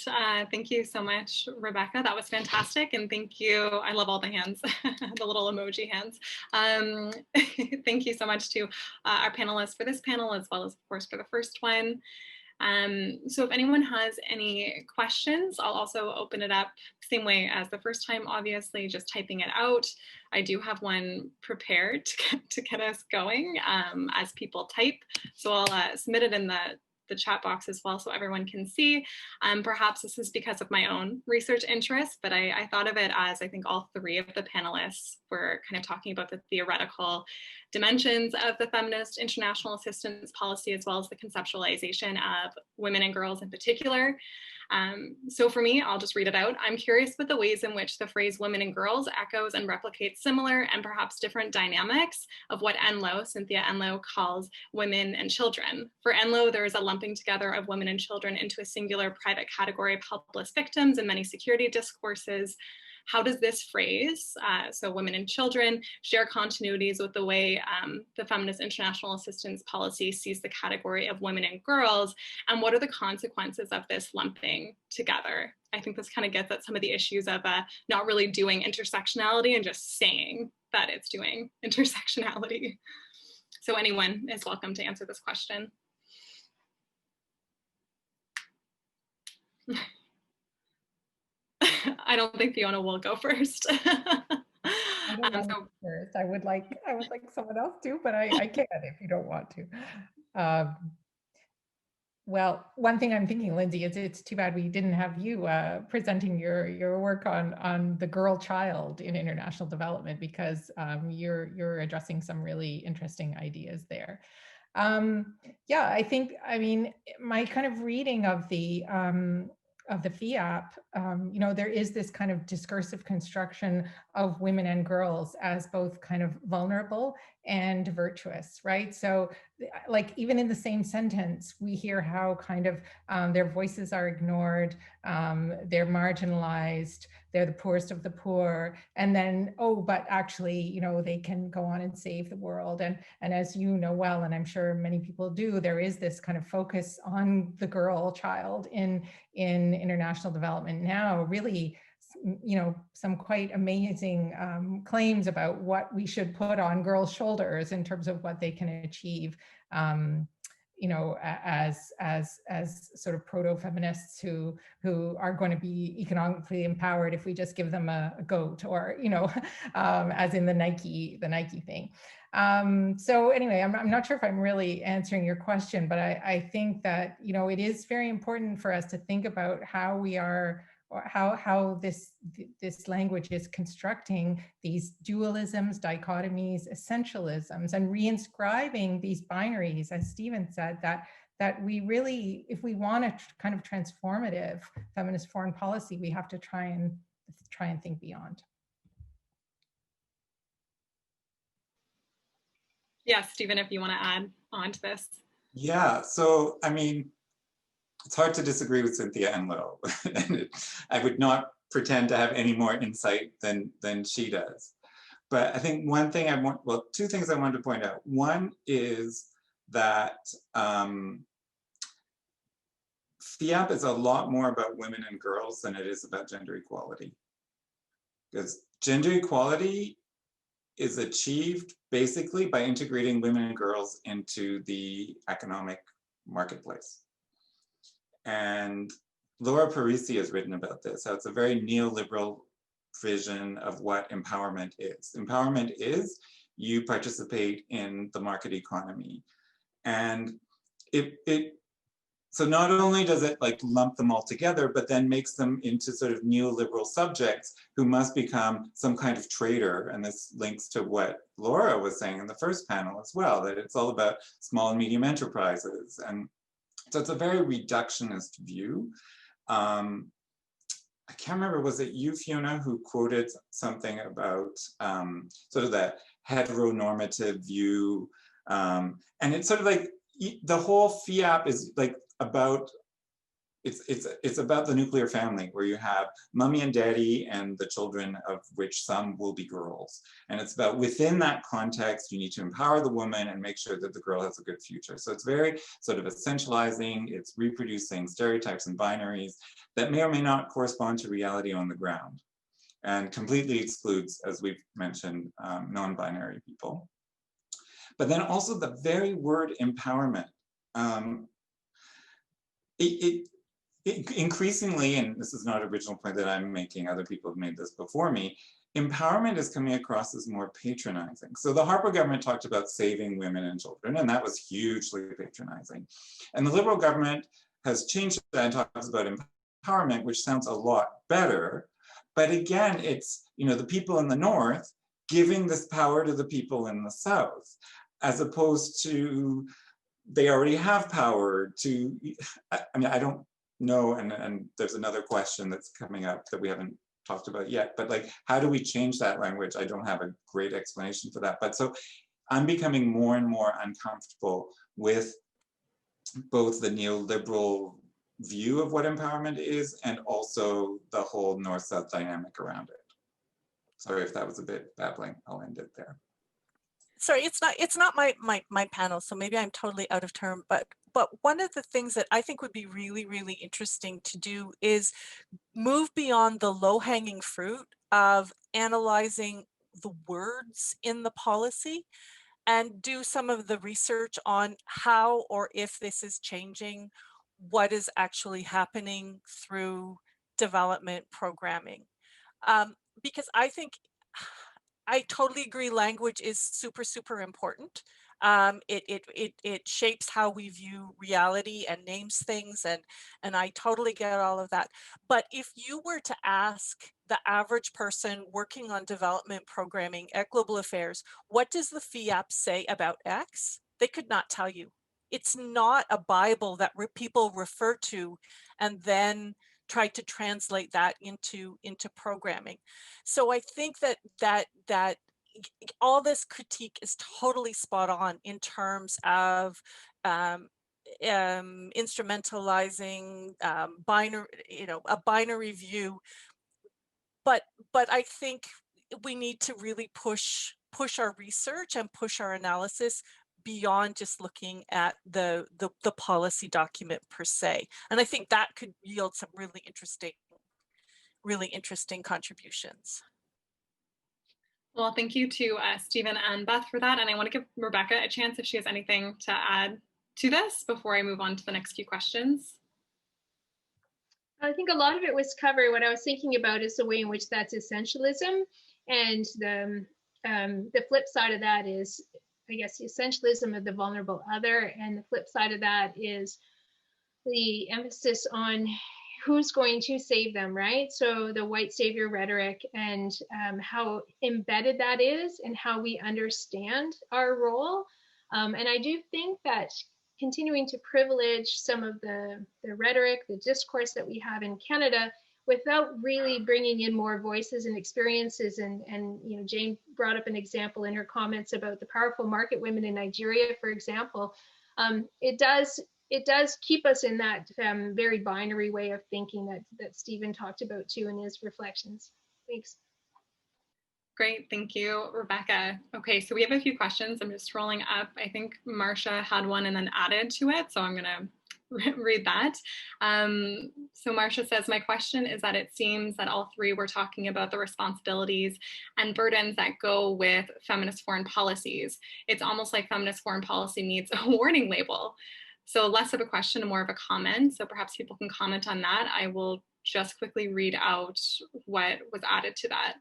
Thank you so much, Rebecca. That was fantastic. And thank you. I love all the hands, the little emoji hands. Thank you so much to our panelists for this panel, as well as, of course, for the first one. So if anyone has any questions, I'll also open it up same way as the first time, obviously, just typing it out. I do have one prepared to get us going as people type. So I'll submit it in the chat box as well so everyone can see. Perhaps this is because of my own research interest, but I thought of it as I think all three of the panelists were kind of talking about the theoretical dimensions of the Feminist International Assistance Policy, as well as the conceptualization of women and girls in particular. So for me, I'll just read it out. I'm curious about the ways in which the phrase women and girls echoes and replicates similar and perhaps different dynamics of what Cynthia Enloe calls women and children. For Enloe, there is a lumping together of women and children into a singular private category of helpless victims in many security discourses. How does this phrase, so women and children, share continuities with the way the Feminist International Assistance Policy sees the category of women and girls, and what are the consequences of this lumping together? I think this kind of gets at some of the issues of not really doing intersectionality and just saying that it's doing intersectionality. So anyone is welcome to answer this question. I don't think Fiona will go first. I don't want to go first. I would like someone else to, but I can if you don't want to. Well, one thing I'm thinking, Lindsay, is it's too bad we didn't have you presenting your work on the girl child in international development, because you're addressing some really interesting ideas there. Yeah, I mean, my kind of reading of the FIAP, there is this kind of discursive construction of women and girls as both kind of vulnerable and virtuous, right? So like even in the same sentence, we hear how kind of their voices are ignored, they're marginalized, they're the poorest of the poor, and then, oh, but actually, they can go on and save the world. And as you know well, and I'm sure many people do, there is this kind of focus on the girl child in international development now, really, some quite amazing claims about what we should put on girls' shoulders in terms of what they can achieve, as sort of proto-feminists who are going to be economically empowered if we just give them a goat, or as in the Nike thing. So anyway, I'm not sure if I'm really answering your question, but I think that it is very important for us to think about how we are, or how this language is constructing these dualisms, dichotomies, essentialisms, and reinscribing these binaries, as Stephen said, that we really, if we want a kind of transformative feminist foreign policy, we have to try and think beyond. Yeah, Stephen, if you want to add on to this. Yeah, so I mean, it's hard to disagree with Cynthia Enloe. And I would not pretend to have any more insight than she does. But I think one thing two things I wanted to point out. One is that FIAP is a lot more about women and girls than it is about gender equality. Because gender equality is achieved basically by integrating women and girls into the economic marketplace. And Laura Parisi has written about this, how it's a very neoliberal vision of what empowerment is. Empowerment is you participate in the market economy. And so not only does it like lump them all together, but then makes them into sort of neoliberal subjects who must become some kind of trader. And this links to what Laura was saying in the first panel as well, that it's all about small and medium enterprises. And so it's a very reductionist view. I can't remember, was it you, Fiona, who quoted something about sort of that heteronormative view? And it's sort of like the whole FIAP is like about, it's about the nuclear family, where you have mommy and daddy and the children, of which some will be girls. And it's about, within that context, you need to empower the woman and make sure that the girl has a good future. So it's very sort of essentializing, it's reproducing stereotypes and binaries that may or may not correspond to reality on the ground, and completely excludes, as we've mentioned, non-binary people. But then also the very word empowerment, increasingly, and this is not an original point that I'm making, other people have made this before me, empowerment is coming across as more patronizing. So the Harper government talked about saving women and children, and that was hugely patronizing. And the Liberal government has changed that and talks about empowerment, which sounds a lot better. But again, it's, the people in the North giving this power to the people in the South, as opposed to they already have power to, I mean, I don't know, and there's another question that's coming up that we haven't talked about yet, but like, how do we change that language? I don't have a great explanation for that. But so I'm becoming more and more uncomfortable with both the neoliberal view of what empowerment is and also the whole North-South dynamic around it. Sorry if that was a bit babbling, I'll end it there. Sorry, it's not my panel, so maybe I'm totally out of turn, but one of the things that I think would be really, really interesting to do is move beyond the low-hanging fruit of analyzing the words in the policy and do some of the research on how or if this is changing what is actually happening through development programming. Because I think I totally agree, language is super, super important. It shapes how we view reality and names things, and I totally get all of that. But if you were to ask the average person working on development programming at Global Affairs, what does the FIAP say about X? They could not tell you. It's not a Bible that people refer to and then try to translate that into programming. So I think that all this critique is totally spot on in terms of instrumentalizing binary, a binary view. But I think we need to really push our research and push our analysis beyond just looking at the policy document per se. And I think that could yield some really interesting contributions. Well, thank you to Stephen and Beth for that. And I want to give Rebecca a chance if she has anything to add to this before I move on to the next few questions. I think a lot of it was covered. What I was thinking about is the way in which that's essentialism, and the flip side of that is, I guess, the essentialism of the vulnerable other, and the flip side of that is the emphasis on who's going to save them, right? So the white savior rhetoric, and how embedded that is and how we understand our role. And I do think that continuing to privilege some of the rhetoric, the discourse that we have in Canada, without really bringing in more voices and experiences. And Jane brought up an example in her comments about the powerful market women in Nigeria, for example. It does keep us in that very binary way of thinking that Stephen talked about too in his reflections. Thanks. Great, thank you, Rebecca. Okay, so we have a few questions. I'm just scrolling up. I think Marcia had one and then added to it, so I'm gonna read that. So Marcia says, my question is that it seems that all three were talking about the responsibilities and burdens that go with feminist foreign policies. It's almost like feminist foreign policy needs a warning label. So less of a question and more of a comment. So perhaps people can comment on that. I will just quickly read out what was added to that.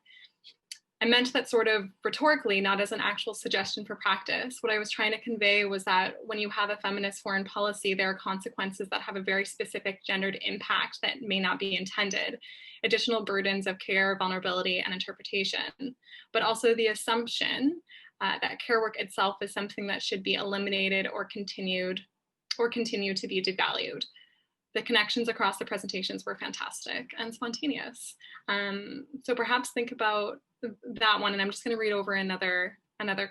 I meant that sort of rhetorically, not as an actual suggestion for practice. What I was trying to convey was that when you have a feminist foreign policy, there are consequences that have a very specific gendered impact that may not be intended. Additional burdens of care, vulnerability, and interpretation, but also the assumption that care work itself is something that should be eliminated or continue to be devalued. The connections across the presentations were fantastic and spontaneous. So perhaps think about that one, and I'm just going to read over another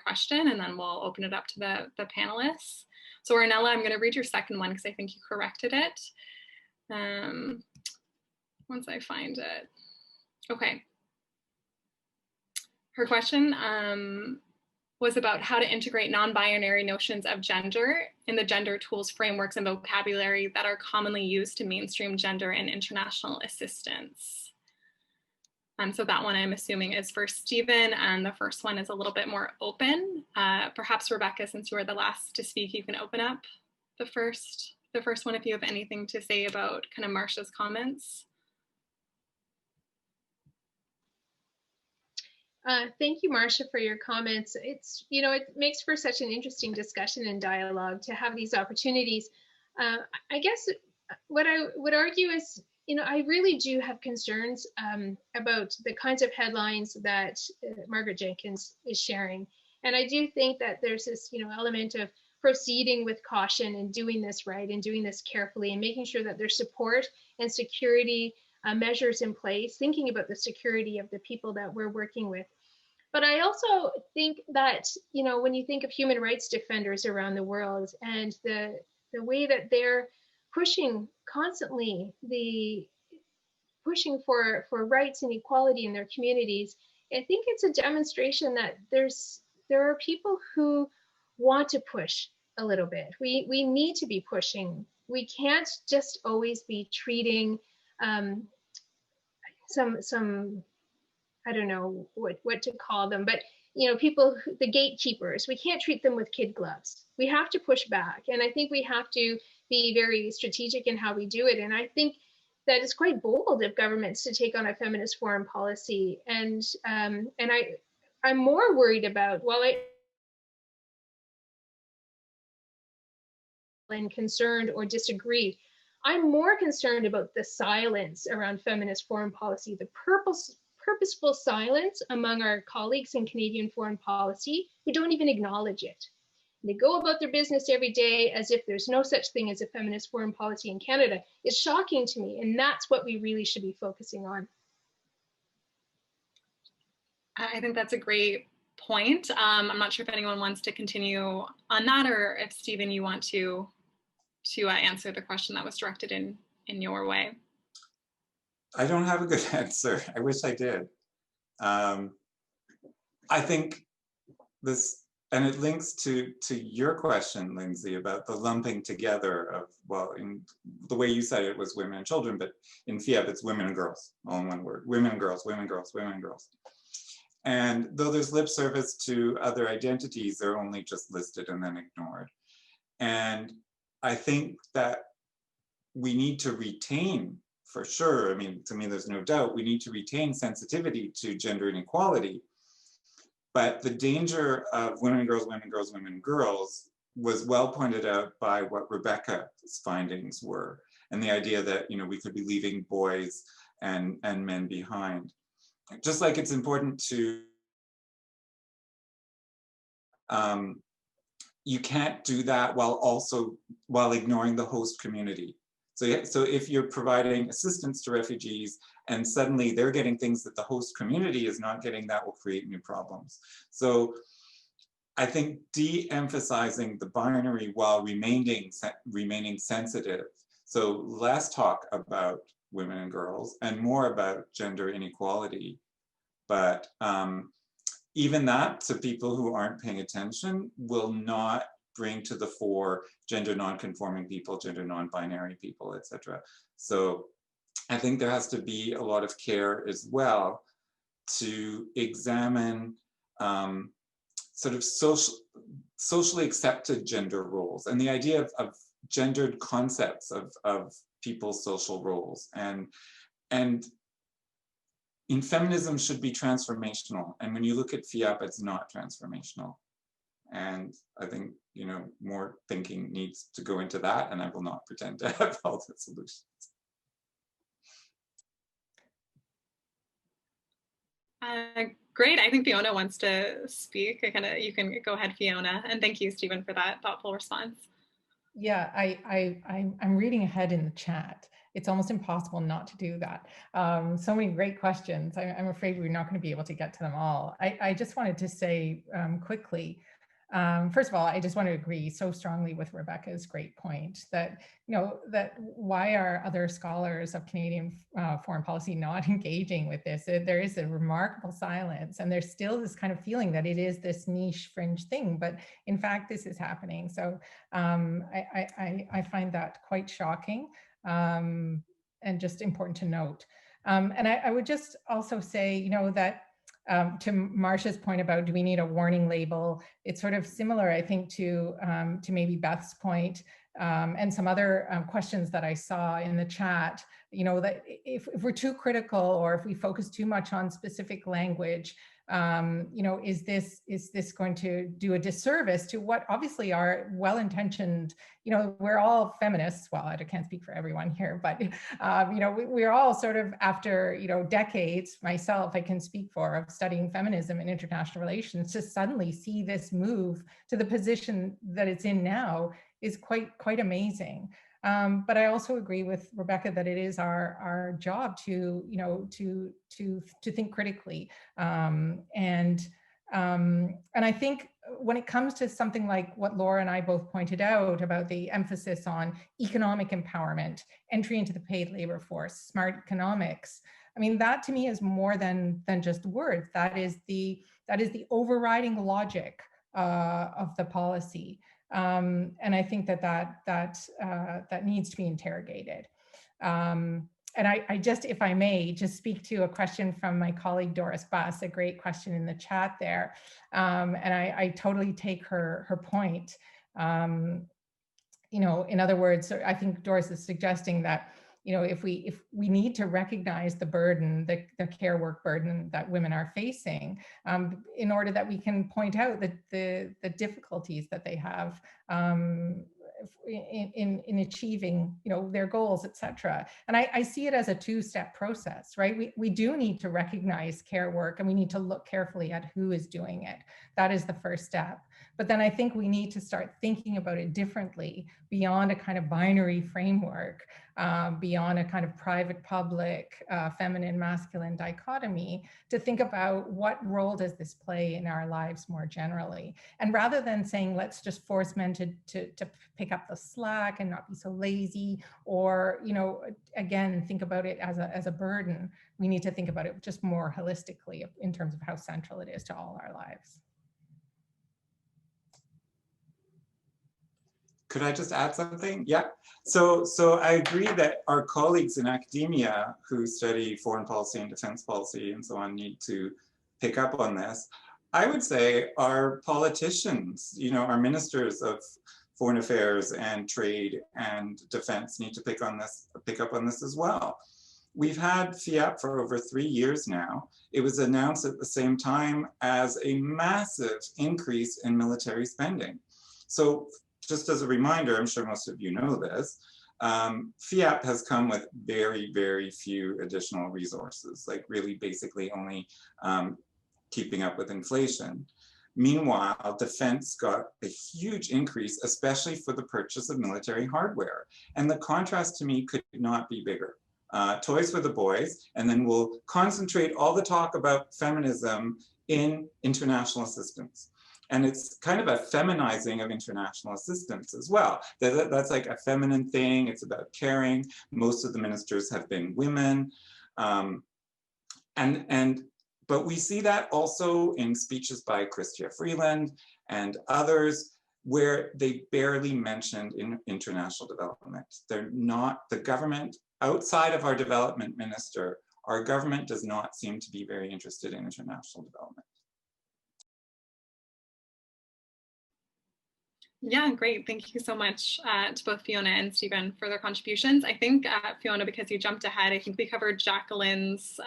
question, and then we'll open it up to the panelists. So Ornella, I'm going to read your second one because I think you corrected it. Once I find it. Okay. Her question was about how to integrate non-binary notions of gender in the gender tools, frameworks, and vocabulary that are commonly used to mainstream gender in international assistance. So that one I'm assuming is for Stephen, and the first one is a little bit more open. Perhaps Rebecca, since you were the last to speak, you can open up the first one if you have anything to say about kind of Marcia's comments. Thank you, Marcia, for your comments. It's, it makes for such an interesting discussion and dialogue to have these opportunities. I guess what I would argue is, I really do have concerns about the kinds of headlines that Margaret Jenkins is sharing. And I do think that there's this, element of, proceeding with caution and doing this right and doing this carefully and making sure that there's support and security measures in place, thinking about the security of the people that we're working with. But I also think that, you know, when you think of human rights defenders around the world and the way that they're pushing constantly, pushing for rights and equality in their communities, I think it's a demonstration that there are people who want to push a little bit. We need to be pushing. We can't just always be treating some I don't know what to call them, but you know, people, the gatekeepers, we can't treat them with kid gloves. We have to push back. And I think we have to be very strategic in how we do it. And I think that it's quite bold of governments to take on a feminist foreign policy. And I'm more worried about, and concerned or disagree, I'm more concerned about the silence around feminist foreign policy, the purposeful silence among our colleagues in Canadian foreign policy who don't even acknowledge it. They go about their business every day as if there's no such thing as a feminist foreign policy in Canada. It's shocking to me, and that's what we really should be focusing on. I think that's a great point. I'm not sure if anyone wants to continue on that, or if Stephen, you want to answer the question that was directed in your way. I don't have a good answer. I wish I did. I think this, and it links to your question, Lindsay, about the lumping together of, well, in the way you said it was women and children, but in FIAP it's women and girls, all in one word, women and girls, women and girls, women and girls. And though there's lip service to other identities, they're only just listed and then ignored. And I think that we need to retain, for sure, I mean, to me, there's no doubt, we need to retain sensitivity to gender inequality. But the danger of women and girls, women and girls, women and girls was well pointed out by what Rebecca's findings were, and the idea that, you know, we could be leaving boys and men behind. Just like it's important to, you can't do that while ignoring the host community. So if you're providing assistance to refugees and suddenly they're getting things that the host community is not getting, that will create new problems. So I think de-emphasizing the binary while remaining sensitive. So less talk about women and girls and more about gender inequality. But even that, to people who aren't paying attention, will not bring to the fore gender non-conforming people, gender non-binary people, etc. So I think there has to be a lot of care as well to examine sort of socially accepted gender roles and the idea of gendered concepts of people's social roles. And in feminism should be transformational. And when you look at FIAP, it's not transformational. And I think, you know, more thinking needs to go into that, and I will not pretend to have all the solutions. Great, I think Fiona wants to speak. You can go ahead, Fiona, and thank you, Stephen, for that thoughtful response. Yeah, I'm reading ahead in the chat. It's almost impossible not to do that. So many great questions. I'm afraid we're not going to be able to get to them all. I just wanted to say quickly, first of all, I just want to agree so strongly with Rebecca's great point that, you know, that why are other scholars of Canadian foreign policy not engaging with this? There is a remarkable silence, and there's still this kind of feeling that it is this niche fringe thing, but in fact, this is happening. So I find that quite shocking and just important to note. And I would just also say, you know, that to Marcia's point about, do we need a warning label? It's sort of similar, I think, to maybe Beth's point and some other questions that I saw in the chat. You know, that if we're too critical or if we focus too much on specific language, You know, is this going to do a disservice to what obviously are well-intentioned, you know, we're all feminists. Well, I can't speak for everyone here, but, you know, we're all sort of after, you know, decades, myself, I can speak for, of studying feminism and international relations, to suddenly see this move to the position that it's in now is quite amazing. But I also agree with Rebecca that it is our job to, you know, to think critically. And I think when it comes to something like what Laura and I both pointed out about the emphasis on economic empowerment, entry into the paid labor force, smart economics, I mean, that to me is more than just words. That is the overriding logic of the policy. And I think that needs to be interrogated. And I just, if I may, just speak to a question from my colleague Doris Buss, a great question in the chat there. And I totally take her point. You know, in other words, I think Doris is suggesting that, you know, if we need to recognize the burden, the care work burden that women are facing, in order that we can point out the difficulties that they have in achieving, you know, their goals, etc. And I see it as a two-step process, right? We do need to recognize care work, and we need to look carefully at who is doing it. That is the first step. But then I think we need to start thinking about it differently, beyond a kind of binary framework, beyond a kind of private, public, feminine, masculine dichotomy, to think about what role does this play in our lives more generally. And rather than saying, let's just force men to pick up the slack and not be so lazy, or, you know, again, think about it as a burden, we need to think about it just more holistically in terms of how central it is to all our lives. Could I just add something? Yeah. So I agree that our colleagues in academia who study foreign policy and defense policy and so on need to pick up on this. I would say our politicians, you know, our ministers of foreign affairs and trade and defense need to pick up on this as well. We've had FIAP for over 3 years now. It was announced at the same time as a massive increase in military spending. So just as a reminder, I'm sure most of you know this, FIAP has come with very, very few additional resources, like really basically only keeping up with inflation. Meanwhile, defense got a huge increase, especially for the purchase of military hardware. And the contrast to me could not be bigger. Toys for the boys, and then we'll concentrate all the talk about feminism in international assistance. And it's kind of a feminizing of international assistance as well. That's like a feminine thing. It's about caring. Most of the ministers have been women. But we see that also in speeches by Chrystia Freeland and others, where they barely mentioned in international development. They're not, the government, outside of our development minister, our government does not seem to be very interested in international development. Yeah, great. Thank you so much to both Fiona and Stephen for their contributions. I think, Fiona, because you jumped ahead, I think we covered Jacqueline's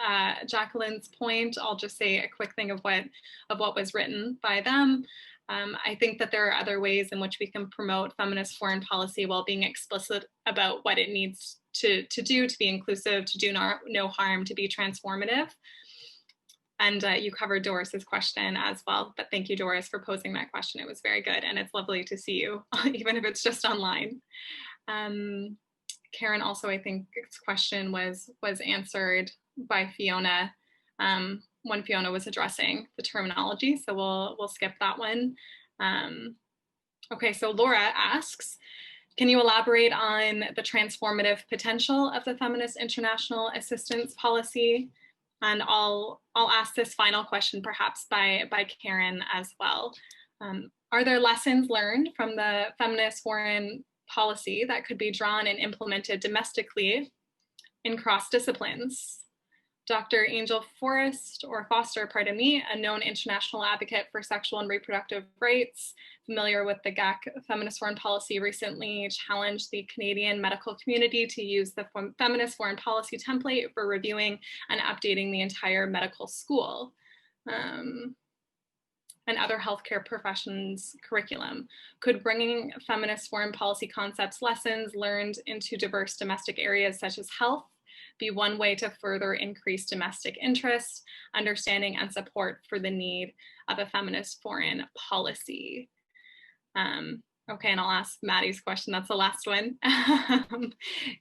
point. I'll just say a quick thing of what was written by them. I think that there are other ways in which we can promote feminist foreign policy while being explicit about what it needs to do to be inclusive, to do no harm, to be transformative. And you covered Doris's question as well, but thank you, Doris, for posing that question. It was very good, and it's lovely to see you, even if it's just online. Karen also, I think, its question was answered by Fiona when Fiona was addressing the terminology, so we'll skip that one. Okay, so Laura asks, can you elaborate on the transformative potential of the Feminist International Assistance Policy? And I'll ask this final question perhaps by Karen as well. Are there lessons learned from the feminist foreign policy that could be drawn and implemented domestically in cross disciplines? Dr. Angel Foster, pardon me, a known international advocate for sexual and reproductive rights, familiar with the GAC feminist foreign policy, recently challenged the Canadian medical community to use the feminist foreign policy template for reviewing and updating the entire medical school. and other healthcare professions curriculum? Could bringing feminist foreign policy concepts lessons learned into diverse domestic areas such as health be one way to further increase domestic interest, understanding, and support for the need of a feminist foreign policy? Okay, and I'll ask Maddie's question, that's the last one.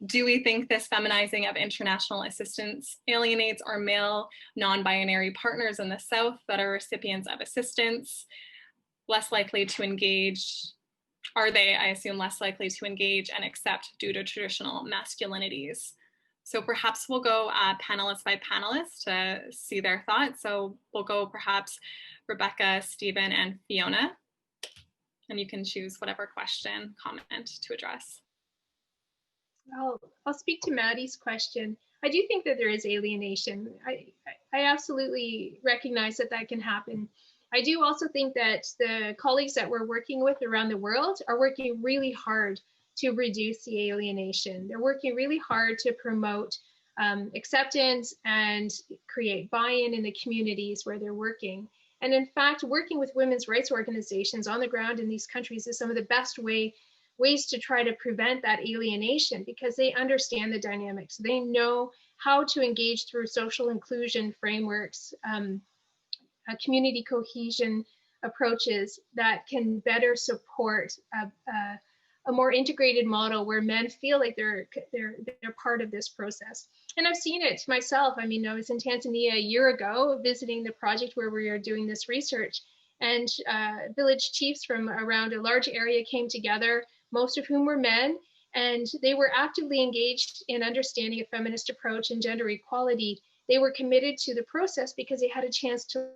Do we think this feminizing of international assistance alienates our male non-binary partners in the South that are recipients of assistance, less likely to engage? Are they, I assume, less likely to engage and accept due to traditional masculinities? So perhaps we'll go panelist by panelist to see their thoughts. So we'll go perhaps Rebecca, Stephen, and Fiona. And you can choose whatever question, comment to address. I'll speak to Maddie's question. I do think that there is alienation. I absolutely recognize that that can happen. I do also think that the colleagues that we're working with around the world are working really hard to reduce the alienation. They're working really hard to promote acceptance and create buy-in in the communities where they're working. And in fact, working with women's rights organizations on the ground in these countries is some of the best ways to try to prevent that alienation, because they understand the dynamics. They know how to engage through social inclusion frameworks, community cohesion approaches that can better support a more integrated model where men feel like they're part of this process. And I've seen it myself. I mean, I was in Tanzania a year ago visiting the project where we are doing this research, and village chiefs from around a large area came together, most of whom were men, and they were actively engaged in understanding a feminist approach and gender equality. They were committed to the process because they had a chance to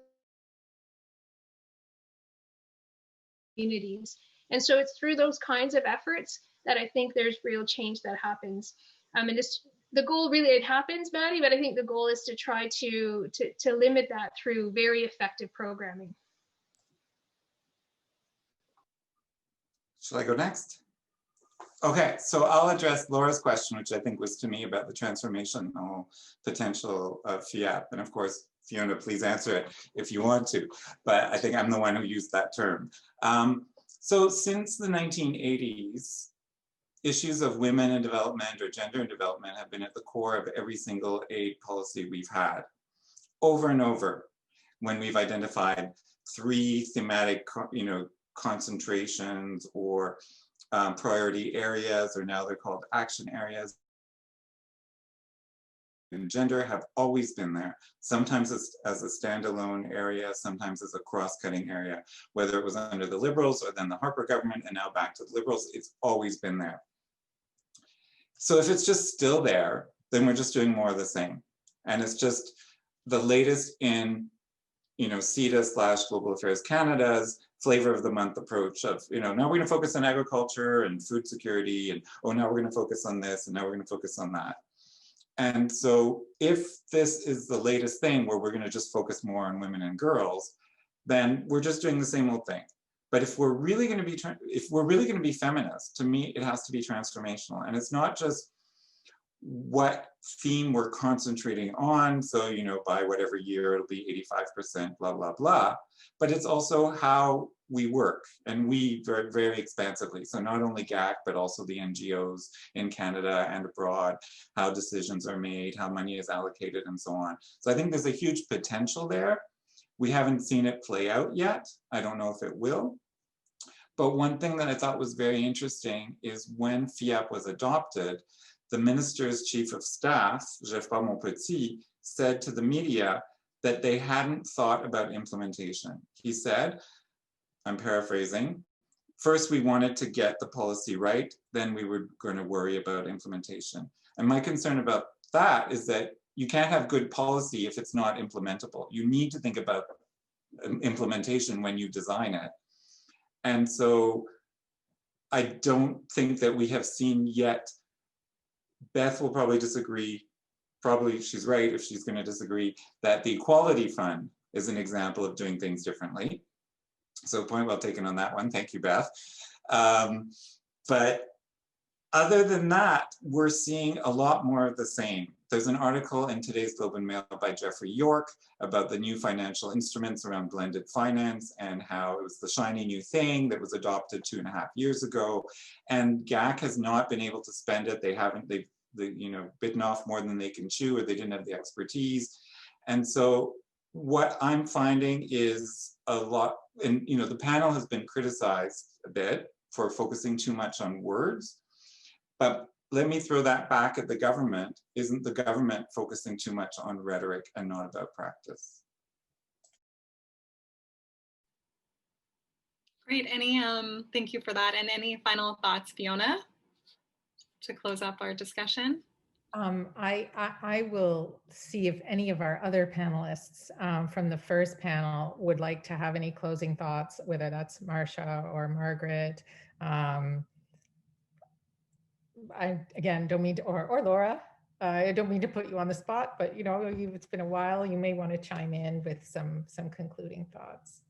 communities. And so it's through those kinds of efforts that I think there's real change that happens. And it's the goal, really, it happens, Maddie, but I think the goal is to try to limit that through very effective programming. Shall I go next? Okay, so I'll address Laura's question, which I think was to me about the transformational potential of FIAP. And of course, Fiona, please answer it if you want to, but I think I'm the one who used that term. So since the 1980s, issues of women in development or gender in development have been at the core of every single aid policy we've had, over and over, when we've identified 3 thematic, concentrations or priority areas, or now they're called action areas. And gender have always been there, sometimes as a standalone area, sometimes as a cross-cutting area, whether it was under the Liberals or then the Harper government and now back to the Liberals, it's always been there. So if it's just still there, then we're just doing more of the same. And it's just the latest in, CETA/Global Affairs Canada's flavor of the month approach of, now we're gonna focus on agriculture and food security, and now we're gonna focus on this, and now we're gonna focus on that. And so if this is the latest thing where we're going to just focus more on women and girls, then we're just doing the same old thing. But if we're really going to be feminist, to me, it has to be transformational. And it's not just what theme we're concentrating on. So, by whatever year it'll be 85%, blah, blah, blah. But it's also how we work, and we very, very expansively. So not only GAC, but also the NGOs in Canada and abroad, how decisions are made, how money is allocated, and so on. So I think there's a huge potential there. We haven't seen it play out yet. I don't know if it will. But one thing that I thought was very interesting is when FIAP was adopted, the minister's chief of staff, Geoffroy Montpetit, said to the media that they hadn't thought about implementation. He said, I'm paraphrasing, first we wanted to get the policy right, then we were going to worry about implementation. And my concern about that is that you can't have good policy if it's not implementable. You need to think about implementation when you design it. And so I don't think that we have seen yet. Beth will probably disagree, probably she's right if she's going to disagree, that the Equality Fund is an example of doing things differently. So point well taken on that one. Thank you, Beth. But other than that, we're seeing a lot more of the same. there's an article in today's Globe and Mail by Jeffrey York about the new financial instruments around blended finance and how it was the shiny new thing that was adopted 2.5 years ago. And GAC has not been able to spend it. They've bitten off more than they can chew, or they didn't have the expertise. And so what I'm finding is a lot, and the panel has been criticized a bit for focusing too much on words, but let me throw that back at the government. Isn't the government focusing too much on rhetoric and not about practice? Great, thank you for that. And any final thoughts, Fiona, to close up our discussion? I will see if any of our other panelists from the first panel would like to have any closing thoughts, whether that's Marcia or Margaret. I, again, don't mean to, or Laura, I don't mean to put you on the spot, but it's been a while, you may want to chime in with some concluding thoughts.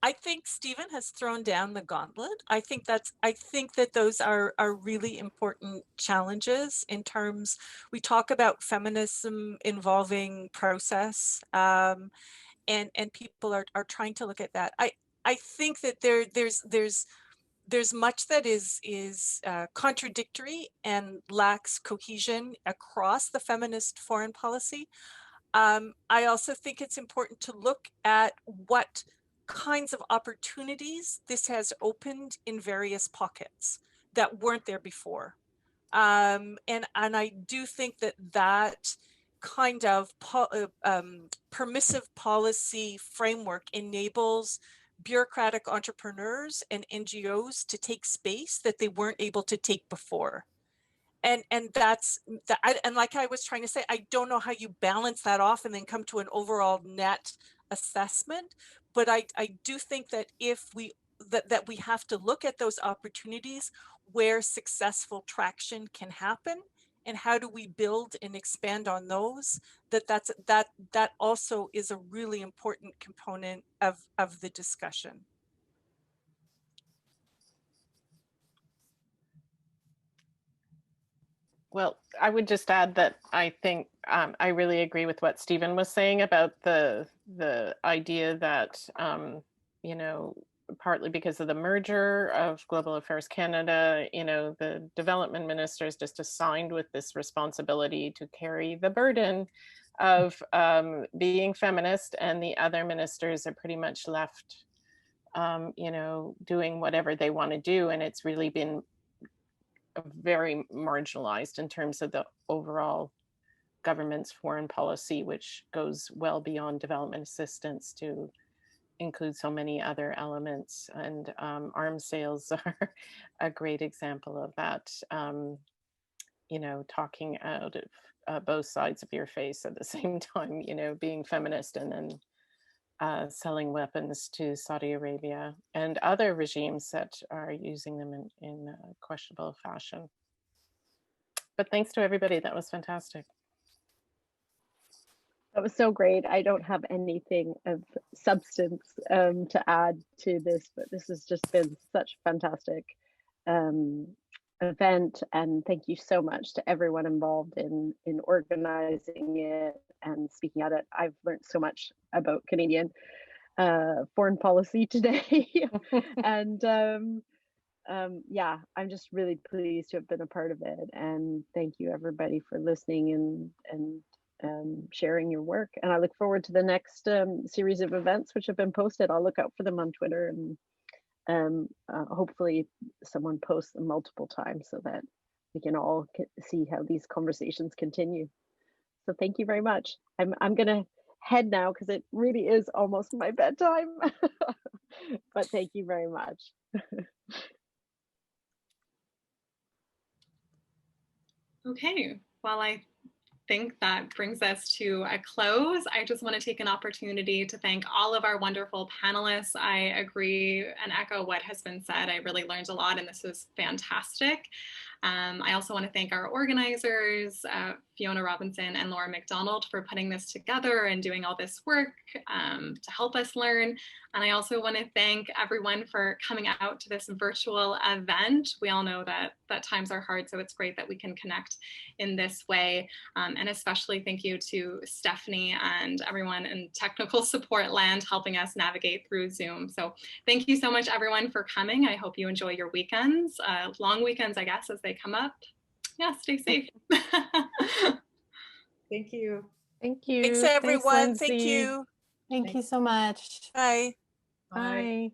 I think Stephen has thrown down the gauntlet. I think that those are really important challenges in terms, we talk about feminism involving process, and people are trying to look at that. I think that there's much that is contradictory and lacks cohesion across the feminist foreign policy. I also think it's important to look at what kinds of opportunities this has opened in various pockets that weren't there before. And I do think that kind of permissive policy framework enables bureaucratic entrepreneurs and NGOs to take space that they weren't able to take before. And like I was trying to say, I don't know how you balance that off and then come to an overall net assessment. But I do think that if we have to look at those opportunities where successful traction can happen, and how do we build and expand on those, that also is a really important component of the discussion. Well, I would just add that I think I really agree with what Stephen was saying about the idea that, partly because of the merger of Global Affairs Canada, the development ministers just assigned with this responsibility to carry the burden of being feminist, and the other ministers are pretty much left, doing whatever they want to do. And it's really been very marginalized in terms of the overall government's foreign policy, which goes well beyond development assistance to include so many other elements. And arms sales are a great example of that. Talking out of both sides of your face at the same time, being feminist and then selling weapons to Saudi Arabia and other regimes that are using them in a questionable fashion. But thanks to everybody, that was fantastic. That was so great. I don't have anything of substance to add to this, but this has just been such a fantastic event, and thank you so much to everyone involved in organizing it and speaking at it. I've learned so much about Canadian foreign policy today. And yeah, I'm just really pleased to have been a part of it, and thank you everybody for listening and sharing your work. And I look forward to the next series of events which have been posted. I'll look out for them on Twitter, and hopefully someone posts them multiple times so that we can all see how these conversations continue. So thank you very much. I'm gonna head now because it really is almost my bedtime. But thank you very much. Okay, well, I think that brings us to a close. I just want to take an opportunity to thank all of our wonderful panelists. I agree and echo what has been said. I really learned a lot, and this was fantastic. I also want to thank our organizers, Fiona Robinson and Laura McDonald, for putting this together and doing all this work to help us learn. And I also want to thank everyone for coming out to this virtual event. We all know that times are hard, so it's great that we can connect in this way. And especially thank you to Stephanie and everyone in technical support land helping us navigate through Zoom. So thank you so much, everyone, for coming. I hope you enjoy your weekends, long weekends, I guess, as they come up. Yeah, stay safe. Thank you. Thank you. Thanks, everyone. Thank Lindsay. you. Thank you so much. Bye. Bye.